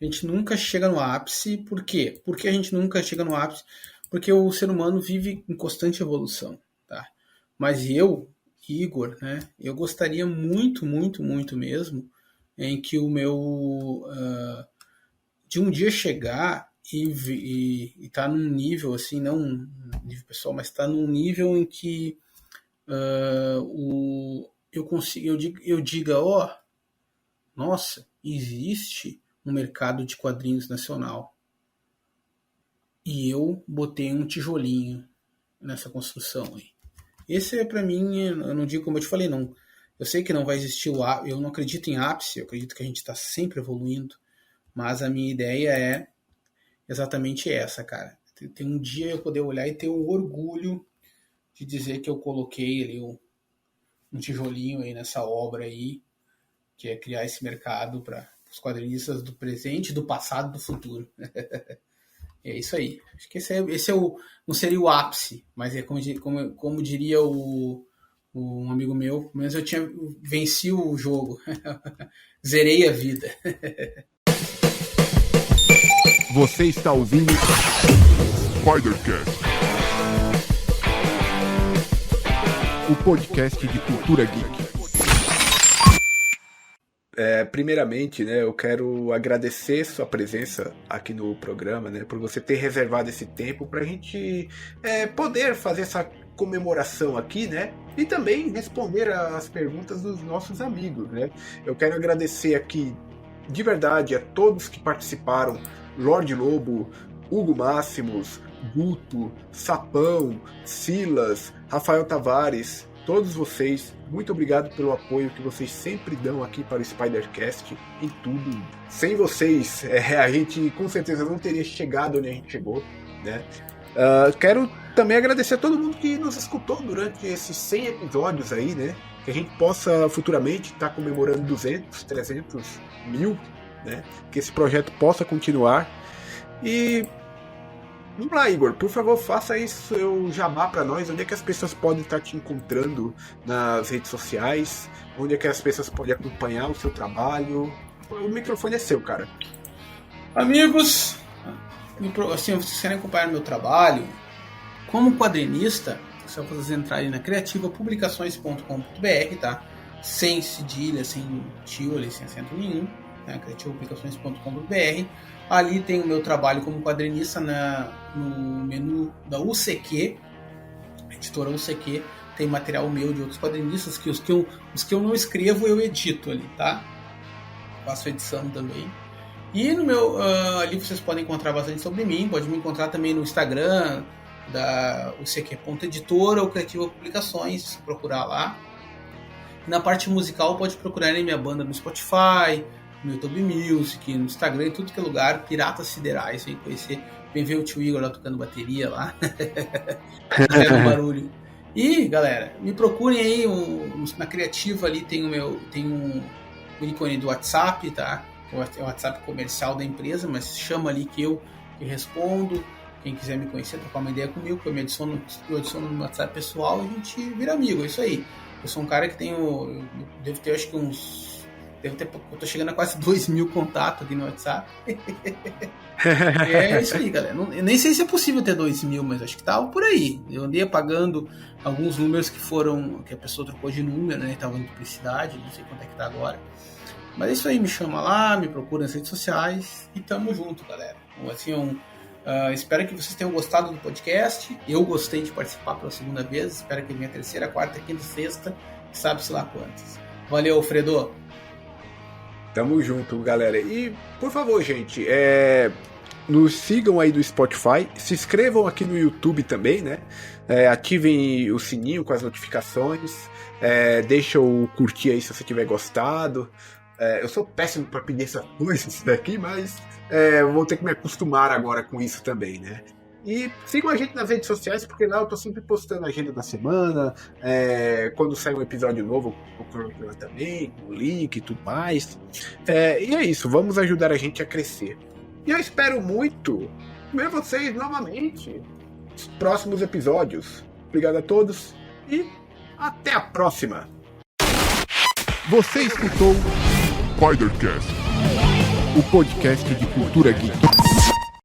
S3: A gente nunca chega no ápice, por quê? Por que a gente nunca chega no ápice? Porque o ser humano vive em constante evolução, tá? Mas eu, Igor, né? Eu gostaria muito, muito, muito mesmo em que o meu... de um dia chegar e tá num nível, assim, não um nível pessoal, mas tá num nível em que eu diga, nossa, existe um mercado de quadrinhos nacional. E eu botei um tijolinho nessa construção aí. Esse é para mim, eu não digo como eu te falei, não. Eu sei que não vai existir eu não acredito em ápice, eu acredito que a gente está sempre evoluindo, mas a minha ideia é exatamente essa, cara. Tem um dia eu poder olhar e ter o orgulho de dizer que eu coloquei ali um tijolinho aí nessa obra aí, que é criar esse mercado para os quadrinistas do presente, do passado, do futuro. É isso aí. Acho que esse não seria o ápice, mas é como diria um amigo meu, pelo menos eu venci o jogo. Zerei a vida.
S6: Você está ouvindo Spidercast, o podcast de cultura geek.
S2: Primeiramente, né, eu quero agradecer sua presença aqui no programa, né, por você ter reservado esse tempo para a gente poder fazer essa comemoração aqui, né, e também responder as perguntas dos nossos amigos, né. Eu quero agradecer aqui de verdade a todos que participaram: Lorde Lobo, Hugo Máximos, Guto, Sapão, Silas, Rafael Tavares, todos vocês, muito obrigado pelo apoio que vocês sempre dão aqui para o Spidercast em tudo. Sem vocês, a gente com certeza não teria chegado onde a gente chegou, né? Quero também agradecer a todo mundo que nos escutou durante esses 100 episódios aí, né? Que a gente possa futuramente estar comemorando 200, 300, 1000, né? Que esse projeto possa continuar. E vamos lá, Igor, por favor, faça isso, seu jabá pra nós. Onde é que as pessoas podem estar te encontrando nas redes sociais? Onde é que as pessoas podem acompanhar o seu trabalho? O microfone é seu, cara.
S3: Amigos, assim, vocês querem acompanhar meu trabalho como quadrinista, é só vocês entrarem na criativapublicações.com.br, tá? Sem cedilha, sem tio ali, sem acento nenhum, né? criativapublicações.com.br. Ali tem o meu trabalho como quadrinista no menu da UCQ, editora UCQ. Tem material meu de outros quadrinistas, que os que eu não escrevo eu edito ali, tá? Faço edição também. E no meu ali vocês podem encontrar bastante sobre mim. Pode me encontrar também no Instagram da UCQ.editora ou Criativa Publicações, se procurar lá. E na parte musical pode procurar minha banda no Spotify, no YouTube Music, no Instagram, em tudo que é lugar, Piratas Siderais, vem conhecer, vem ver o tio Igor lá tocando bateria lá, fazendo barulho. E galera, me procurem aí na Criativa, ali tem um ícone do WhatsApp, tá? É o WhatsApp comercial da empresa, mas chama ali que eu respondo. Quem quiser me conhecer, trocar uma ideia comigo, eu adiciono no WhatsApp pessoal e a gente vira amigo, é isso aí. Eu sou um cara que eu devo ter acho que uns Eu tô chegando a quase 2.000 contatos aqui no WhatsApp. É isso aí, galera. Eu nem sei se é possível ter 2.000, mas acho que tava por aí. Eu andei apagando alguns números que a pessoa trocou de número, né? Tava em duplicidade, não sei quanto é que tá agora. Mas é isso aí, me chama lá, me procura nas redes sociais e tamo junto, galera. Então, assim, espero que vocês tenham gostado do podcast. Eu gostei de participar pela segunda vez. Espero que venha a terceira, quarta, quinta, sexta, sabe-se lá quantas. Valeu, Alfredo.
S2: Tamo junto, galera. E, por favor, gente, nos sigam aí do Spotify, se inscrevam aqui no YouTube também, né? Ativem o sininho com as notificações, deixa o curtir aí se você tiver gostado. Eu sou péssimo para pedir essas coisas daqui, mas vou ter que me acostumar agora com isso também, né? E sigam a gente nas redes sociais, porque lá eu tô sempre postando a agenda da semana, quando sai um episódio novo, eu coloco lá também, com o link e tudo mais. E é isso, vamos ajudar a gente a crescer. E eu espero muito ver vocês novamente nos próximos episódios. Obrigado a todos e até a próxima!
S6: Você escutou Spidercast, o podcast de cultura geek.